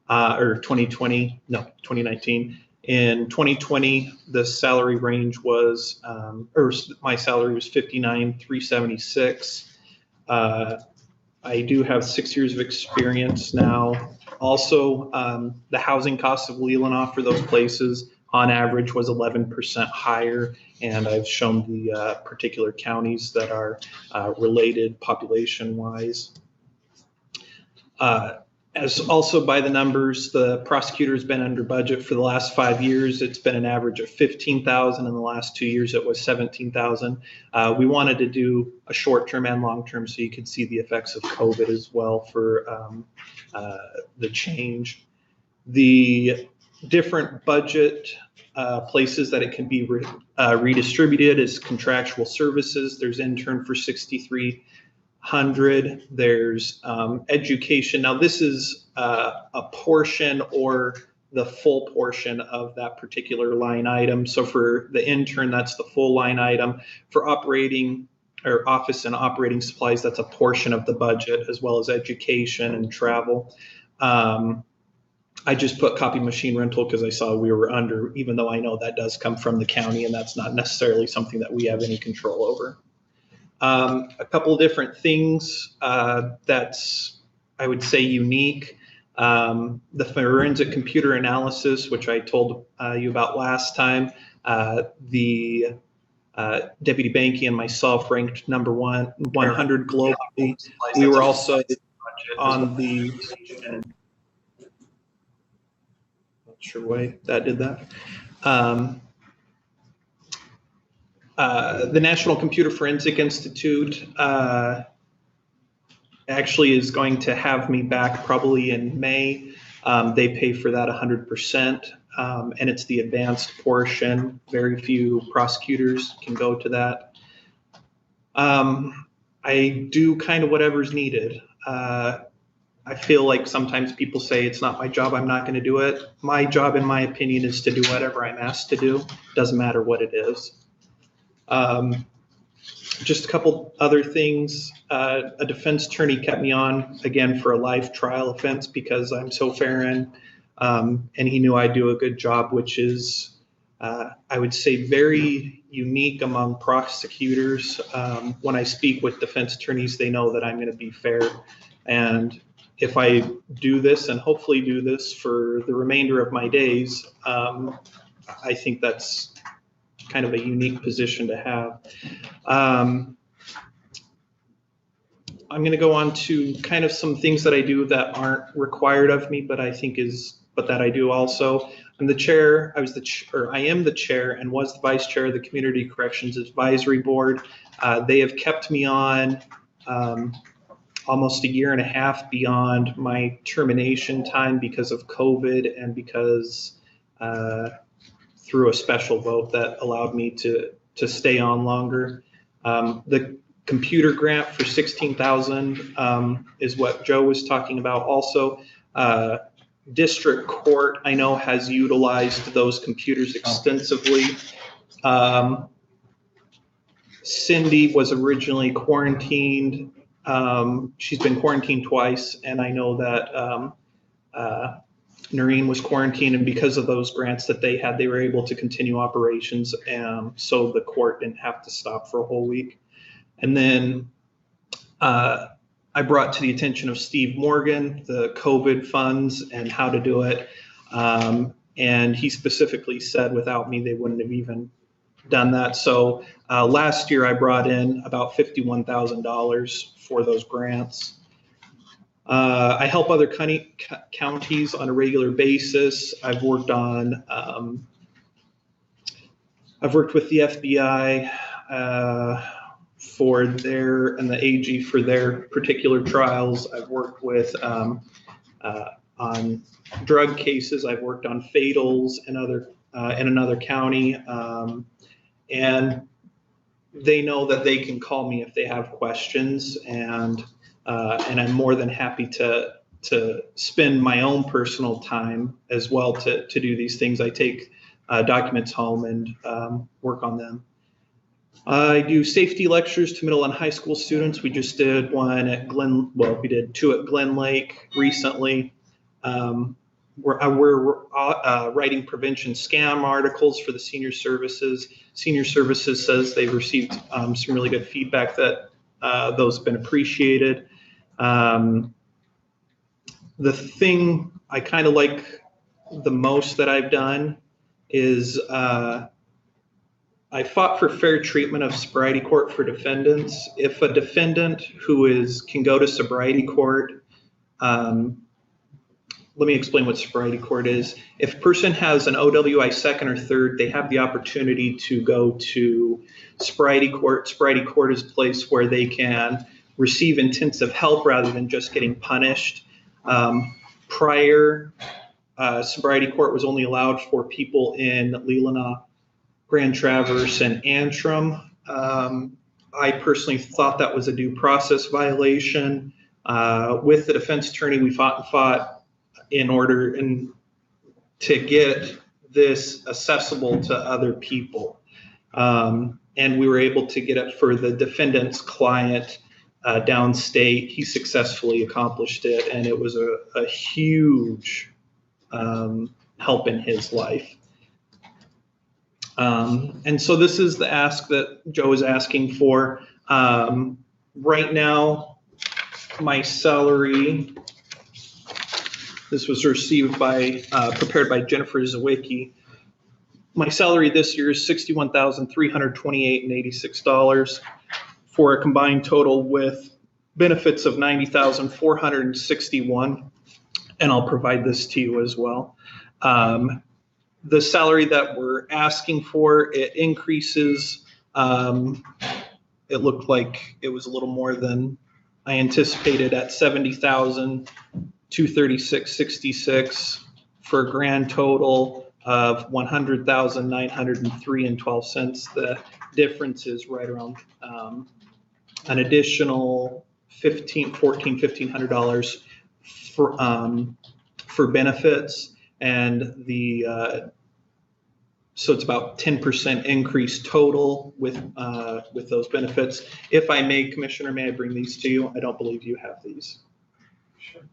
or 2020. No, 2019. In 2020, the salary range was, or my salary was $59,376. I do have 6 years of experience now. Also, the housing costs of Leelanau for those places on average was 11% higher, and I've shown the particular counties that are related population-wise. As also by the numbers, the prosecutor's been under budget for the last 5 years. It's been an average of $15,000. In the last 2 years, it was $17,000. We wanted to do a short-term and long-term so you could see the effects of COVID as well for the change. The different budget places that it can be redistributed is contractual services. There's intern for $6,300. There's education. Now this is a portion or the full portion of that particular line item. So for the intern, that's the full line item. For operating or office and operating supplies, that's a portion of the budget, as well as education and travel. I just put copy machine rental because I saw we were under, even though I know that does come from the county and that's not necessarily something that we have any control over. A couple of different things that's, I would say, unique. The forensic computer analysis, which I told you about last time, the Deputy Banky and myself ranked number 100 globally. We were also on the, not sure why that did that. The National Computer Forensic Institute actually is going to have me back probably in May. They pay for that 100%, and it's the advanced portion. Very few prosecutors can go to that. I do kind of whatever's needed. I feel like sometimes people say it's not my job, I'm not going to do it. My job, in my opinion, is to do whatever I'm asked to do. Doesn't matter what it is. Just a couple other things. A defense attorney kept me on again for a live trial offense because I'm so fair and he knew I do a good job, which is, I would say, very unique among prosecutors. When I speak with defense attorneys, they know that I'm going to be fair. And if I do this and hopefully do this for the remainder of my days, I think that's kind of a unique position to have. I'm going to go on to kind of some things that I do that aren't required of me, but that I do also. I'm the chair. I am the chair and was the vice chair of the Community Corrections Advisory Board. They have kept me on almost a year and a half beyond my termination time because of COVID and because through a special vote that allowed me to stay on longer. The computer grant for $16,000 is what Joe was talking about. Also, district court, I know, has utilized those computers extensively. Cindy was originally quarantined. She's been quarantined twice, and I know that Noreen was quarantined, and because of those grants that they had, they were able to continue operations, and so the court didn't have to stop for a whole week. And then I brought to the attention of Steve Morgan the COVID funds and how to do it, and he specifically said without me they wouldn't have even done that. So last year I brought in about $51,000 for those grants. I help other counties on a regular basis. I've worked with the FBI and the AG for their particular trials. I've worked with on drug cases. I've worked on fatals in another county, and they know that they can call me if they have questions, and I'm more than happy to spend my own personal time as well to do these things. I take documents home and work on them. I do safety lectures to middle and high school students. We just did one at we did two at Glen Lake recently. We're writing prevention scam articles for the senior services. Senior services says they've received some really good feedback that those have been appreciated. The thing I kind of like the most that I've done is I fought for fair treatment of sobriety court for defendants. If a defendant can go to sobriety court, let me explain what sobriety court is. If a person has an OWI second or third, they have the opportunity to go to sobriety court. Sobriety court is a place where they can receive intensive help rather than just getting punished. Prior, sobriety court was only allowed for people in Leelanau, Grand Traverse, and Antrim. I personally thought that was a due process violation. With the defense attorney, we fought in order to get this accessible to other people. And we were able to get it for the defendant's client downstate. He successfully accomplished it, and it was a huge help in his life. And so this is the ask that Joe is asking for. Right now, my salary, this was received prepared by Jennifer Zawicki. My salary this year is $61,328.86 for a combined total with benefits of $90,461. And I'll provide this to you as well. The salary that we're asking for, it increases. It looked like it was a little more than I anticipated at 70,236.66 for a grand total of 100,903.12. The difference is right around an additional $1,500 for benefits, and so it's about 10% increase total with those benefits. If I may, Commissioner, may I bring these to you? I don't believe you have these. Sure.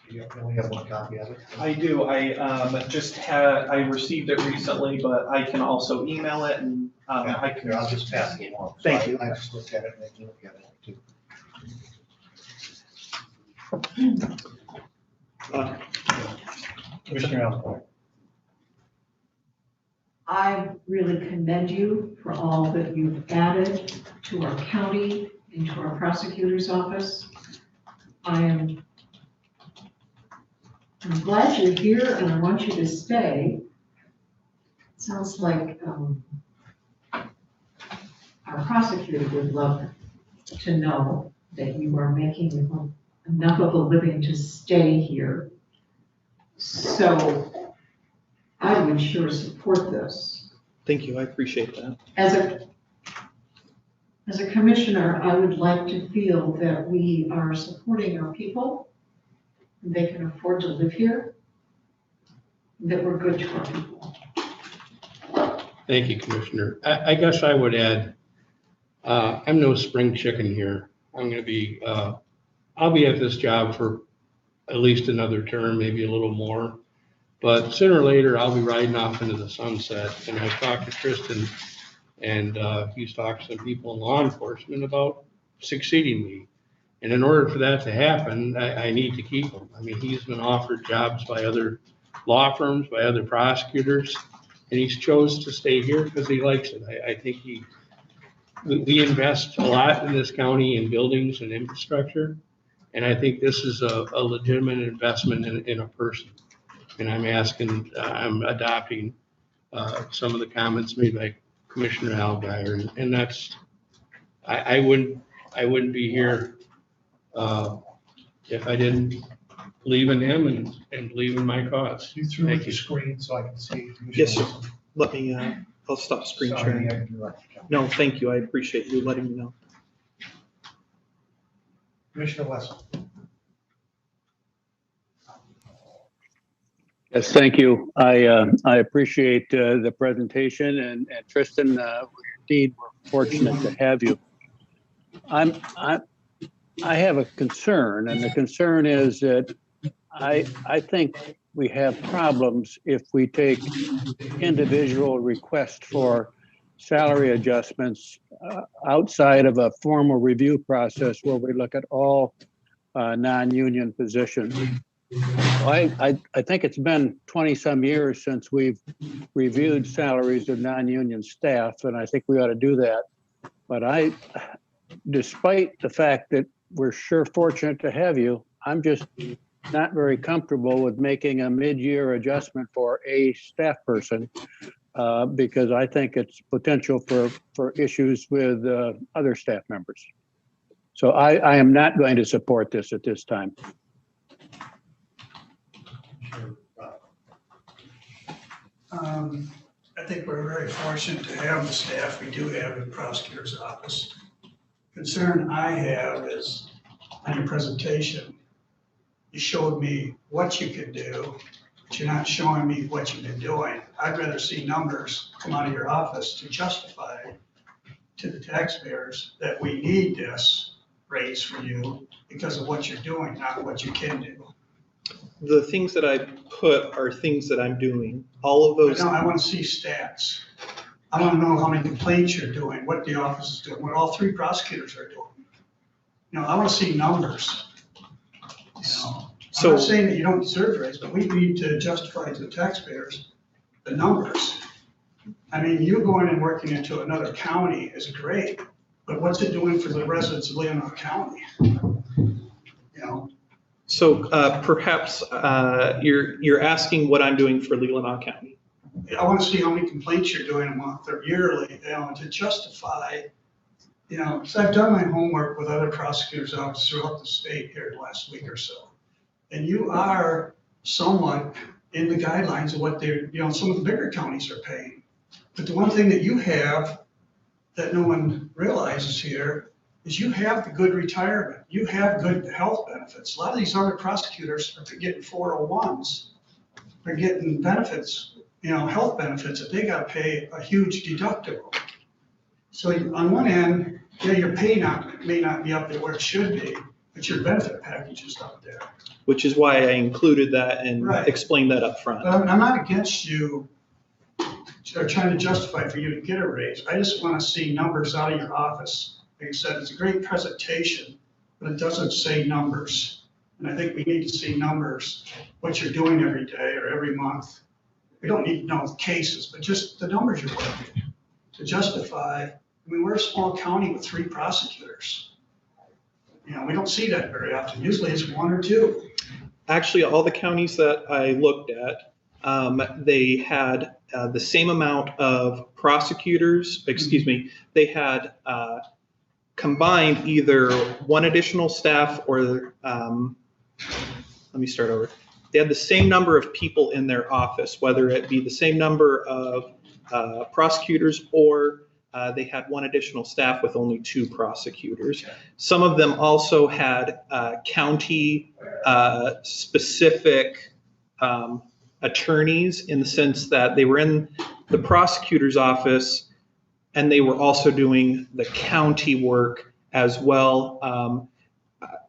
You only have one copy of it? I do. I received it recently, but I can also email it, and I can. I'll just pass it along. Thank you. I just looked at it and I can look at it too. Commissioner Allen. I really commend you for all that you've added to our county and to our prosecutor's office. I'm glad you're here and I want you to stay. It sounds like our prosecutor would love to know that you are making enough of a living to stay here. So I would sure support this. Thank you. I appreciate that. As a commissioner, I would like to feel that we are supporting our people, they can afford to live here, that we're good to our people. Thank you, Commissioner. I guess I would add, I'm no spring chicken here. I'm going to be, I'll be at this job for at least another term, maybe a little more. But sooner or later, I'll be riding off into the sunset. And I've talked to Tristan, and he's talked to some people in law enforcement about succeeding me. And in order for that to happen, I need to keep him. I mean, he's been offered jobs by other law firms, by other prosecutors, and he's chose to stay here because he likes it. I think we invest a lot in this county in buildings and infrastructure, and I think this is a legitimate investment in a person. And I'm adopting some of the comments made by Commissioner Algeyer, and that's, I wouldn't be here if I didn't believe in him and believe in my cause. You threw Thank the screen so I can see. Yes, sir. Let me, I'll stop screen sharing. No, thank you. I appreciate you letting me know. Commissioner Wesson. Yes, thank you. I appreciate the presentation, and Tristan, indeed, we're fortunate to have you. I have a concern, and the concern is that I think we have problems if we take individual requests for salary adjustments outside of a formal review process where we look at all non-union positions. I think it's been 20-some years since we've reviewed salaries of non-union staff, and I think we ought to do that. But despite the fact that we're sure fortunate to have you, I'm just not very comfortable with making a mid-year adjustment for a staff person because I think it's potential for issues with other staff members. So I am not going to support this at this time. I think we're very fortunate to have the staff we do have in the prosecutor's office. Concern I have is on your presentation, you showed me what you could do, but you're not showing me what you've been doing. I'd rather see numbers come out of your office to justify to the taxpayers that we need this raise for you because of what you're doing, not what you can do. The things that I put are things that I'm doing. All of those. No, I want to see stats. I want to know how many complaints you're doing, what the office is doing, what all three prosecutors are doing. You know, I want to see numbers. You know, I'm not saying that you don't deserve a raise, but we need to justify to the taxpayers the numbers. I mean, you going and working into another county is great, but what's it doing for the residents of Leelanau County? You know, So perhaps you're asking what I'm doing for Leelanau County. I want to see how many complaints you're doing a month or yearly, to justify, so I've done my homework with other prosecutors' offices throughout the state here the last week or so. And you are somewhat in the guidelines of what they're, some of the bigger counties are paying. But the one thing that you have that no one realizes here is you have the good retirement. You have good health benefits. A lot of these other prosecutors are getting 401s. They're getting benefits, health benefits that they got to pay a huge deductible. So on one end, your pay may not be up there where it should be, but your benefit package is up there. Which is why I included that and explained that up front. But I'm not against you or trying to justify for you to get a raise. I just want to see numbers out of your office. Like I said, it's a great presentation, but it doesn't say numbers. And I think we need to see numbers, what you're doing every day or every month. We don't need to know cases, but just the numbers you're working to justify. We're a small county with 3 prosecutors. We don't see that very often. Usually it's 1 or 2. Actually, all the counties that I looked at, they had the same amount of prosecutors, they had combined either 1 additional staff or, let me start over. They had the same number of people in their office, whether it be the same number of prosecutors or they had 1 additional staff with only 2 prosecutors. Some of them also had county specific attorneys, in the sense that they were in the prosecutor's office and they were also doing the county work as well.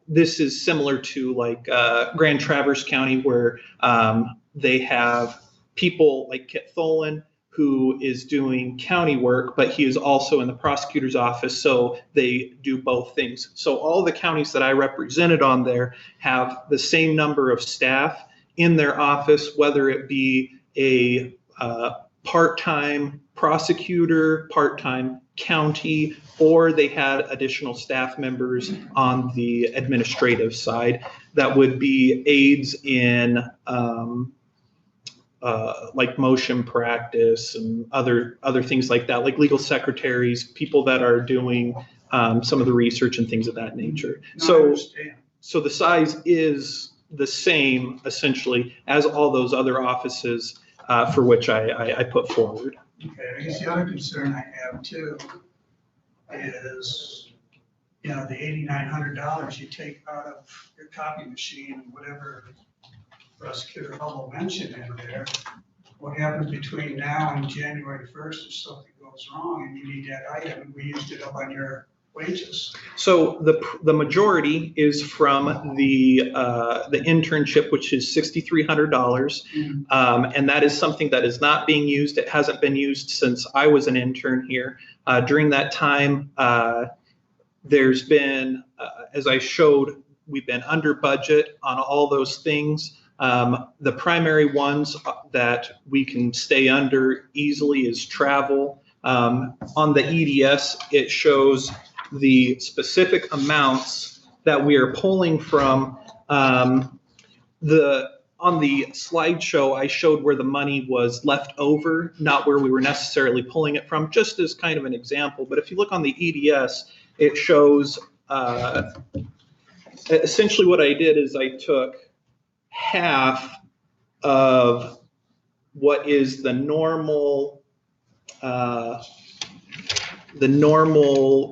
This is similar to like Grand Traverse County, where they have people like Kit Tholen, who is doing county work, but he is also in the prosecutor's office, so they do both things. So all the counties that I represented on there have the same number of staff in their office, whether it be a part-time prosecutor, part-time county, or they had additional staff members on the administrative side that would be aides in like motion practice and other things like that, like legal secretaries, people that are doing some of the research and things of that nature. So the size is the same essentially as all those other offices for which I put forward. Okay, I guess the other concern I have too is, the $8,900 you take out of your copy machine and whatever Prosecutor Hubble mentioned in there. What happens between now and January 1st if something goes wrong and you need that item? We used it up on your wages. So the majority is from the internship, which is $6,300, and that is something that is not being used. It hasn't been used since I was an intern here. During that time, there's been, as I showed, we've been under budget on all those things. The primary ones that we can stay under easily is travel. On the EDS, it shows the specific amounts that we are pulling from. On the slideshow, I showed where the money was left over, not where we were necessarily pulling it from, just as kind of an example. But if you look on the EDS, it shows essentially what I did is I took half of what is the normal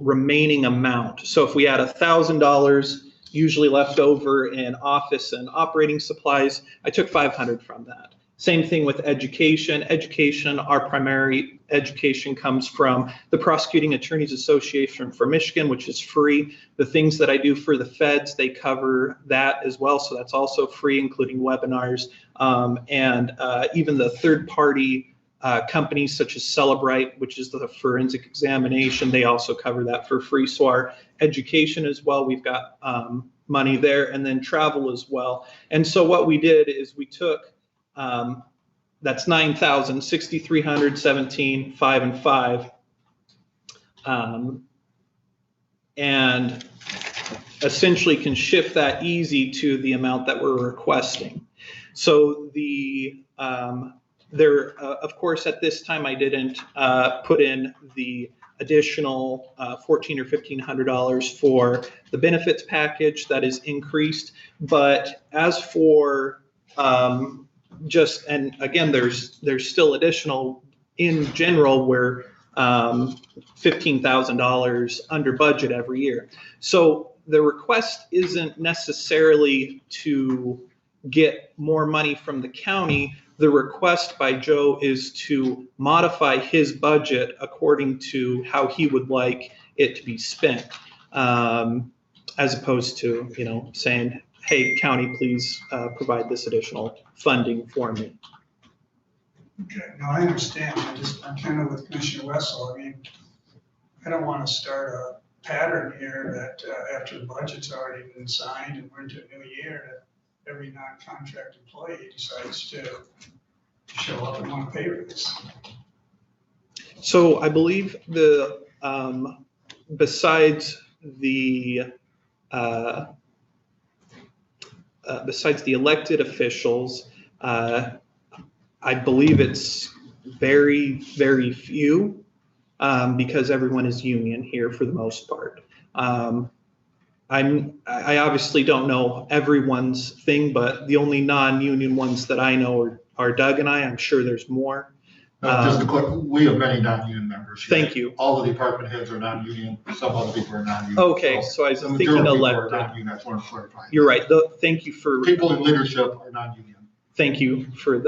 remaining amount. So if we had $1,000 usually left over in office and operating supplies, I took $500 from that. Same thing with education. Education, our primary education comes from the Prosecuting Attorneys Association for Michigan, which is free. The things that I do for the feds, they cover that as well. So that's also free, including webinars. And even the third-party companies such as Celebrite, which is the forensic examination, they also cover that for free. So our education as well, we've got money there, and then travel as well. And so what we did is we took that's $9,000, $6,300, $17,000, $5,000, and $5,000. And essentially can shift that easy to the amount that we're requesting. So of course, at this time, I didn't put in the additional $1,400 or $1,500 for the benefits package that is increased. But as for and again, there's still additional in general, we're $15,000 under budget every year. So the request isn't necessarily to get more money from the county. The request by Joe is to modify his budget according to how he would like it to be spent, as opposed to, saying, hey, county, please provide this additional funding for me. Okay, now I understand. I'm kind of with Commissioner Wessel. I mean, I don't want to start a pattern here that after the budget's already been signed and we're into a new year, that every non-contract employee decides to show up and want to pay for this. So I believe besides the elected officials, I believe it's very, very few, because everyone is union here for the most part. I obviously don't know everyone's thing, but the only non-union ones that I know are Doug and I. I'm sure there's more. Just a quick, we have many non-union members here. Thank you. All the department heads are non-union, some other people are non-union. Okay, so I was the thinking majority of people elected. are non-union, that's what I'm clarifying. You're right. Thank you for. People in leadership are non-union. Thank you for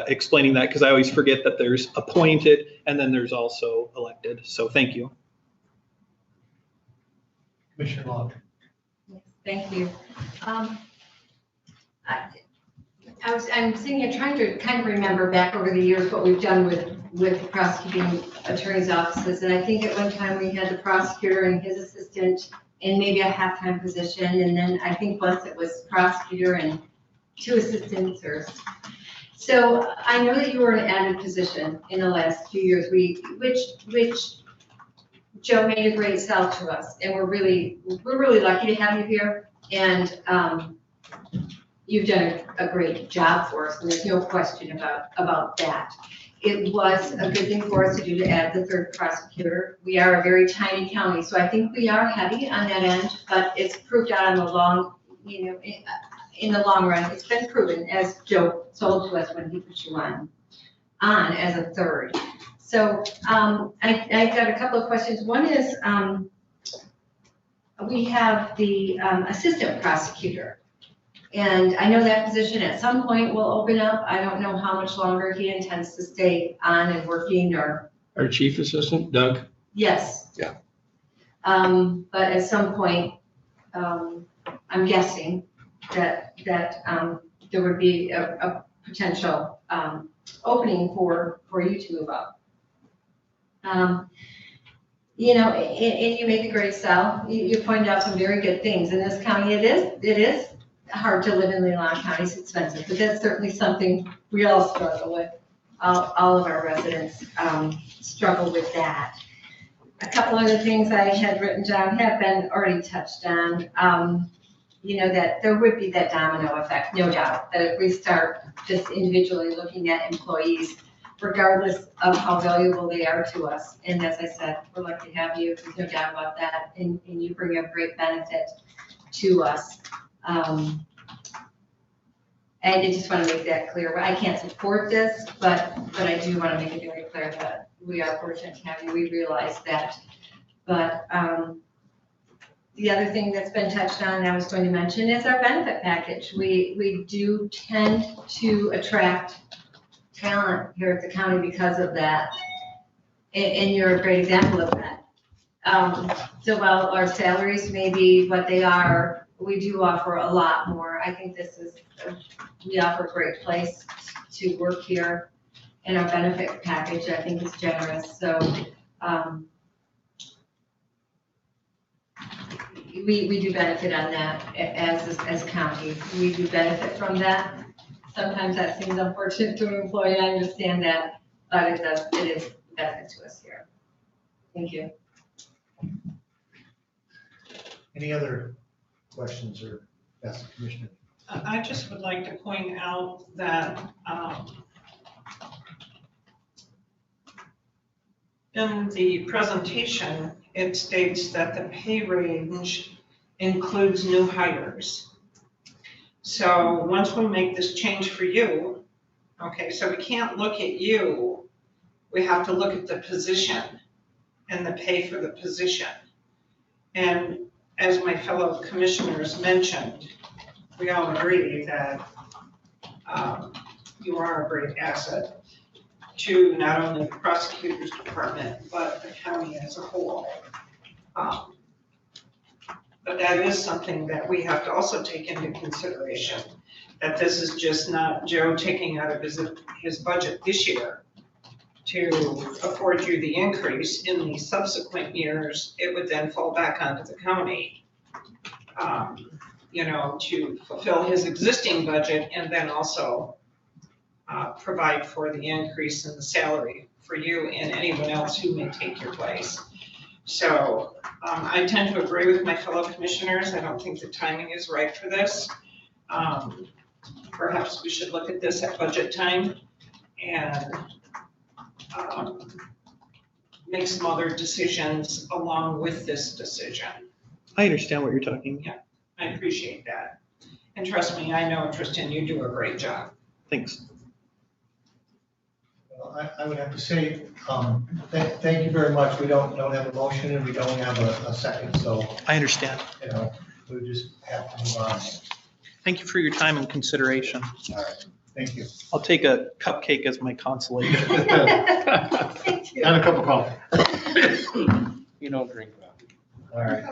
explaining that, because I always forget that there's appointed and then there's also elected. So thank you. Commissioner Long. Thank you. I'm sitting here trying to kind of remember back over the years what we've done with prosecuting attorneys' offices. And I think at one time we had the prosecutor and his assistant and maybe a half-time position. And then I think once it was prosecutor and 2 assistants. So I know that you were in an added position in the last few years, which Joe made a great sell to us, and we're really lucky to have you here. And you've done a great job for us, and there's no question about that. It was a good thing for us to do to add the 3rd prosecutor. We are a very tiny county, so I think we are heavy on that end, but it's proved out in the long run. It's been proven, as Joe told to us when he put you on as a 3rd. So I've got a couple of questions. One is we have the assistant prosecutor. And I know that position at some point will open up. I don't know how much longer he intends to stay on and working or. Our chief assistant, Doug? Yes. Yeah. But at some point, I'm guessing that there would be a potential opening for you to move up. And you make a great sell. You pointed out some very good things in this county. It is hard to live in Leelanau County. It's expensive, but that's certainly something we all struggle with. All of our residents struggle with that. A couple other things I had written down have been already touched on. That there would be that domino effect, no doubt, that if we start just individually looking at employees, regardless of how valuable they are to us. And as I said, we're lucky to have you, there's no doubt about that, and you bring a great benefit to us. And I just want to make that clear. I can't support this, but I do want to make it very clear that we are fortunate to have you. We realize that. But the other thing that's been touched on, and I was going to mention, is our benefit package. We do tend to attract talent here at the county because of that. And you're a great example of that. So while our salaries may be what they are, we do offer a lot more. I think we offer a great place to work here, and our benefit package, I think, is generous. So we do benefit on that as a county. We do benefit from that. Sometimes that seems unfortunate to an employee. I understand that, but it is a benefit to us here. Thank you. Any other questions or ask the commissioner? I just would like to point out that in the presentation, it states that the pay range includes new hires. So once we make this change for you, okay, so we can't look at you, we have to look at the position and the pay for the position. And as my fellow commissioners mentioned, we all agree that you are a great asset to not only the prosecutor's department, but the county as a whole. But that is something that we have to also take into consideration, that this is just not Joe taking out of his budget this year to afford you the increase. In the subsequent years, it would then fall back onto the county, to fulfill his existing budget and then also provide for the increase in the salary for you and anyone else who may take your place. So I tend to agree with my fellow commissioners. I don't think the timing is right for this. Perhaps we should look at this at budget time and make some other decisions along with this decision. I understand what you're talking about. Yeah, I appreciate that. And trust me, I know, Tristan, you do a great job. Thanks. Well, I would have to say, thank you very much. We don't have a motion and we don't have a second, so. I understand. We just have to move on. Thank you for your time and consideration. All right, thank you. I'll take a cupcake as my consolation. Thank you. And a cup of coffee. You don't drink coffee. All right.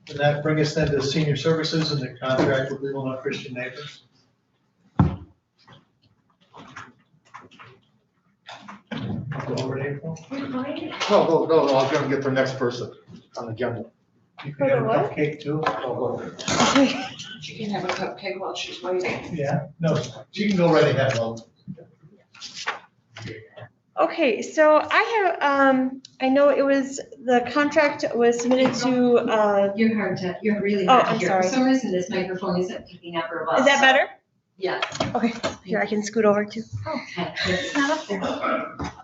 And that brings us then to senior services and the contract with Leelanau Christian Neighbors. Go over to April. No, I was gonna get the next person on the agenda. You can have a cupcake too. She can have a cupcake while she's waiting. Yeah, no, she can go right ahead, Lo. Okay, so I have, I know it was, the contract was submitted to, You're really Oh, hard to I'm hear. sorry. For some reason, this microphone isn't picking up real well. is that better? Yeah. Okay, here, I can scoot over too. Okay. It's not up there.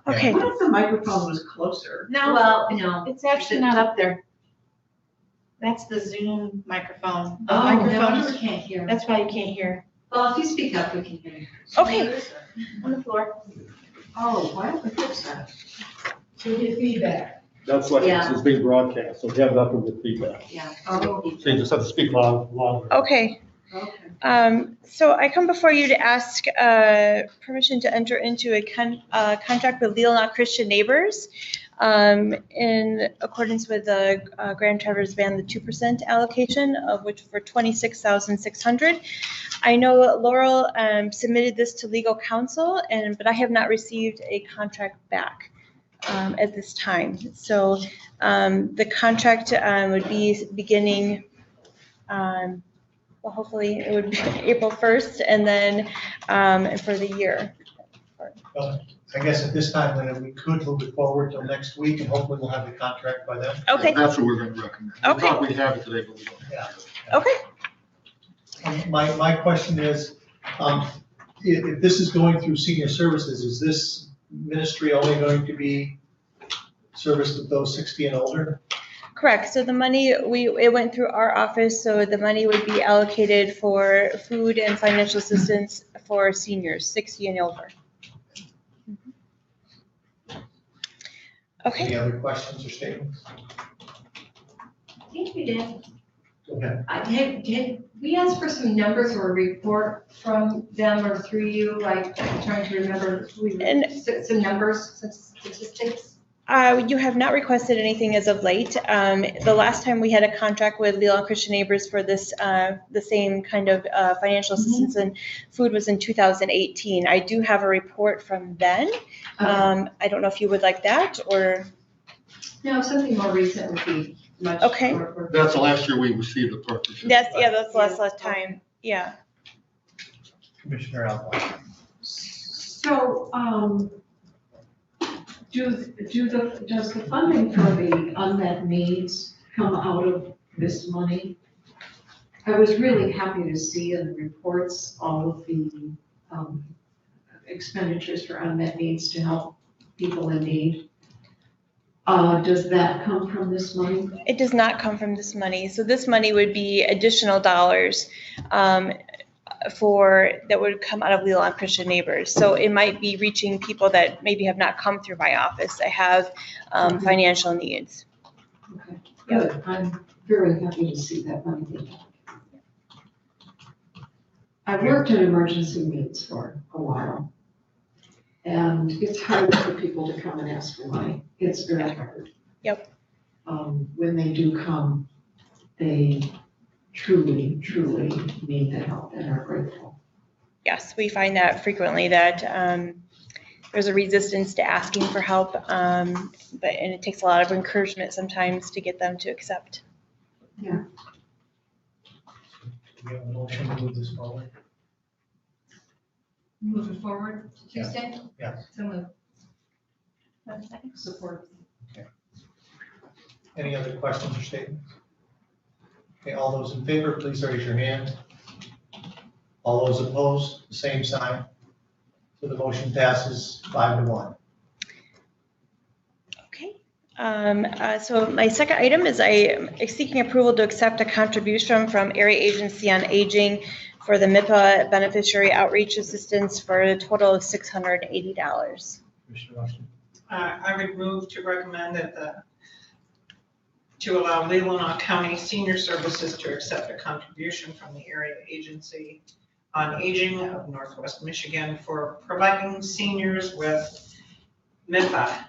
Okay. What if the microphone was closer? No, Well, no. it's actually not up there. That's the Zoom microphone. The Oh, microphone no, is- we can't hear. That's why you can't hear. Well, if you speak up, we can hear you. Okay. On the floor. Oh, why don't we fix that? To get feedback. That's what Yeah. it's being broadcast, so you have nothing with feedback. Yeah. Oh. So you just have to speak longer. Okay. Okay. So I come before you to ask permission to enter into a contract with Leelanau Christian Neighbors in accordance with the Grand Traverse Van, the 2% allocation of which for $26,600. I know Laurel submitted this to legal counsel, but I have not received a contract back at this time. So the contract would be beginning. Well, hopefully it would be April 1st and then for the year. I guess at this time, then we could move it forward till next week and hopefully we'll have the contract by then. Okay. That's what we're gonna recommend. We Okay. thought we have it today, but we don't. Yeah. Okay. My question is, if this is going through senior services, is this ministry only going to be serviced with those 60 and older? Correct. So the money, it went through our office, so the money would be allocated for food and financial assistance for seniors, 60 and over. Okay. Any other questions or statements? I think we did. Go ahead. Did we ask for some numbers or a report from them or through you? Like, I'm trying to remember, some numbers, some statistics? You have not requested anything as of late. The last time we had a contract with Leelanau Christian Neighbors for this, the same kind of financial assistance and food was in 2018. I do have a report from then. I don't know if you would like that or. No, something more recent would be much. Okay. That's the last year we received the partnership. That's the last time. Yeah. Commissioner Alpine. So, does the funding for the unmet needs come out of this money? I was really happy to see in the reports all of the expenditures for unmet needs to help people in need. Does that come from this money? It does not come from this money. So this money would be additional dollars that would come out of Leelanau Christian Neighbors. So it might be reaching people that maybe have not come through my office that have financial needs. Okay, good. I'm very happy to see that money being helped. I worked in emergency needs for a while. And it's hard for people to come and ask for money. It's very hard. Yep. When they do come, they truly, truly need the help and are grateful. Yes, we find that frequently that there's a resistance to asking for help, and it takes a lot of encouragement sometimes to get them to accept. Yeah. Do we have a motion to move this forward? Move it forward to Yeah. Tuesday? Yeah. So move. Support. Any other questions or statements? Okay, all those in favor, please raise your hand. All those opposed, the same sign. So the motion passes 5-1. So my second item is I am seeking approval to accept a contribution from Area Agency on Aging for the MIPA Beneficiary Outreach Assistance for a total of $680. Commissioner Rushton. I would move to recommend to allow Leelanau County Senior Services to accept a contribution from the Area Agency on Aging of Northwest Michigan for providing seniors with MIPA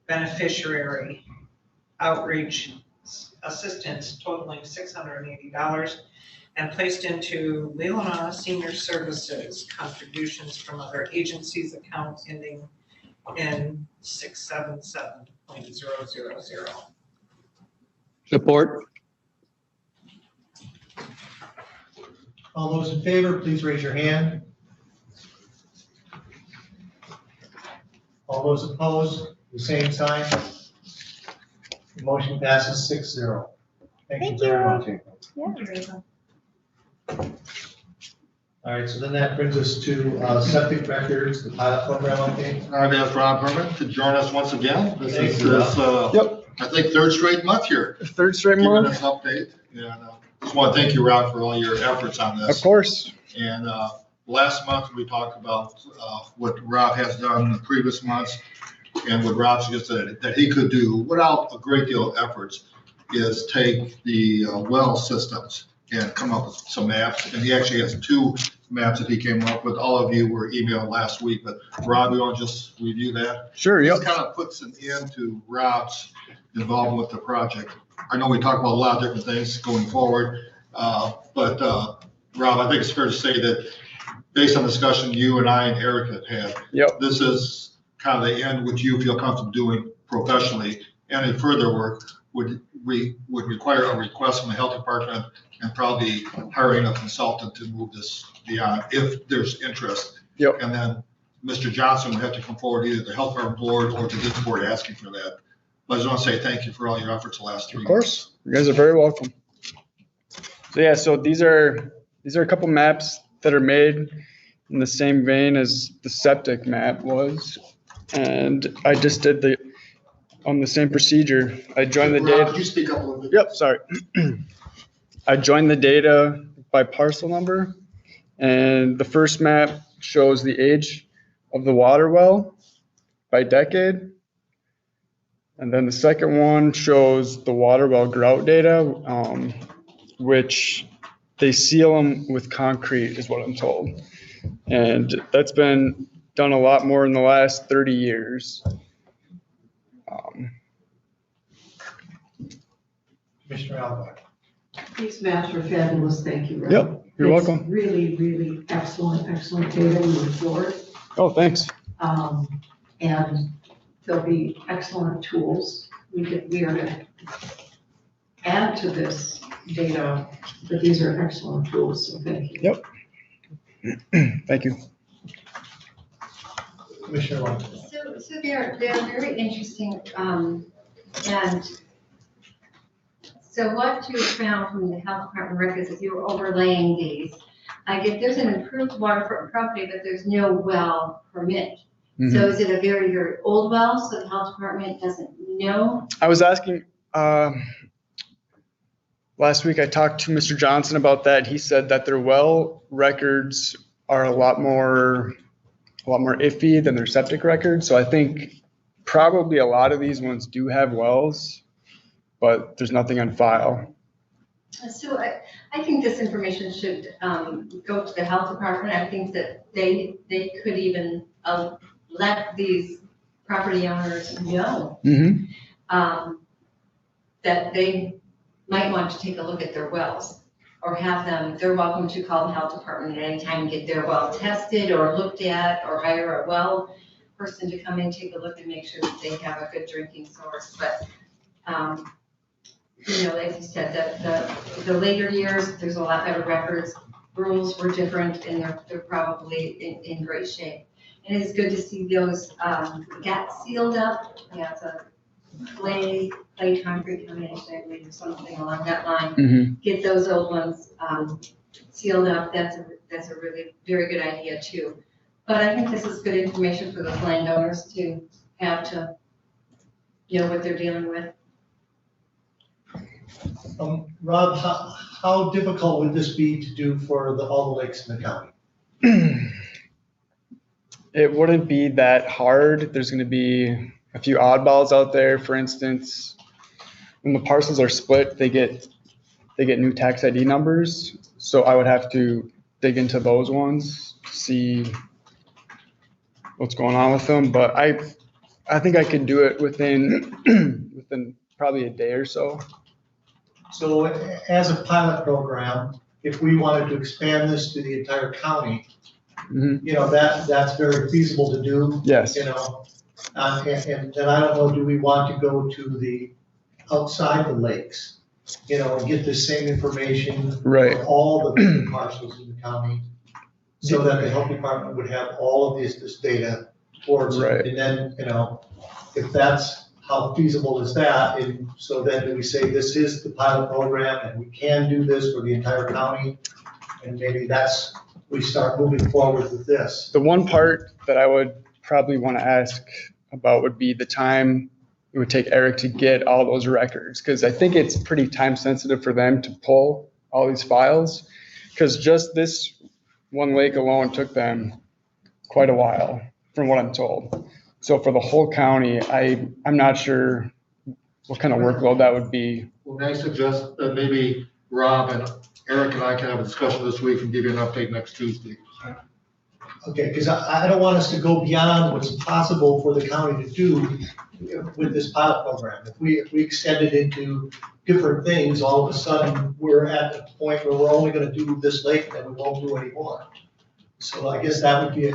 Beneficiary Outreach Assistance totaling $680 and placed into Leelanau Senior Services contributions from other agencies account ending in 677.000. Support. All those in favor, please raise your hand. All those opposed, the same sign. The motion passes 6-0. Thank you very much, April. Yeah. All right, so then that brings us to septic records, the pilot program update. I've asked Rob Herman to join us once again. This Thank is you, his, Rob. I think, third straight month here. Third straight Giving month. us update. And just want to thank you, Rob, for all your efforts on this. Of course. And last month, we talked about what Rob has done in the previous months. And what Rob suggested that he could do without a great deal of efforts is take the well systems and come up with some maps. And he actually has 2 maps that he came up with. All of you were emailed last week, but Rob, you want to just review that? Sure, yep. This kind of puts an end to Rob's involvement with the project. I know we talk about a lot of different things going forward, but Rob, I think it's fair to say that based on discussion you and I and Eric have had, this is kind of the end which you feel comfortable doing professionally. Any further work would require a request from the health department and probably hiring a consultant to move this beyond if there's interest. Yep. And then Mr. Johnson would have to come forward either to the health department board or to this board asking for that. But I just want to say thank you for all your efforts the last 3 months. Of course, you guys are very welcome. So yeah, so these are a couple maps that are made in the same vein as the septic map was. And I just did on the same procedure. I joined the data. Could you speak up a little bit? Yep, sorry. I joined the data by parcel number, and the first map shows the age of the water well by decade. And then the second one shows the water well grout data, which they seal them with concrete is what I'm told. And that's been done a lot more in the last 30 years. Commissioner Alvarez. These maps are fabulous. Thank you, Rob. Yep, you're It's welcome. Really, really excellent data. We look forward. Oh, thanks. And they'll be excellent tools. We are going to add to this data, but these are excellent tools, so thank you. Yep. Thank you. Commissioner White. So they're very interesting, and So what you found from the health department records, if you were overlaying these, I get there's an improved waterfront property, but there's no well permit. So is it a very, very old well, so the health department doesn't know? I was asking, last week I talked to Mr. Johnson about that. He said that their well records are a lot more iffy than their septic records. So I think probably a lot of these ones do have wells, but there's nothing on file. So I think this information should go to the health department. I think that they could even let these property owners know that they might want to take a look at their wells, or have them, they're welcome to call the health department at any time and get their well tested or looked at, or hire a well person to come in, take a look and make sure that they have a good drinking source. But you know, like you said, the later years, there's a lot better records. Rules were different, and they're probably in great shape. And it's good to see those get sealed up. Yeah, it's a clay concrete combination, I believe, or something along that line. Get those old ones sealed up. That's a really very good idea too. But I think this is good information for those landowners to have to know what they're dealing with. Rob, how difficult would this be to do for all the lakes in the county? It wouldn't be that hard. There's going to be a few oddballs out there. For instance, when the parcels are split, they get new tax ID numbers. So I would have to dig into those ones, see what's going on with them. But I think I could do it within probably a day or so. So as a pilot program, if we wanted to expand this to the entire county, you know, that's very feasible to do. Yes. You know, and I don't know, do we want to go to the outside the lakes, you know, and get the same information Right. for all the parcels in the county, so that the health department would have all of this data towards it. And then, you know, if that's, how feasible is that? And so then do we say this is the pilot program and we can do this for the entire county? And maybe we start moving forward with this. The one part that I would probably want to ask about would be the time it would take Eric to get all those records, because I think it's pretty time sensitive for them to pull all these files, because just this one lake alone took them quite a while, from what I'm told. So for the whole county, I'm not sure what kind of workload that would be. Well, may I suggest that maybe Rob and Eric and I can have a discussion this week and give you an update next Tuesday? Okay, because I don't want us to go beyond what's possible for the county to do with this pilot program. If we extend it into different things, all of a sudden, we're at the point where we're only gonna do this lake and we won't do any more. So I guess that would be,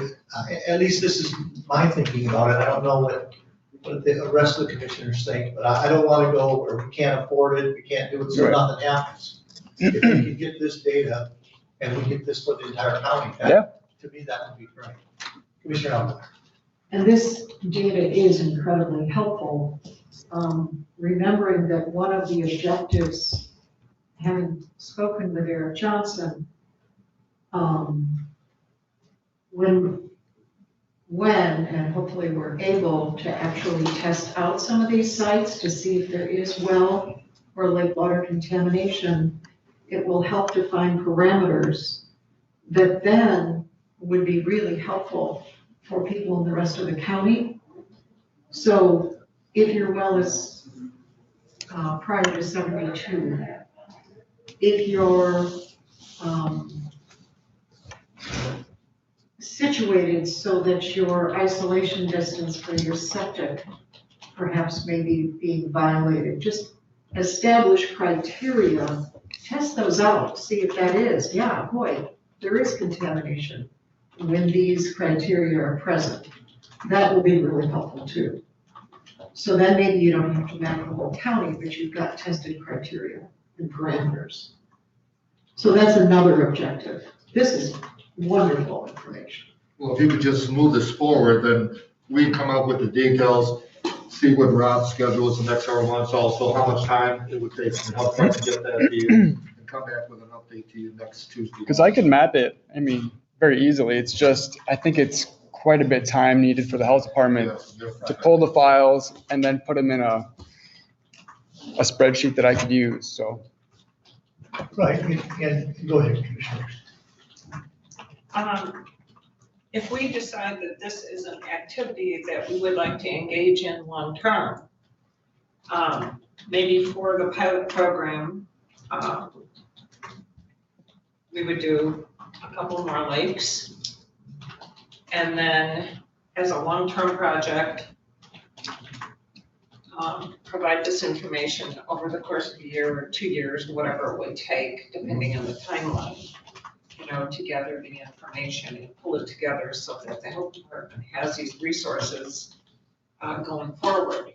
at least this is my thinking about it. I don't know what the rest of the commissioners think, but I don't want to go where we can't afford it, we can't do it, so nothing happens. If we can get this data and we get this for the entire county, to me, that would be great. Commissioner Alvarez. And this data is incredibly helpful. Remembering that one of the objectives, having spoken with Eric Johnson, when and hopefully we're able to actually test out some of these sites to see if there is well or lake water contamination, it will help define parameters that then would be really helpful for people in the rest of the county. So if your well is prior to 72, if you're situated so that your isolation distance for your septic perhaps may be being violated, just establish criteria, test those out, see if that is, yeah, boy, there is contamination when these criteria are present. That will be really helpful too. So then maybe you don't have to map the whole county, but you've got tested criteria and parameters. So that's another objective. This is wonderful information. Well, if you could just move this forward, then we can come up with the details, see what Rob's schedule is the next several months, also how much time it would take for the health department to get that to you, and come back with an update to you next Tuesday. Because I can map it, I mean, very easily. It's just, I think it's quite a bit time needed for the health department to pull the files and then put them in a spreadsheet that I could use, so. Right, and go ahead, Commissioner. If we decide that this is an activity that we would like to engage in long-term, maybe for the pilot program, we would do a couple more lakes. And then as a long-term project, provide this information over the course of a year or 2 years, whatever it would take, depending on the timeline, to gather the information and pull it together so that the health department has these resources going forward.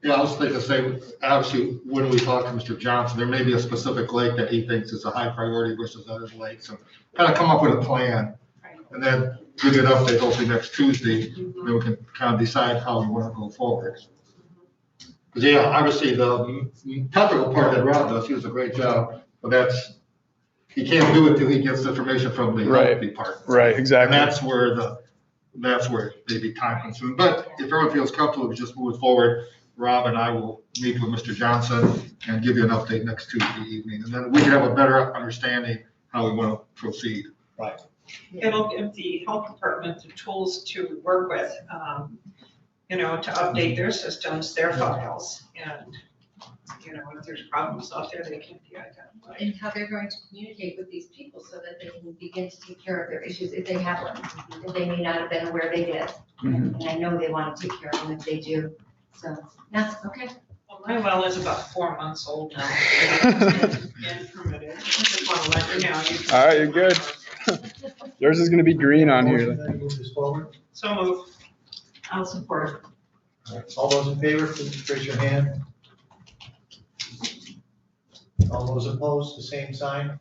Yeah, I was thinking the same, obviously, when we talk to Mr. Johnson, there may be a specific lake that he thinks is a high priority versus other lakes. So kind of come up with a plan and then give you an update hopefully next Tuesday. Then we can kind of decide how we want to go forward. Because yeah, obviously the technical part that Rob does, he does a great job, but he can't do it till he gets information from the health department. Right, exactly. And that's where it may be time consuming. But if everyone feels comfortable, we just move it forward. Rob and I will meet with Mr. Johnson and give you an update next Tuesday evening. And then we can have a better understanding how we want to proceed. Right. It'll give the health department the tools to work with, to update their systems, their files, and, if there's problems out there, they can be identified. And how they're going to communicate with these people so that they can begin to take care of their issues if they have them, that they may not have been aware they did. And I know they want to take care of them if they do. So, yeah, okay. Well, my well is about 4 months old now. And permitted. I just want to let you know. All right, you're good. Yours is gonna be green on here. Move this forward. So move. I'll support. All right, all those in favor, please raise your hand. All those opposed, the same sign.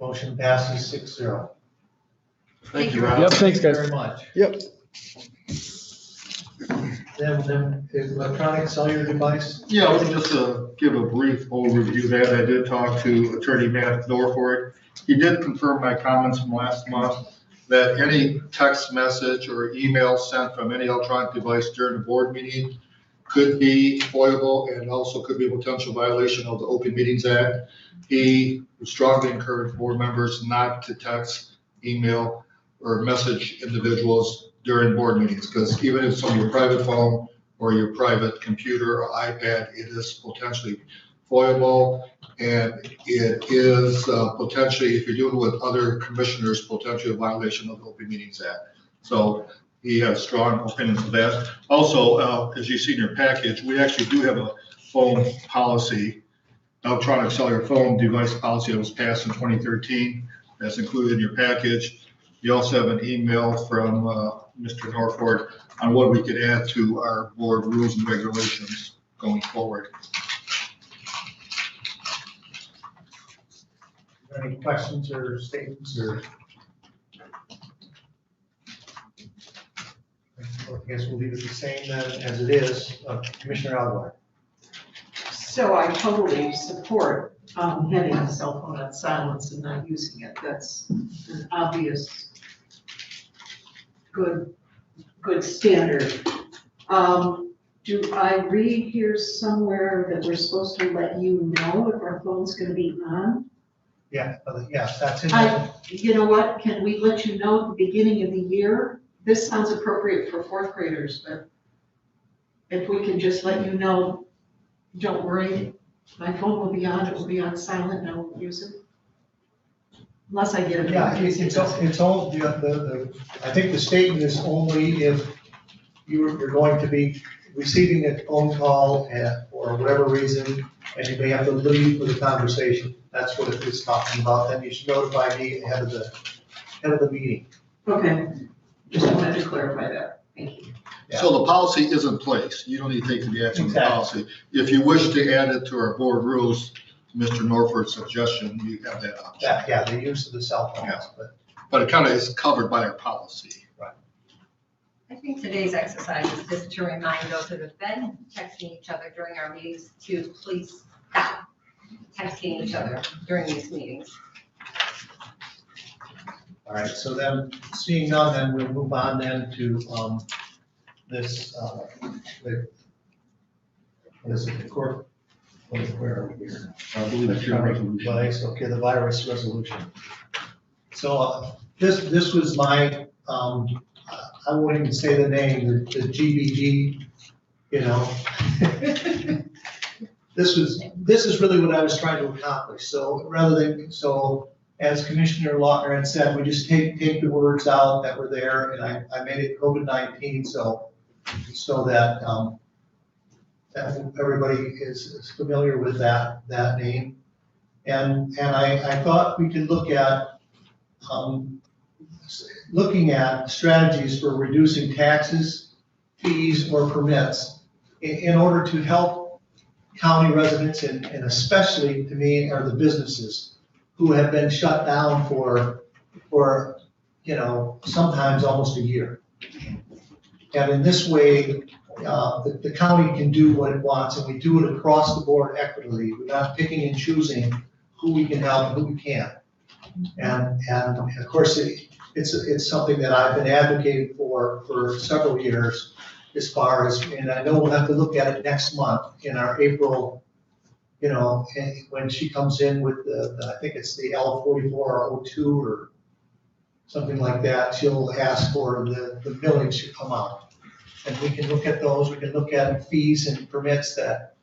Motion passes 6-0. Thank you, Rob. Yep, thanks, Thank you guys. very much. Yep. Then electronic cellular device. Yeah, I would just give a brief overview that I did talk to Attorney Matt Norford. He did confirm my comments from last month that any text message or email sent from any electronic device during a board meeting could be foilable and also could be a potential violation of the Open Meetings Act. He would strongly encourage board members not to text, email, or message individuals during board meetings, because even if it's on your private phone or your private computer or iPad, it is potentially foilable. And it is potentially, if you're dealing with other commissioners, potentially a violation of the Open Meetings Act. So he has strong opinions of that. Also, as you see in your package, we actually do have a phone policy, electronic cellular phone device policy that was passed in 2013. That's included in your package. You also have an email from Mr. Norford on what we could add to our board rules and regulations going forward. Any questions or statements or? I guess we'll leave it the same then as it is. Commissioner Alvarez. So I totally support having a cell phone on silence and not using it. That's an obvious good standard. Do I read here somewhere that we're supposed to let you know if our phone's gonna be on? Yeah, yes, that's it. You know what, can we let you know at the beginning of the year? This sounds appropriate for fourth graders, but if we can just let you know, don't worry, my phone will be on, it will be on silent, and I won't use it. Unless I get a. Yeah, it's all, I think the statement is only if you're going to be receiving a phone call for whatever reason, and you may have to leave for the conversation. That's what it is talking about. Then you should notify me ahead of the meeting. Okay, just wanted to clarify that. Thank you. Yeah. So the policy is in place. You don't need to take the action on the policy. If you wish to add it to our board rules, Mr. Norford's suggestion, you have that option. Yeah, the use of the cell phones, but it kind of is covered by our policy. Right. I think today's exercise is just to remind those that have been texting each other during our meetings to please stop texting each other during these meetings. All right, so then, seeing none, then we'll move on then to, this, what is it, the court, where are we here? I believe it's your resolution. Okay, the virus resolution. So, this was my, I won't even say the name, the GBG, you know. This is really what I was trying to accomplish. So rather than, so as Commissioner Lautner had said, we just take the words out that were there, and I made it COVID-19, so that, that everybody is familiar with that name. And I thought we could look at, looking at strategies for reducing taxes, fees, or permits in order to help county residents, and especially to me are the businesses who have been shut down for you know, sometimes almost a year. And in this way, the county can do what it wants, and we do it across the board equitably. We're not picking and choosing who we can help and who we can't. And of course, it's something that I've been advocating for several years, as far as, and I know we'll have to look at it next month in our April, you know, when she comes in with I think it's the L44 or 02 or something like that, she'll ask for the millage to come out. And we can look at those, we can look at fees and permits that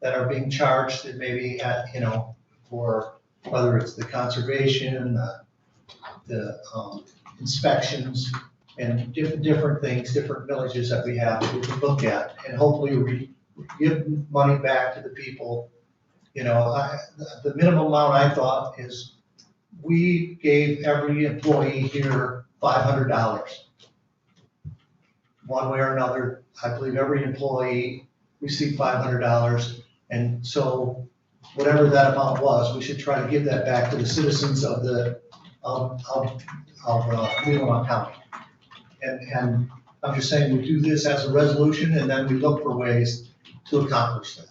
are being charged, and maybe at, you know, for whether it's the conservation, the inspections, and different things, different villages that we have that we can look at, and hopefully we give money back to the people. You know, the minimum amount I thought is we gave every employee here $500. One way or another, I believe every employee received $500. And so whatever that amount was, we should try to give that back to the citizens of Leelanau County. And I'm just saying, we do this as a resolution, and then we look for ways to accomplish that.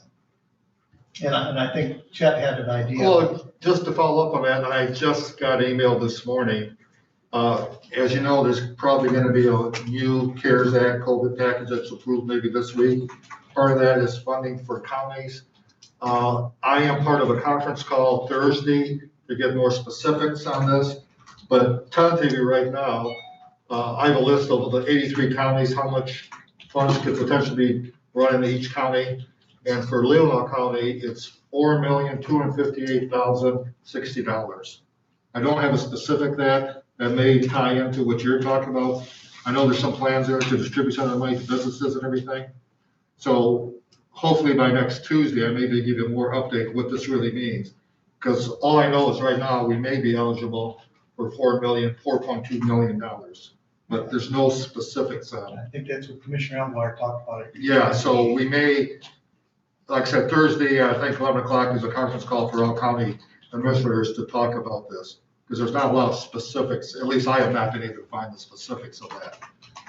And I think Chet had an idea. Well, just to follow up on that, I just got an email this morning. As you know, there's probably going to be a new CARES Act COVID package that's approved maybe this week. Part of that is funding for counties. I am part of a conference call Thursday to get more specifics on this, but tentatively right now, I have a list of the 83 counties, how much funds could potentially be run into each county. And for Leelanau County, it's $4,258,060. I don't have a specific that may tie into what you're talking about. I know there's some plans there to distribute some of the money to businesses and everything. So hopefully by next Tuesday, I may be give you more update what this really means. Because all I know is right now, we may be eligible for $4.2 million. But there's no specifics on it. I think that's what Commissioner Elmore talked about it. Yeah, so we may, like I said, Thursday, I think 11 o'clock is a conference call for all county administrators to talk about this. Because there's not a lot of specifics, at least I have not been able to find the specifics of that.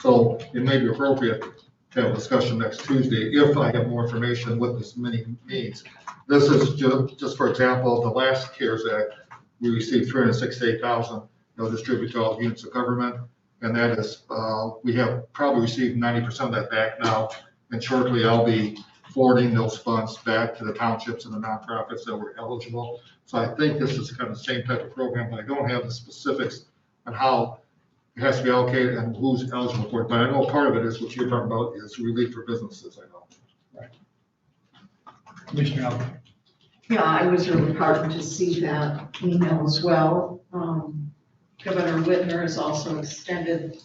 So it may be appropriate to have a discussion next Tuesday if I have more information what this means. This is just for example, the last CARES Act, we received $368,000, distributed to all units of government. And that is, we have probably received 90% of that back now. And shortly I'll be forwarding those funds back to the townships and the nonprofits that were eligible. So I think this is kind of the same type of program, but I don't have the specifics on how it has to be allocated and who's eligible for it. But I know part of it is what you're talking about is relief for businesses, I know. Right. Commissioner Elmore. Yeah, I was really heartened to see that email as well. Governor Whitmer has also extended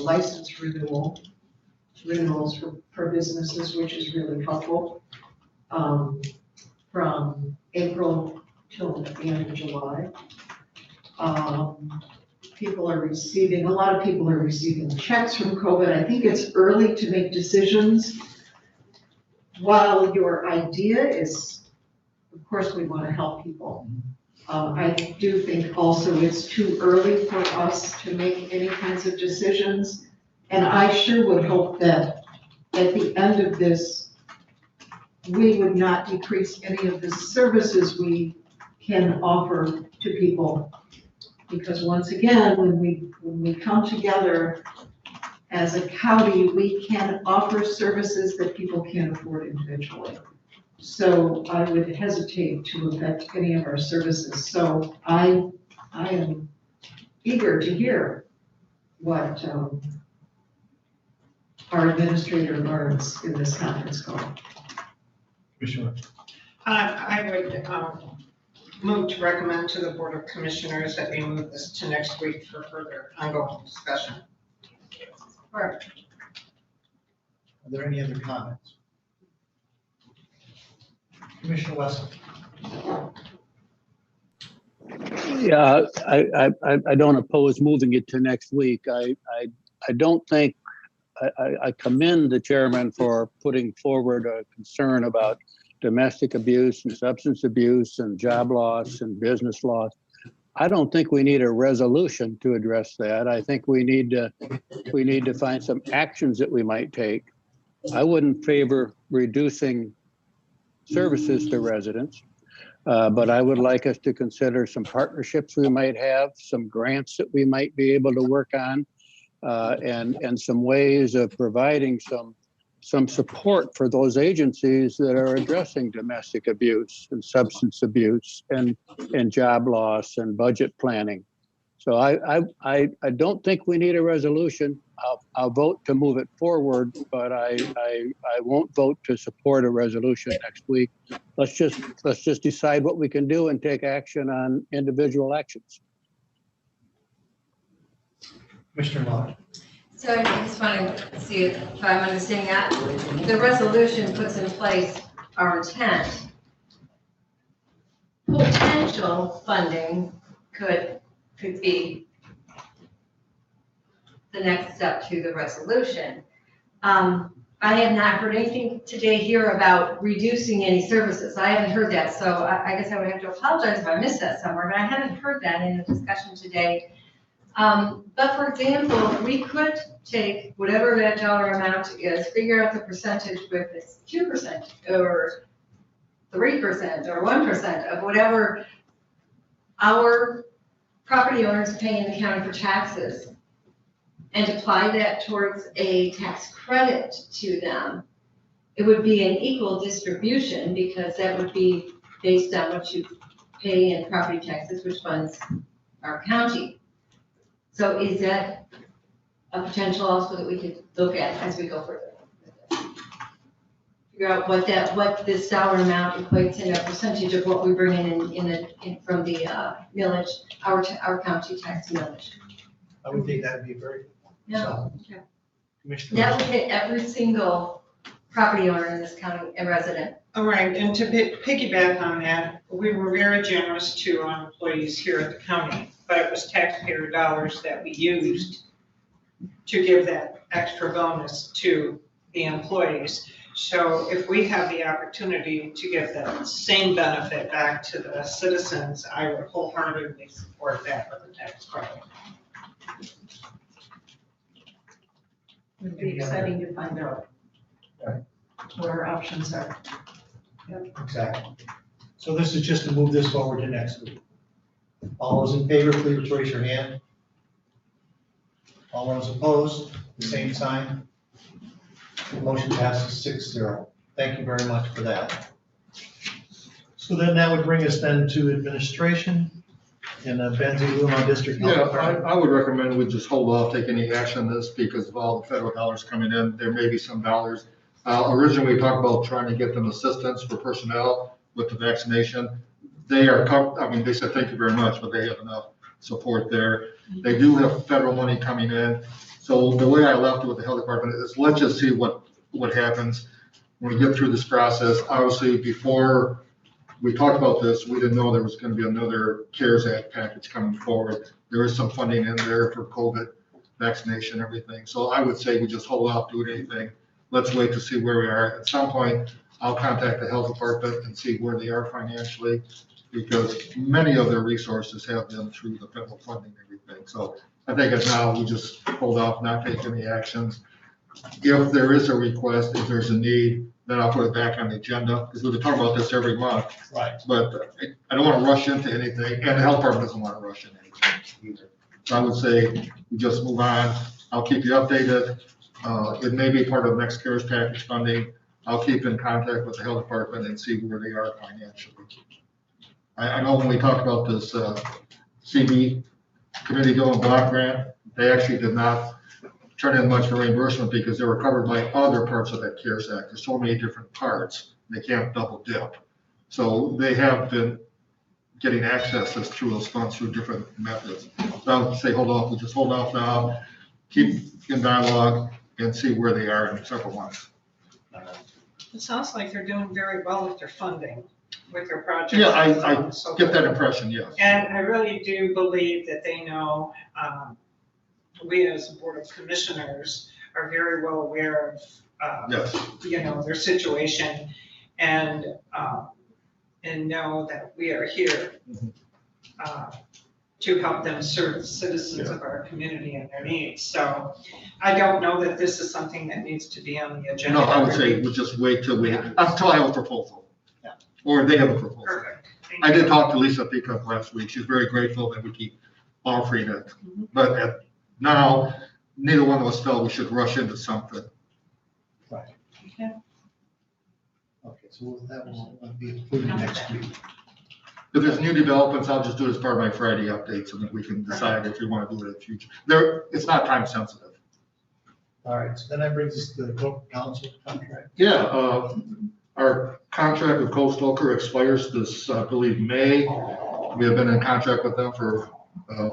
license renewals for businesses, which is really helpful, from April till the end of July. A lot of people are receiving checks from COVID. I think it's early to make decisions. While your idea is, of course, we want to help people. I do think also it's too early for us to make any kinds of decisions. And I sure would hope that at the end of this, we would not decrease any of the services we can offer to people. Because once again, when we come together as a county, we can offer services that people can't afford individually. So I would hesitate to affect any of our services. So I am eager to hear what our administrator learns in this conference call. Commissioner. I would move to recommend to the Board of Commissioners that we move this to next week for further ongoing discussion. Are there any other comments? Commissioner Wesson. Yeah, I don't oppose moving it to next week. I don't think, I commend the chairman for putting forward a concern about domestic abuse and substance abuse and job loss and business loss. I don't think we need a resolution to address that. I think we need to find some actions that we might take. I wouldn't favor reducing services to residents, but I would like us to consider some partnerships we might have, some grants that we might be able to work on, and some ways of providing some support for those agencies that are addressing domestic abuse and substance abuse and job loss and budget planning. So I don't think we need a resolution. I'll vote to move it forward, but I won't vote to support a resolution next week. Let's just decide what we can do and take action on individual actions. Commissioner Lodge. So I just want to see if I'm understanding that. The resolution puts in place our intent. Potential funding could be the next step to the resolution. I have not heard anything today here about reducing any services. I haven't heard that, so I guess I would have to apologize if I missed that somewhere, but I haven't heard that in the discussion today. But for example, we could take whatever that dollar amount is, figure out the percentage, whether it's 2% or 3% or 1% of whatever our property owners pay in the county for taxes, and apply that towards a tax credit to them. It would be an equal distribution because that would be based on what you pay in property taxes, which funds our county. So is that a potential also that we could look at as we go further? Figure out what this dollar amount equates in a percentage of what we bring in from the millage, our county tax millage. I would think that would be very. Yeah. Commissioner. That would hit every single property owner in this county and resident. All right, and to piggyback on that, we were very generous to our employees here at the county, but it was taxpayer dollars that we used to give that extra bonus to the employees. So if we have the opportunity to give that same benefit back to the citizens, I would wholeheartedly support that with the tax credit. It would be exciting to find out what our options are. Exactly. So this is just to move this forward to next week. All those in favor, please raise your hand. All those opposed, the same sign. The motion passes 6-0. Thank you very much for that. So then that would bring us then to administration in the Leelanau District Health Yeah, Department. I would recommend we just hold off taking any action on this because of all the federal dollars coming in. There may be some dollars. Originally, we talked about trying to get them assistance for personnel with the vaccination. They are, they said thank you very much, but they have enough support there. They do have federal money coming in. So the way I left it with the health department is let's just see what happens when we get through this process. Obviously, before we talked about this, we didn't know there was going to be another CARES Act package coming forward. There is some funding in there for COVID vaccination, everything. So I would say we just hold off doing anything. Let's wait to see where we are. At some point, I'll contact the health department and see where they are financially. because many of their resources have been through the federal funding and everything. So I think that now we just hold off, not take any actions. If there is a request, if there's a need, then I'll put it back on the agenda, because we'll talk about this every month. Right. But I don't want to rush into anything, and the health department doesn't want to rush into anything either. So I would say we just move on. I'll keep you updated. It may be part of next CARES package funding. I'll keep in contact with the health department and see where they are financially. I know when we talked about this CB committee going block grant, they actually did not turn in much for reimbursement because they were covered by other parts of that CARES Act. There's so many different parts, they can't double dip. So they have been getting access through those funds through different methods. So I would say hold off, we'll just hold off now, keep in dialogue and see where they are in several months. It sounds like they're doing very well with their funding, with their projects. Yeah, I and so get that forth. impression, yes. And I really do believe that they know, we as a Board of Commissioners are very well aware of, Yes. you know, their situation and know that we are here to help them serve the citizens of our community and their needs. So I don't know that this is something that needs to be on the agenda. No, I would say we'll just wait till until I have a proposal. Or they have a proposal. Perfect. Thank I did you. talk to Lisa Peacock last week. She's very grateful that we keep offering it. But now, neither one of us felt we should rush into something. Right. Okay. Okay, so with that, we'll be included next week. If there's new developments, I'll just do it as part of my Friday updates, and then we can decide if we want to do it in the future. It's not time sensitive. All right, so then that brings us to the corporate council contract. Yeah, our contract with Coastal Oker expires this, I believe, May. We have been in contract with them for,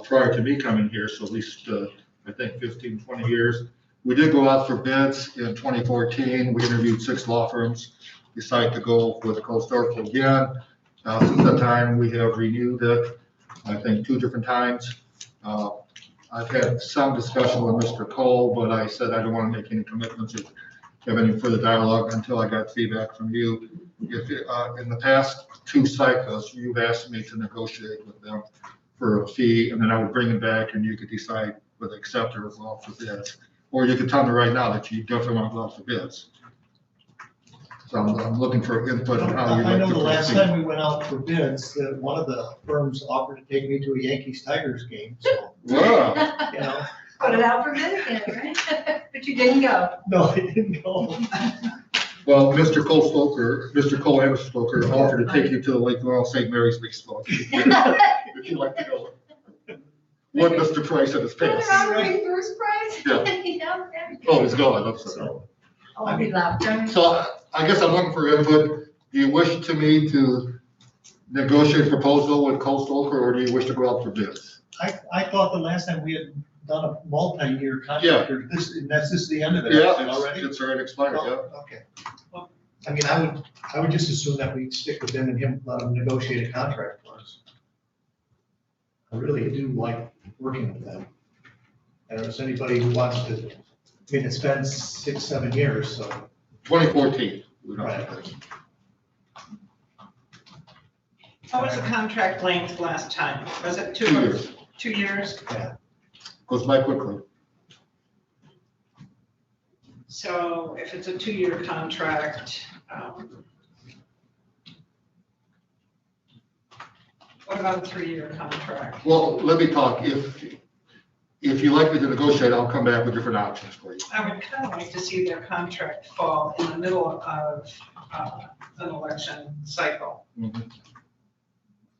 prior to me coming here, so at least, I think 15, 20 years. We did go out for bids in 2014. We interviewed 6 law firms, decided to go with Coastal Oker again. Since that time, we have renewed it, I think 2 different times. I've had some discussion with Mr. Cole, but I said I don't want to make any commitments or have any further dialogue until I got feedback from you. If, in the past 2 cycles, you've asked me to negotiate with them for a fee, and then I would bring it back and you could decide whether to accept or go out for bids. Or you could tell me right now that you definitely want to go out for bids. So I'm looking for input on how you I like know to the last proceed. time we went out for bids, that one of the firms offered to take me to a Yankees-Tigers game, so, Wow. you know. Put it out for bid again, right? But you didn't go. No, I didn't go. Well, Mr. Cole Stoker, Mr. Cole and Mr. Stoker offered to take you to the Leelanau St. Mary's baseball game. If you'd like to go. What Mr. Price at his pants. First prize? Yeah. Oh, he's going, I'm sorry. Oh, he left. So I guess I'm looking for input. Do you wish to me to negotiate a proposal with Coastal Oker, or do you wish to go out for bids? I thought the last time we had done a multi-year contract, or this, and that's just the end of it Yeah, already? it's already expired, yeah. Oh, okay. I mean, I would just assume that we stick with him and him, let him negotiate a contract for us. I really do like working with them. And if there's anybody who wants to, I mean, it's been 6, 7 years, so. 2014. Right. What was the contract length last time? Was it 2 2 years? years. 2 years? Yeah. Goes by quickly. So if it's a 2-year contract, what about a 3-year contract? Well, let me talk. If you like me to negotiate, I'll come back with different options for you. I would kind of like to see their contract fall in the middle of an election cycle,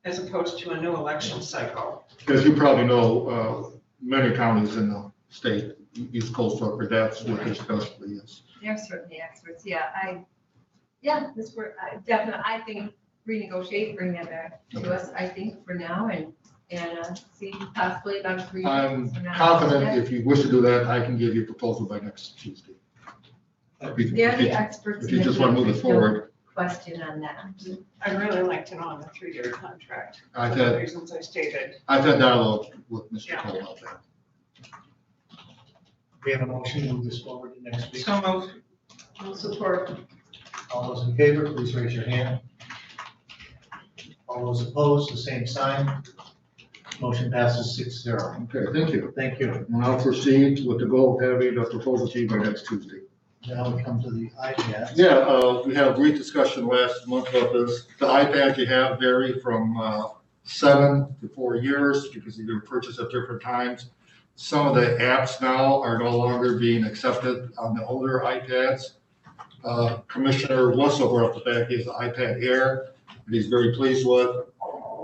as opposed to a new election cycle. As you probably know, many counties in the state use Coastal Oker. That's what their specialty is. They're certainly experts, yeah, this were, definitely, I think renegotiate, bring that back to us, I think, for now, and see possibly about 3 years I'm from now. confident if you wish to do that, I can give you a proposal by next Tuesday. They're the experts. If you just want to move it forward. Question on that. I'd really like to know on a 3-year contract, I've for the had- reasons I stated. I've had dialogue with Mr. Yeah. Cole about that. We have a motion to move this forward to next week. So moved. I'll support. All those in favor, please raise your hand. All those opposed, the same sign. Motion passes 6-0. Okay, thank you. Thank you. And I'll proceed with the goal of having the proposal to you by next Tuesday. Now we come to the iPad. Yeah, we had a brief discussion last month about this. The iPads you have vary from 7 to 4 years because you can purchase at different times. Some of the apps now are no longer being accepted on the older iPads. Commissioner Wussel brought up the fact he has an iPad Air that he's very pleased with.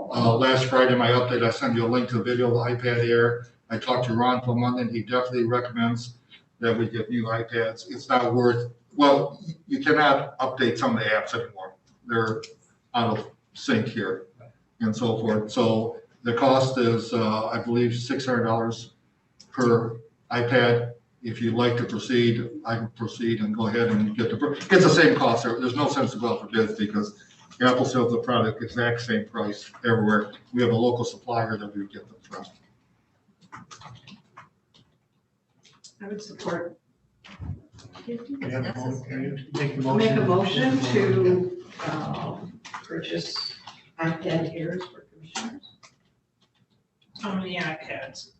Last Friday, in my update, I sent you a link to a video of the iPad Air. I talked to Ron from London. He definitely recommends that we get new iPads. It's not worth, well, you cannot update some of the apps anymore. They're out of sync here and so forth. So the cost is, I believe, $600 per iPad. If you'd like to proceed, I can proceed and go ahead and get the, it's the same cost. There's no sense to go out for bids because Apple sells the product exact same price everywhere. We have a local supplier that we get them from. I would support. You have a motion? Can you make a I'll make a motion? motion to purchase iPad Airs for commissioners. How many iPads?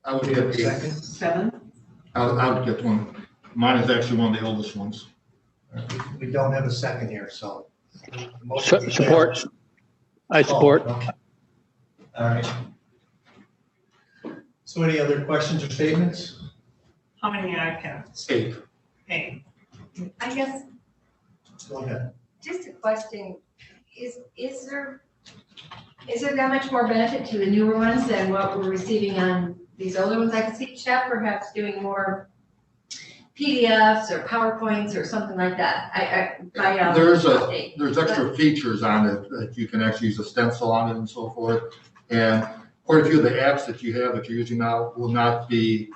I would get Second. 7. I would get one. Mine is actually one of the oldest ones. We don't have a second here, so. Support. I support. Oh, okay. All right. So any other questions or statements? How many iPads? 8. 8. I guess, Go ahead. just a question, is there that much more benefit to the newer ones than what we're receiving on these older ones? I could see Chat perhaps doing more PDFs or PowerPoints or something like that. There's extra features on it that you can actually use a stencil on it and so forth. And quite a few of the apps that you have that you're using now will not be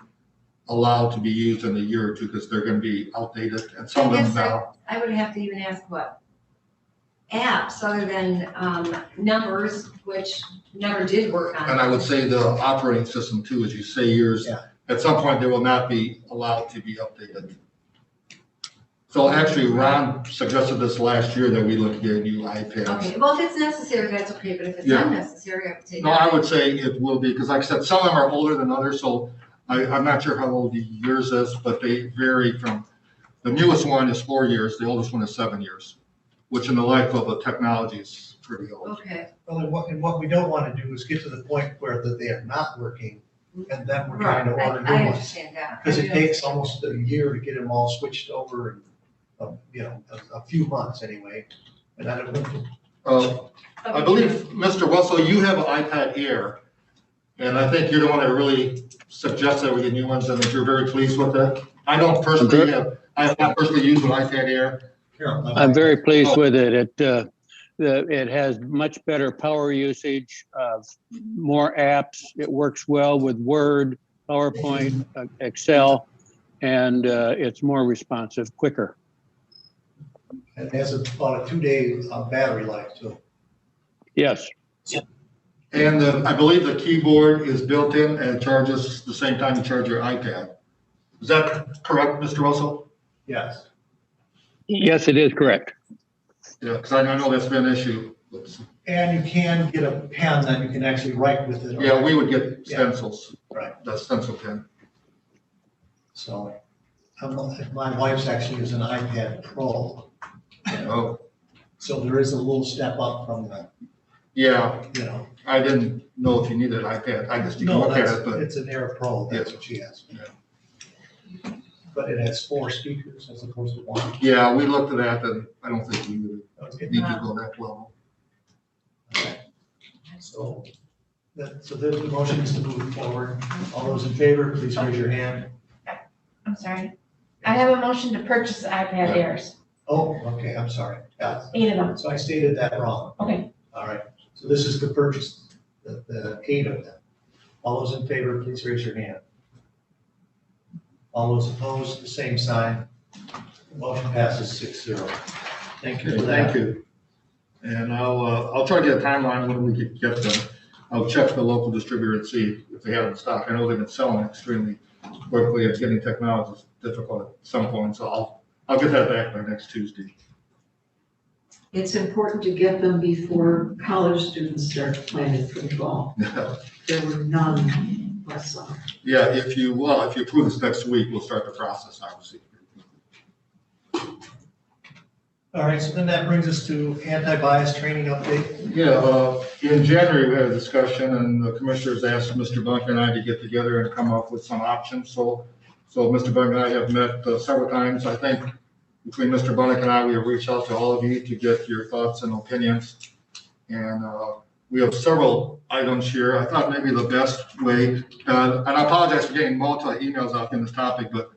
allowed to be used in a year or two because they're going to be outdated. And some of them now. I would have to even ask what apps other than numbers, which never did work on. And I would say the operating system too, as you say, yours, at some point they will not be allowed to be updated. So actually, Ron suggested this last year that we look at new iPads. Okay, well, if it's necessary, that's okay, but if it's not necessary, I would say. No, I would say it will be, because like I said, some of them are older than others, so I'm not sure how old the yours is, but they vary from, the newest one is 4 years, the oldest one is 7 years, which in the life of a technology is pretty old. Okay. Well, and what we don't want to do is get to the point where that they are not working, and then we're trying to order new I ones. understand that. Because it takes almost a year to get them all switched over, a few months anyway. And I don't know. I believe, Mr. Russell, you have an iPad Air, and I think you're the one that really suggested that we get new ones, and that you're very pleased with it. I don't personally I have not personally used an iPad Air. I'm very pleased with it. It has much better power usage, more apps. It works well with Word, PowerPoint, Excel, and it's more responsive, quicker. And it has about a 2-day battery life too. Yes. And I believe the keyboard is built in and it charges the same time you charge your iPad. Is that correct, Mr. Russell? Yes. Yes, it is correct. Yeah, because I know that's been an issue. And you can get a pen that you can actually write with it. Yeah, we would get stencils. Right. That stencil pen. So my wife's actually is an iPad Pro. Oh. So there is a little step up from that. Yeah. I didn't know if you needed an iPad. I just didn't look at it, but. It's an Air Pro, that's what she has. Yeah. But it has 4 speakers as opposed to 1. Yeah, we looked at that and I don't think we need to go that level. So the motion is to move forward. All those in favor, please raise your hand. I'm sorry. I have a motion to purchase iPad Airs. Oh, okay, I'm sorry. 8 of them. So I stated that wrong. Okay. All right. So this is to purchase the 8 of them. All those in favor, please raise your hand. All those opposed, the same sign. Motion passes 6-0. Thank you for that. Thank you. And I'll try to get a timeline when we can get them. I'll check the local distributor and see if they have it in stock. I know they've been selling extremely quickly. It's getting technology is difficult at some point, so I'll get that back by next Tuesday. It's important to get them before college students start planning for the fall. There were none last summer. Yeah, if you approve this next week, we'll start the process, obviously. All right, so then that brings us to anti-bias training update. Yeah, in January, we had a discussion and the commissioners asked Mr. Bunk and I to get together and come up with some options. So Mr. Bunk and I have met several times. I think between Mr. Bunnick and I, we have reached out to all of you to get your thoughts and opinions. And we have several items here. I thought maybe the best way, and I apologize for getting multiple emails out in this topic, but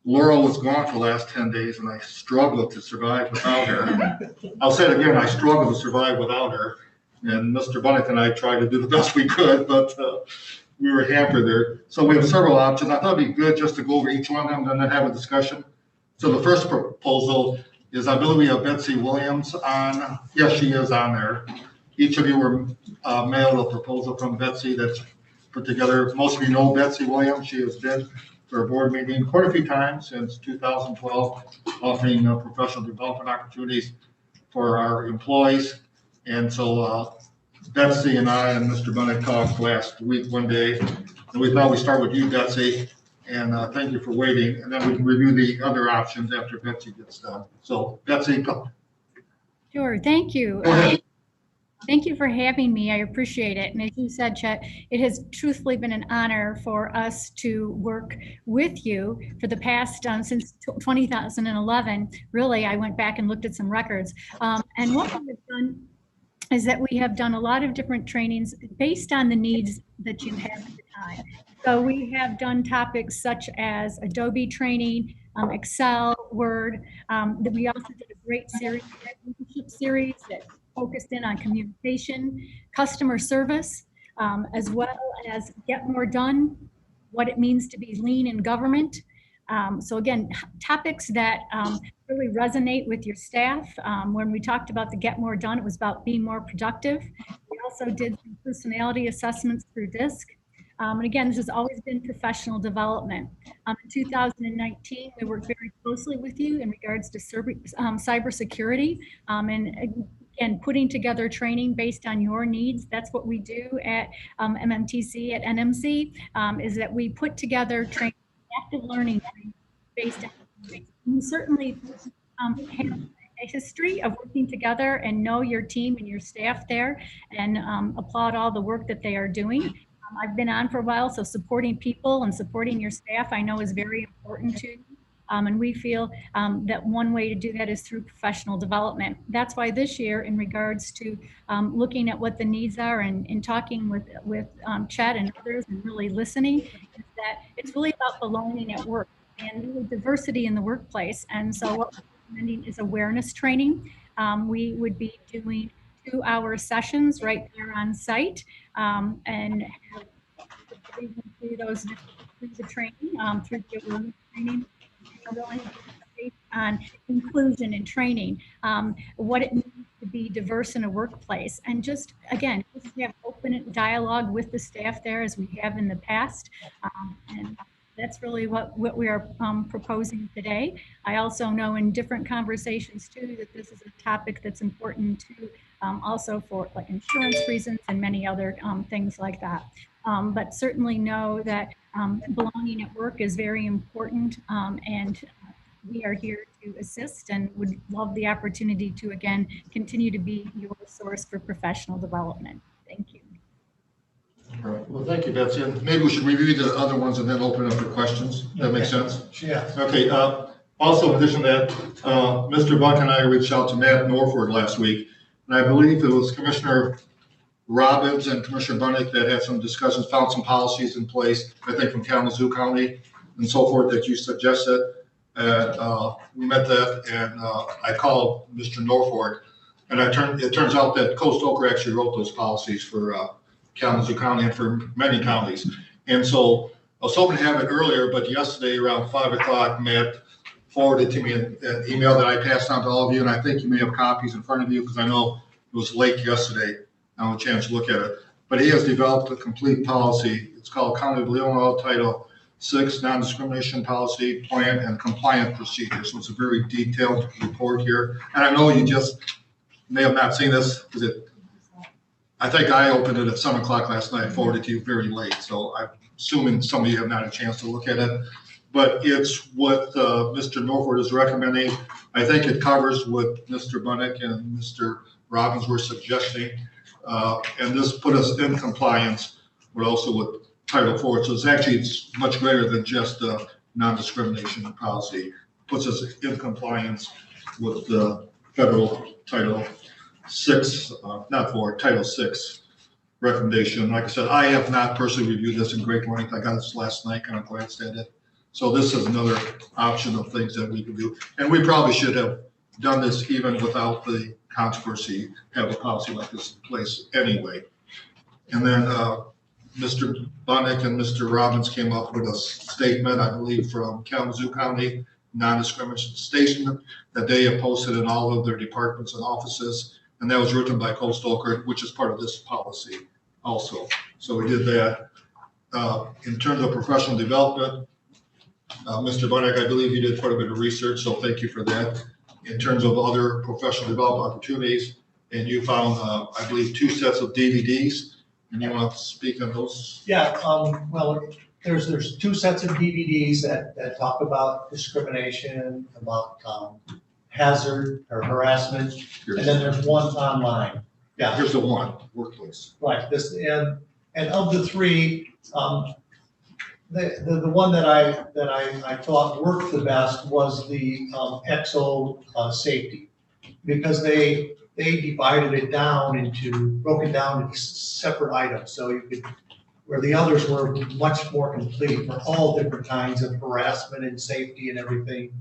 Laurel was gone for the last 10 days and I struggled to survive without her. I'll say it again, I struggled to survive without her. And Mr. Bunnick and I tried to do the best we could, but we were hampered there. So we have several options. I thought it'd be good just to go over each one of them and then have a discussion. So the first proposal is, I believe we have Betsy Williams on. Yes, she is on there. Each of you were mailed a proposal from Betsy that's put together. Most of you know Betsy Williams. She has been to our board meeting quite a few times since 2012, offering professional development opportunities for our employees. And so Betsy and I and Mr. Bunnick talked last week one day, and we thought we'd start with you, Betsy. And thank you for waiting, and then we can review the other options after Betsy gets done. So Betsy, go. Sure, thank you. Thank you for having me. I appreciate it. And as you said, Chet, it has truthfully been an honor for us to work with you for the past, since 2011. Really, I went back and looked at some records. And what we have done is that we have done a lot of different trainings based on the needs that you have at the time. So we have done topics such as Adobe training, Excel, Word. We also did a great leadership series that focused in on communication, customer service, as well as Get More Done, what it means to be lean in government. So again, topics that really resonate with your staff. When we talked about the Get More Done, it was about being more productive. We also did some personality assessments through DISC. And again, this has always been professional development. In 2019, we worked very closely with you in regards to cybersecurity, and putting together training based on your needs. That's what we do at MMTC, at NMC, is that we put together training, active learning based on, you certainly have a history of working together and know your team and your staff there, and applaud all the work that they are doing. I've been on for a while, so supporting people and supporting your staff I know is very important to you. And we feel that one way to do that is through professional development. That's why this year, in regards to looking at what the needs are and talking with Chet and others and really listening, is that it's really about belonging at work and really diversity in the workplace. And so what we're recommending is awareness training. We would be doing 2-hour sessions right there on site, and have through those through the training, through the awareness training, really based on inclusion and training, what it means to be diverse in a workplace, and just again, just have open dialogue with the staff there as we have in the past, and that's really what we are proposing today. I also know in different conversations too that this is a topic that's important to also for like insurance reasons and many other things like that. But certainly know that belonging at work is very important, and we are here to assist and would love the opportunity to again continue to be your source for professional development. Thank you. All right. Well, thank you, Betsy. And maybe we should review the other ones and then open up for questions. That makes sense? Yeah. Okay. Also, in addition to that, Mr. Buck and I reached out to Matt Norford last week, and I believe it was Commissioner Robbins and Commissioner Bunnick that had some discussions, found some policies in place, I think from Kalamazoo County and so forth that you suggested. We met that, and I called Mr. Norford, and it turns out that Coast Oaker actually wrote those policies for Kalamazoo County and for many counties. And so I was hoping to have it earlier, but yesterday around 5 o'clock, Matt forwarded to me an email that I passed on to all of you, and I think you may have copies in front of you because I know it was late yesterday. I don't have a chance to look at it. But he has developed a complete policy. It's called County of Leelanau Title 6, non-discrimination policy, plan, and compliance procedures. So it's a very detailed report here. And I know you just may have not seen this, because I think I opened it at 7 o'clock last night, forwarded to you very late. So I'm assuming some of you have not had a chance to look at it. But it's what Mr. Norford is recommending. I think it covers what Mr. Bunnick and Mr. Robbins were suggesting. And this put us in compliance with also with Title IV. So it's much greater than just the non-discrimination policy. Puts us in compliance with the federal Title VI, not 4, Title VI recommendation. Like I said, I have not personally reviewed this in great length. I got this last night, kind of glanced at it. So this is another option of things that we can do. And we probably should have done this even without the controversy, have a policy like this in place anyway. And then Mr. Bunnick and Mr. Robbins came up with a statement, I believe, from Kalamazoo County Non-Discrimination Station that they have posted in all of their departments and offices. And that was written by Cole Stoker, which is part of this policy also. So we did that. In terms of professional development, Mr. Bunnick, I believe you did quite a bit of research, so thank you for that. In terms of other professional development opportunities, and you found, I believe, 2 sets of DVDs, and you want to speak on those? Yeah, well, there's 2 sets of DVDs that talk about discrimination, about hazard or harassment, and then there's one online. Yeah. Here's the one, workplace. Right, this, and of the 3, the one that I thought worked the best was the EXO safety, because they divided it down broke it down into separate items, so you could, where the others were much more complete for all different kinds of harassment and safety and everything.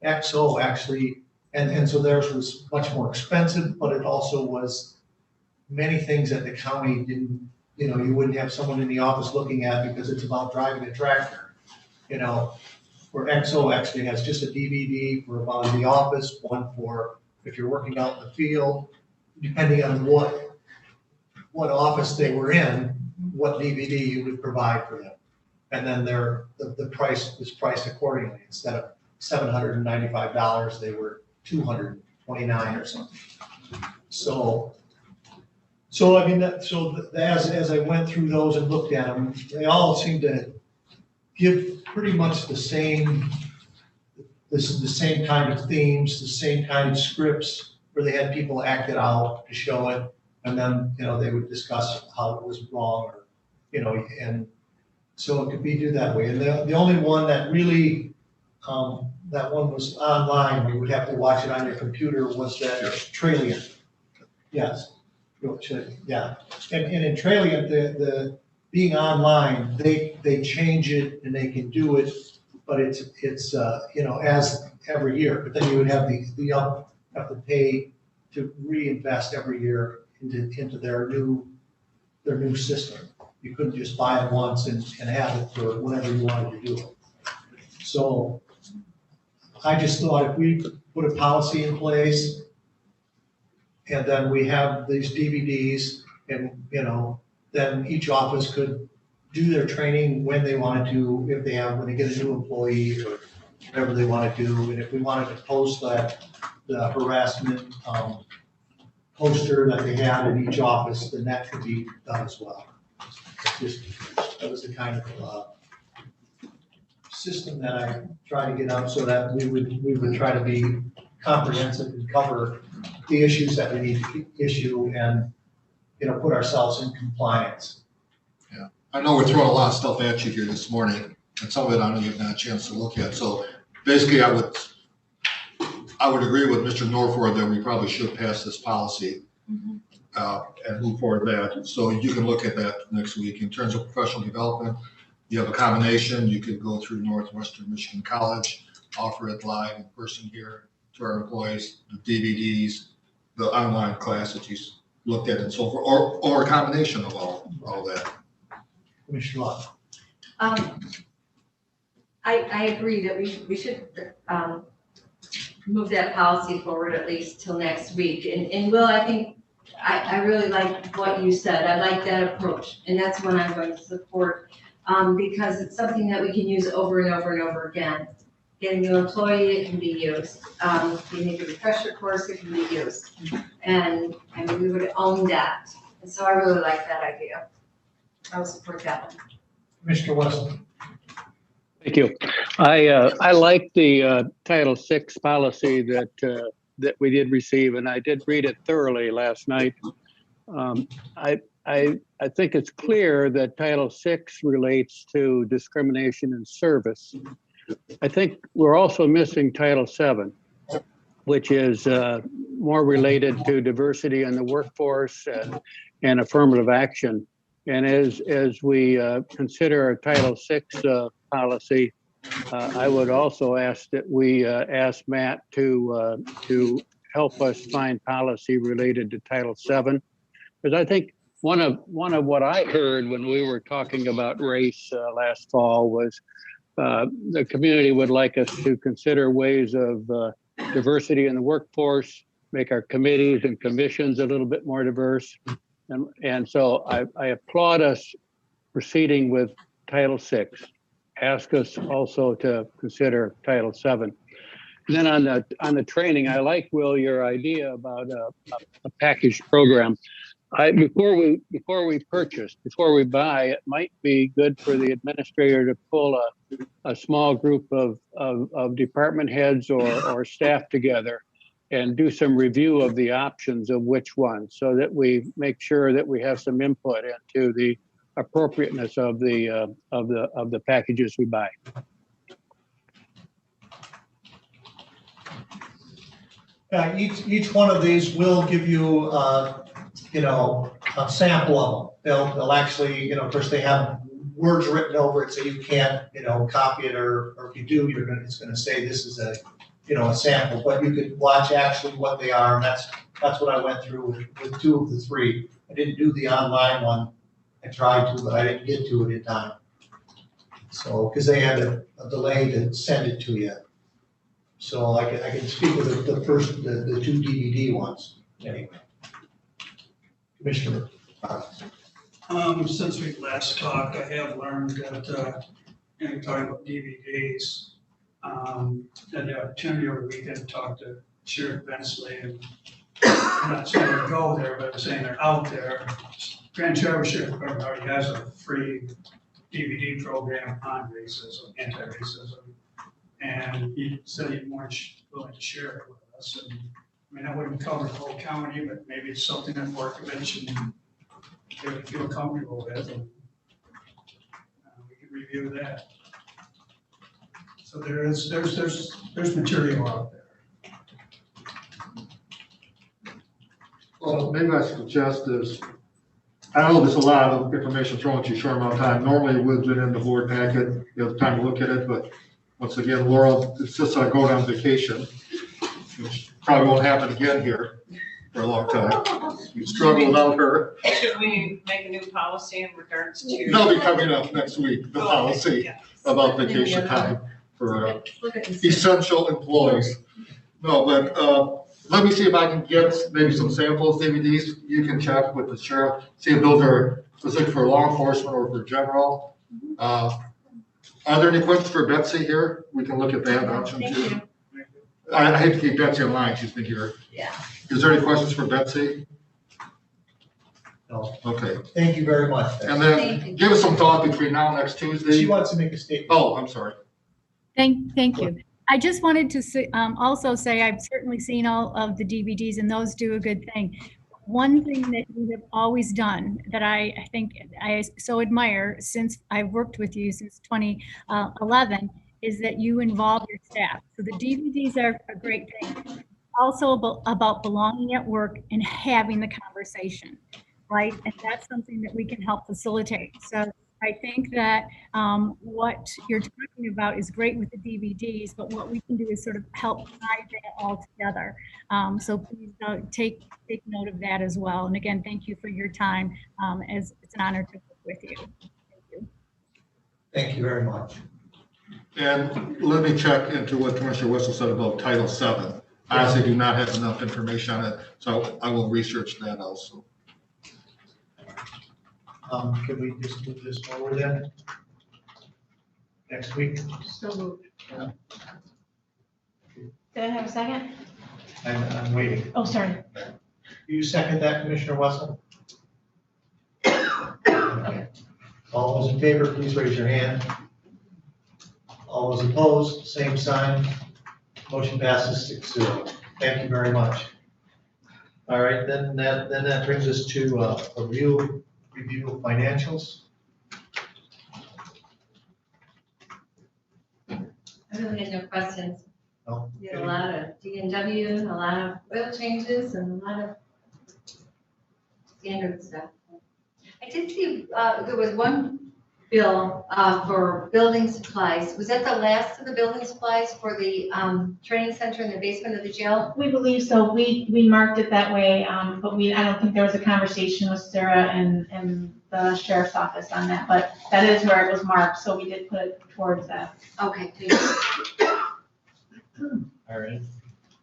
EXO actually, and so theirs was much more expensive, but it also was many things that the county didn't, you wouldn't have someone in the office looking at because it's about driving a tractor, where EXO actually has just a DVD for about the office, one for if you're working out in the field, depending on what office they were in, what DVD you would provide for them. And then the price was priced accordingly. Instead of $795, they were $229 or something. So I mean, as I went through those and looked at them, they all seem to give pretty much the same kind of themes, the same kind of scripts, where they had people act it out to show it, and then they would discuss how it was wrong, or and so it could be do that way. And the only one that really that one was online, you would have to watch it on your computer, was that Trailient. Yes. Yeah, and in Trailient, the being online, they change it and they can do it, but it's as every year. But then you would have have to pay to reinvest every year into their new system. You couldn't just buy it once and have it for whenever you wanted to do it. So I just thought if we put a policy in place, and then we have these DVDs, and then each office could do their training when they wanted to, when they get a new employee or whatever they want to do. And if we wanted to post the harassment poster that they had in each office, then that could be done as well. That was the kind of system that I tried to get up, so that we would try to be comprehensive and cover the issues that we need to issue, and put ourselves in compliance. Yeah, I know we're throwing a lot of stuff at you here this morning, and some of it I know you've had a chance to look at. So basically, I would agree with Mr. Norford that we probably should pass this policy and move forward with that. So you can look at that next week. In terms of professional development, you have a combination. You could go through Northwestern Michigan College, offer it live in person here to our employees, the DVDs, the online class that you looked at, and so forth, or a combination of all that. Commissioner Lott. I agree that we should move that policy forward at least till next week. And Will, I think I really like what you said. I like that approach, and that's one I'm going to support. because it's something that we can use over and over and over again. Getting a new employee, it can be used. You need a refresher course, it can be used. And we would own that. And so I really like that idea. I will support that one. Commissioner Wesson. Thank you. I like the Title VI policy that we did receive, and I did read it thoroughly last night. I think it's clear that Title VI relates to discrimination in service. I think we're also missing Title VII, which is more related to diversity in the workforce and affirmative action. And as we consider our Title VI policy, I would also ask that we ask Matt to help us find policy related to Title VII, because I think one of what I heard when we were talking about race last fall was the community would like us to consider ways of diversity in the workforce, make our committees and commissions a little bit more diverse. And so I applaud us proceeding with Title VI. Ask us also to consider Title VII. And then on the training, I like, Will, your idea about a package program. Before we buy, it might be good for the administrator to pull a small group of department heads or staff together and do some review of the options of which one, so that we make sure that we have some input into the appropriateness of the packages we buy. Each one of these will give you, a sample of them. They'll actually, of course, they have words written over it, so you can't, copy it, or if you do, it's gonna say this is a sample, but you could watch actually what they are, and that's what I went through with 2 of the 3. I didn't do the online one. I tried to, but I didn't get to it in time. So, because they had a delay to send it to you. So I can speak with the 2 DVD ones anyway. Commissioner. Since we last talked, I have learned that, talking about DVDs, had the opportunity over the weekend to talk to Sheriff Bensley, and I'm not saying to go there, but I'm saying they're out there. Grand Traverse Sheriff Department already has a free DVD program on racism, anti-racism. And he said he'd more willing to share it with us. And I wouldn't cover the whole county, but maybe it's something that Markovich and they would feel comfortable with, and we can review that. So there's material out there. Well, maybe I suggest is, I know there's a lot of information thrown at you short amount of time. Normally it would have been in the board packet, you have time to look at it, but once again, Laurel, it's just like going on vacation, which probably won't happen again here for a long time. You struggle without her. Should we make a new policy in regards to? That'll be coming up next week, the policy about vacation time for essential employees. No, but let me see if I can get maybe some samples, DVDs. You can check with the sheriff, see if those are specific for law enforcement or for general. Are there any questions for Betsy here? We can look at that option too. I hate to keep Betsy in line, she's been here. Yeah. Is there any questions for Betsy? No. Okay. Thank you very much. And then give us some thought between now and next Tuesday. She wants to make a statement. Oh, I'm sorry. Thank you. I just wanted to also say I've certainly seen all of the DVDs, and those do a good thing. One thing that you have always done that I think I so admire since I've worked with you since 2011 is that you involve your staff. So the DVDs are a great thing. Also about belonging at work and having the conversation, right? And that's something that we can help facilitate. So I think that what you're talking about is great with the DVDs, but what we can do is sort of help tie that all together. So please take note of that as well. And again, thank you for your time, as it's an honor to work with you. Thank you. Thank you very much. And let me check into what Commissioner Whistle said about Title VII. I honestly do not have enough information on it, so I will research that also. Can we just move this forward then? next week. So moved. Did I have a second? I'm waiting. Oh, sorry. You second that, Commissioner Wessel? Okay. All those in favor, please raise your hand. All those opposed, same sign. Motion passes 6-0. Thank you very much. All right, then that brings us to a review of financials. I really had no questions. No? We had a lot of D&W, a lot of oil changes, and a lot of standard stuff. I did see, there was one bill for building supplies. Was that the last of the building supplies for the training center in the basement of the jail? We believe so. We marked it that way, but I don't think there was a conversation with Sarah and the sheriff's office on that, but that is where it was marked, so we did put it towards that. Okay, thank you. All right.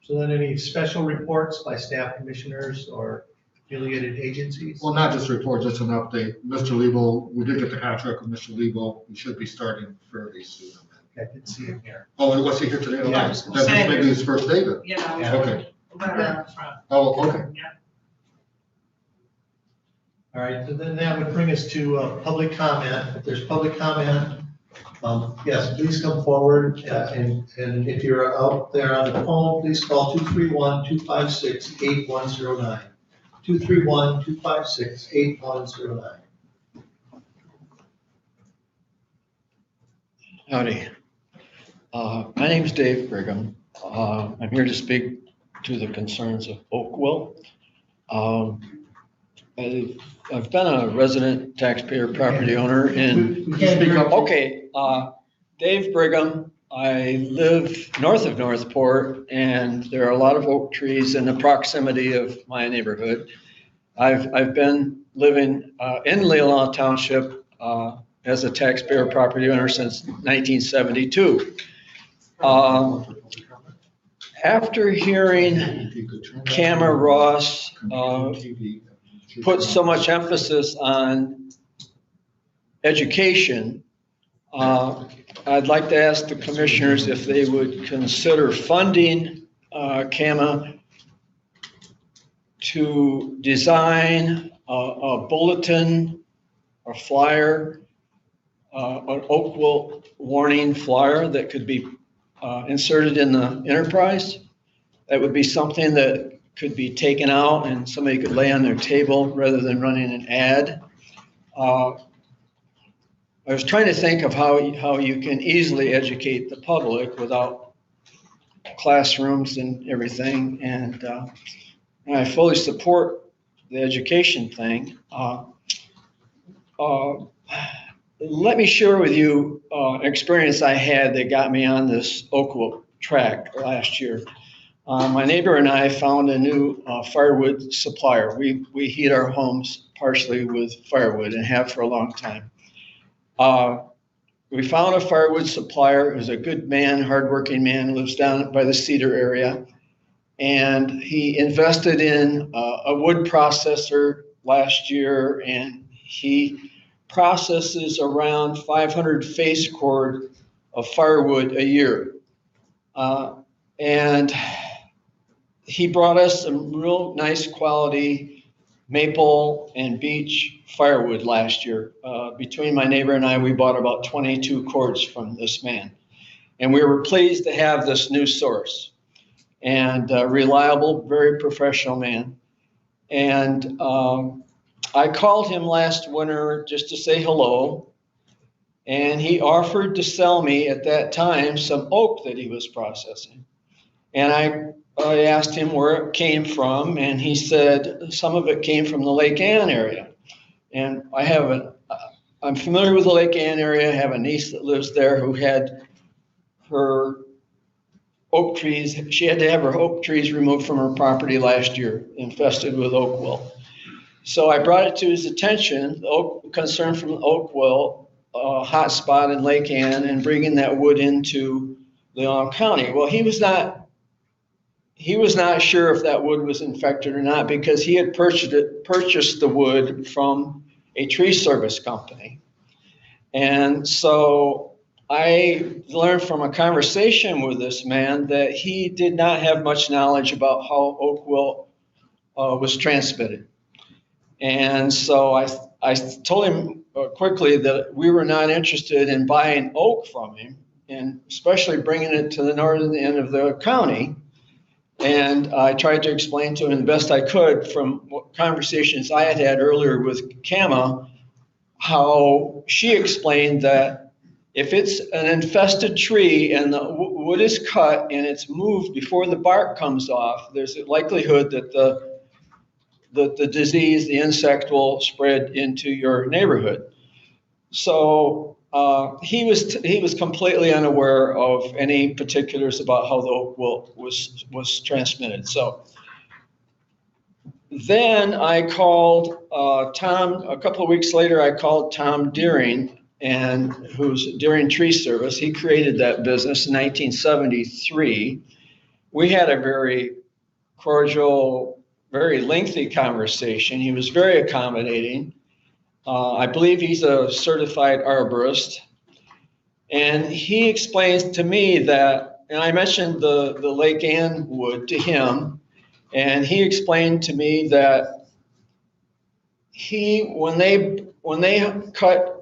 So then any special reports by staff commissioners or affiliated agencies? Well, not just reports, just an update. Mr. Lebo, we did get the contract with Mr. Lebo. We should be starting fairly soon. I did see him here. Oh, was he here today? Okay. Yeah. That's maybe his first day then. Yeah. Okay. Letter up front. Oh, okay. All right, so then that would bring us to public comment. If there's public comment, yes, please come forward. And if you're out there on the phone, please call 231-256-8109. 231-256-8109. Howdy. My name's Dave Brigham. I'm here to speak to the concerns of Oakville. I've been a resident taxpayer property owner in, okay, Dave Brigham. I live north of Northport, and there are a lot of oak trees in the proximity of my neighborhood. I've been living in Leelanau Township as a taxpayer property owner since 1972. After hearing Kama Ross put so much emphasis on education, I'd like to ask the commissioners if they would consider funding Kama to design a bulletin, a flyer, an Oakville warning flyer that could be inserted in the enterprise. That would be something that could be taken out and somebody could lay on their table rather than running an ad. I was trying to think of how you can easily educate the public without classrooms and everything. And I fully support the education thing. Let me share with you an experience I had that got me on this Oakville track last year. My neighbor and I found a new firewood supplier. We heat our homes partially with firewood and have for a long time. We found a firewood supplier. He was a good man, hardworking man, lives down by the Cedar area. And he invested in a wood processor last year, and he processes around 500 face cord of firewood a year. And he brought us some real nice quality maple and beech firewood last year. Between my neighbor and I, we bought about 22 cords from this man. And we were pleased to have this new source. And reliable, very professional man. And I called him last winter just to say hello. And he offered to sell me at that time some oak that he was processing. And I asked him where it came from, and he said some of it came from the Lake Ann area. And I'm familiar with the Lake Ann area. I have a niece that lives there who had her oak trees. She had to have her oak trees removed from her property last year, infested with oak wilt. So I brought it to his attention, concern from oak wilt, hot spot in Lake Ann, and bringing that wood into Leelanau County. Well, he was not sure if that wood was infected or not because he had purchased the wood from a tree service company. And so I learned from a conversation with this man that he did not have much knowledge about how oak wilt was transmitted. And so I told him quickly that we were not interested in buying oak from him, and especially bringing it to the northern end of the county. And I tried to explain to him the best I could from what conversations I had earlier with Kama, how she explained that if it's an infested tree and the wood is cut and it's moved before the bark comes off, there's a likelihood that the disease, the insect, will spread into your neighborhood. So he was completely unaware of any particulars about how the oak wilt was transmitted. So then I called Tom, a couple of weeks later, I called Tom Deering, and who's Deering Tree Service. He created that business in 1973. We had a very cordial, very lengthy conversation. He was very accommodating. I believe he's a certified arborist. And he explains to me that, and I mentioned the Lake Ann wood to him, and he explained to me that when they cut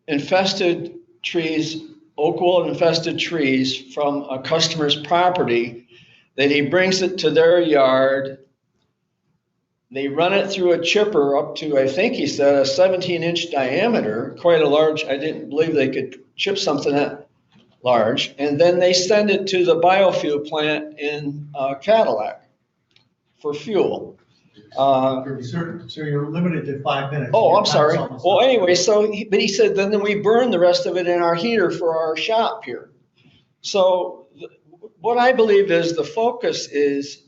infested trees, oak wilt infested trees from a customer's property, that he brings it to their yard. They run it through a chipper up to, I think he said, a 17-inch diameter, quite a large. I didn't believe they could chip something that large. And then they send it to the biofuel plant in Cadillac for fuel. Sir, you're limited to 5 minutes. Oh, I'm sorry. Well, anyway, but he said, then we burn the rest of it in our heater for our shop here. So what I believe is the focus is,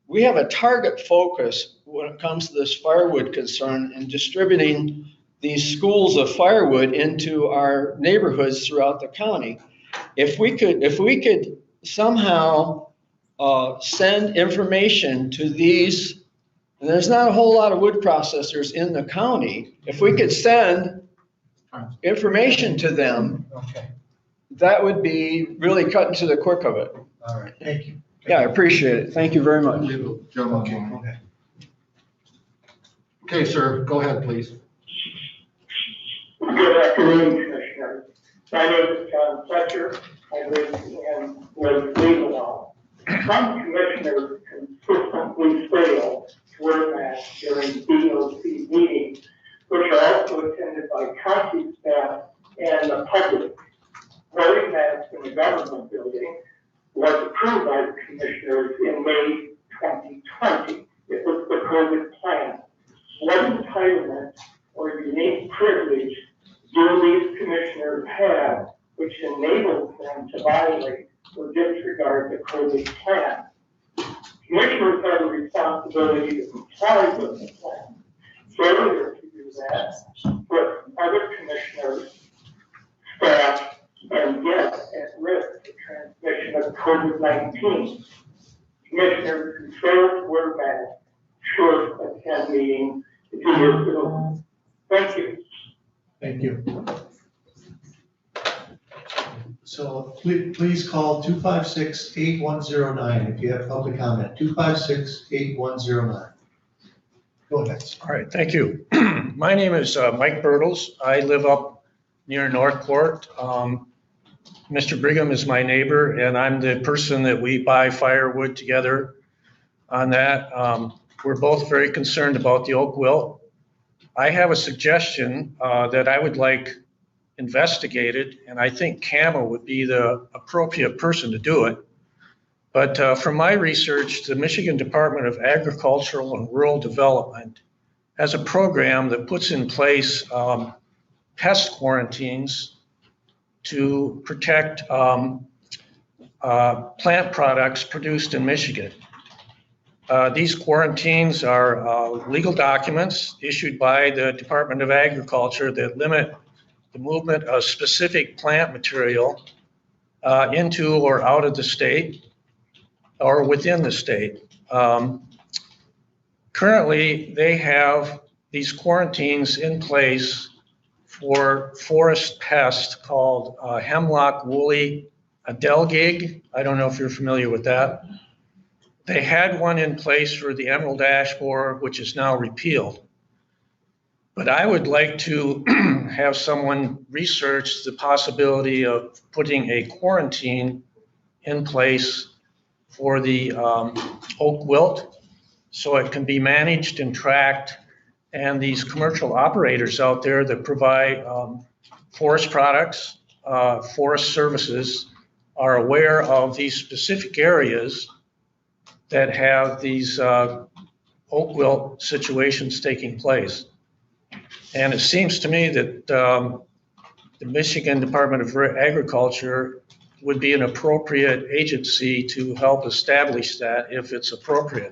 we have a target focus when it comes to this firewood concern and distributing these schools of firewood into our neighborhoods throughout the county. If we could somehow send information to these, and there's not a whole lot of wood processors in the county, if we could send information to them, that would be really cutting to the quick of it. All right, thank you. Yeah, I appreciate it. Thank you very much. Okay, sir, go ahead, please. Good afternoon, Commissioner. My name is John Fletcher. I live in Leelanau. Some commissioners consistently fail to wear masks during BOC meetings, which are also attended by county staff and the public. Wearing masks in the government building was approved by the commissioners in May 2020. It was the COVID plan. What entitlement or unique privilege do these commissioners have which enables them to violate or disregard the COVID plan? Commissioners have a responsibility to comply with the plan. Failure to do that puts other commissioners, staff, and guests at risk of transmission of COVID-19. Commissioners who fail to wear masks should attend meetings via Zoom. Thank you. Thank you. So please call 256-8109 if you have public comment, 256-8109. Go ahead. All right, thank you. My name is Mike Bertles. I live up near Northport. Mr. Brigham is my neighbor, and I'm the person that we buy firewood together on that. We're both very concerned about the oak wilt. I have a suggestion that I would like investigated, and I think CAMA would be the appropriate person to do it. But from my research, the Michigan Department of Agricultural and Rural Development has a program that puts in place pest quarantines to protect plant products produced in Michigan. These quarantines are legal documents issued by the Department of Agriculture that limit the movement of specific plant material into or out of the state or within the state. Currently, they have these quarantines in place for forest pest called hemlock woolly adelgig. I don't know if you're familiar with that. They had one in place for the emerald ash borer, which is now repealed. But I would like to have someone research the possibility of putting a quarantine in place for the oak wilt so it can be managed and tracked. And these commercial operators out there that provide forest products, forest services, are aware of these specific areas that have these oak wilt situations taking place. And it seems to me that the Michigan Department of Agriculture would be an appropriate agency to help establish that if it's appropriate.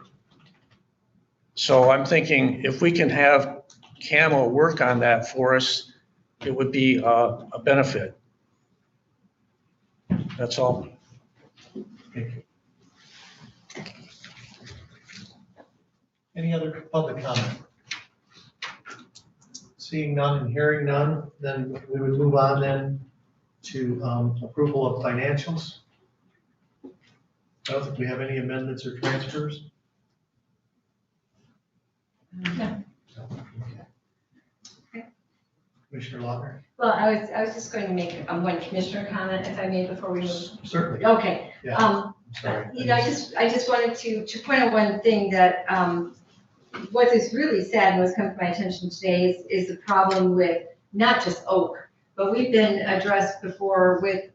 So I'm thinking if we can have CAMO work on that for us, it would be a benefit. That's all. Thank you. Any other public comment? Seeing none and hearing none, then we would move on then to approval of financials. I don't think we have any amendments or transfers. No. Okay. Commissioner Lautner? Well, I was just going to make one commissioner comment, if I may, before we move. Certainly. Okay. Yeah. Sorry. You know, I just wanted to point out one thing that what is really sad and what's come to my attention today is the problem with not just oak, but we've been addressed before with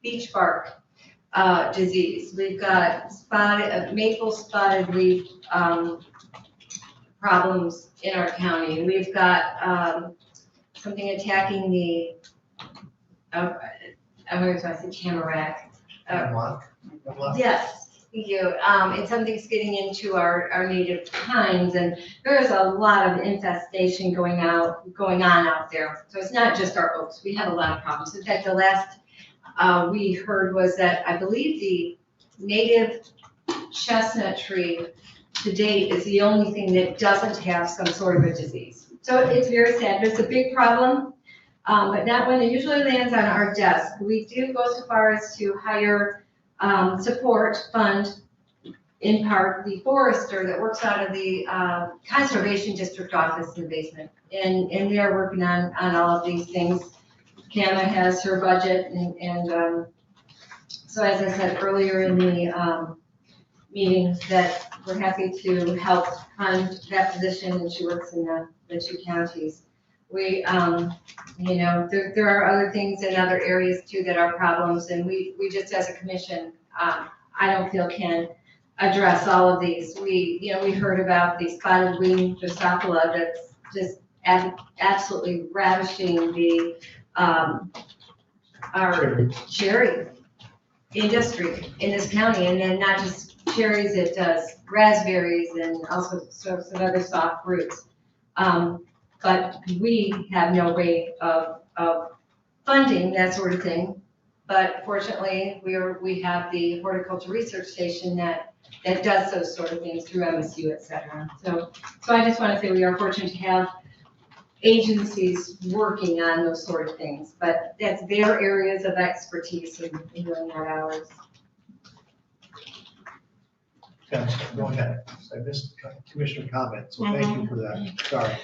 beech bark disease. We've got maple spotted leaf problems in our county. We've got something attacking the, I'm going to say tamarack. Yes. Thank you. And something's getting into our native pines, and there's a lot of infestation going on out there. So it's not just our oaks. We have a lot of problems. In fact, the last we heard was that I believe the native chestnut tree to date is the only thing that doesn't have some sort of a disease. So it's very sad. It's a big problem, but not when it usually lands on our desk. We do go so far as to hire fund in part the forester that works out of the conservation district office in the basement, and they are working on all of these things. Kama has her budget, and so as I said earlier in the meeting, that we're happy to help fund that position, and she works in the two counties. We, you know, there are other things in other areas too that are problems, and we just as a commission, I don't feel can address all of these. We heard about the spotted wing Drosophila that's just absolutely ravishing the our cherry industry in this county, and then not just cherries, it does raspberries and also sorts of other soft fruits. But we have no way of funding that sort of thing. But fortunately, we have the horticulture research station that does those sort of things through MSU, et cetera. So I just want to say we are fortunate to have agencies working on those sort of things, but that's their areas of expertise in doing that ours. Go ahead. I missed commissioner comments, so thank you for that. Sorry.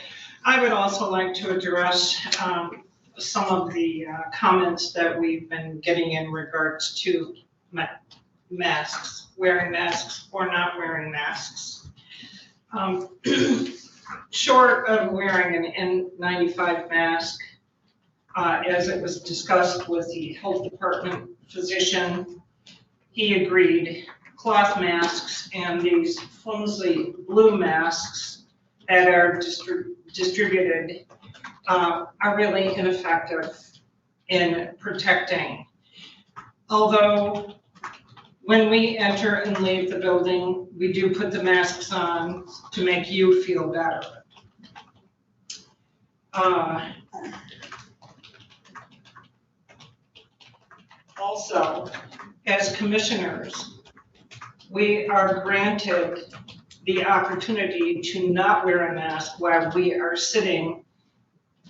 I would also like to address some of the comments that we've been getting in regards to masks, wearing masks or not wearing masks. Short of wearing an N95 mask, as it was discussed with the health department physician, he agreed cloth masks and these flimsy blue masks that are distributed are really ineffective in protecting. Although when we enter and leave the building, we do put the masks on to make you feel better. Also, as commissioners, we are granted the opportunity to not wear a mask while we are sitting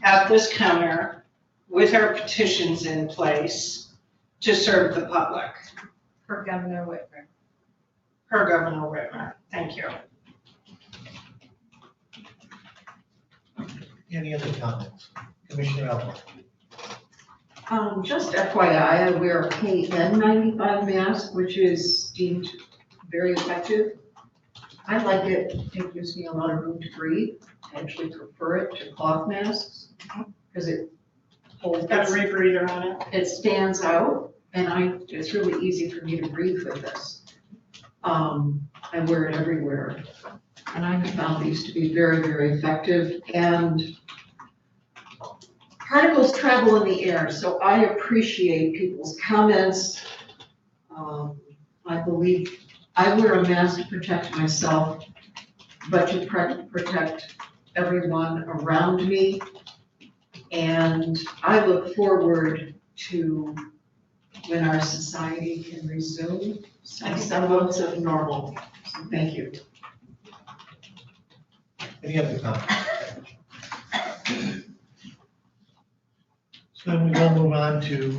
at this counter with our petitions in place to serve the public. Per Governor Whitmer. Per Governor Whitmer. Thank you. Any other comments? Commissioner Elmore? Just FYI, I wear a KN95 mask, which is deemed very effective. I like it. It gives me a lot of room to breathe. I actually prefer it to cloth masks because it holds. Got a rebreather on it. It stands out, and it's really easy for me to breathe with this. I wear it everywhere, and I have found these to be very, very effective. And particles travel in the air, so I appreciate people's comments. I believe I wear a mask to protect myself, but to protect everyone around me. And I look forward to when our society can resume some semblance of normal. So thank you. Any other comments? So then we will move on to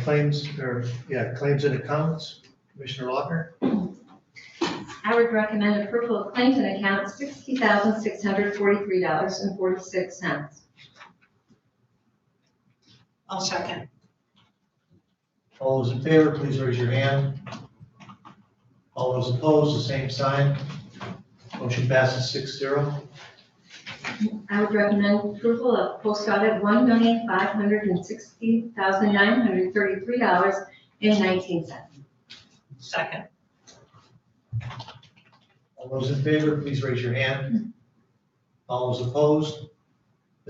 claims and accounts. Commissioner Lochner? I would recommend approval of claims and accounts $60,643.46. I'll second. All those in favor, please raise your hand. All those opposed, the same sign. Motion passes 6-0. I would recommend approval of post audit $1,560,933.19. Second. All those in favor, please raise your hand. All those opposed,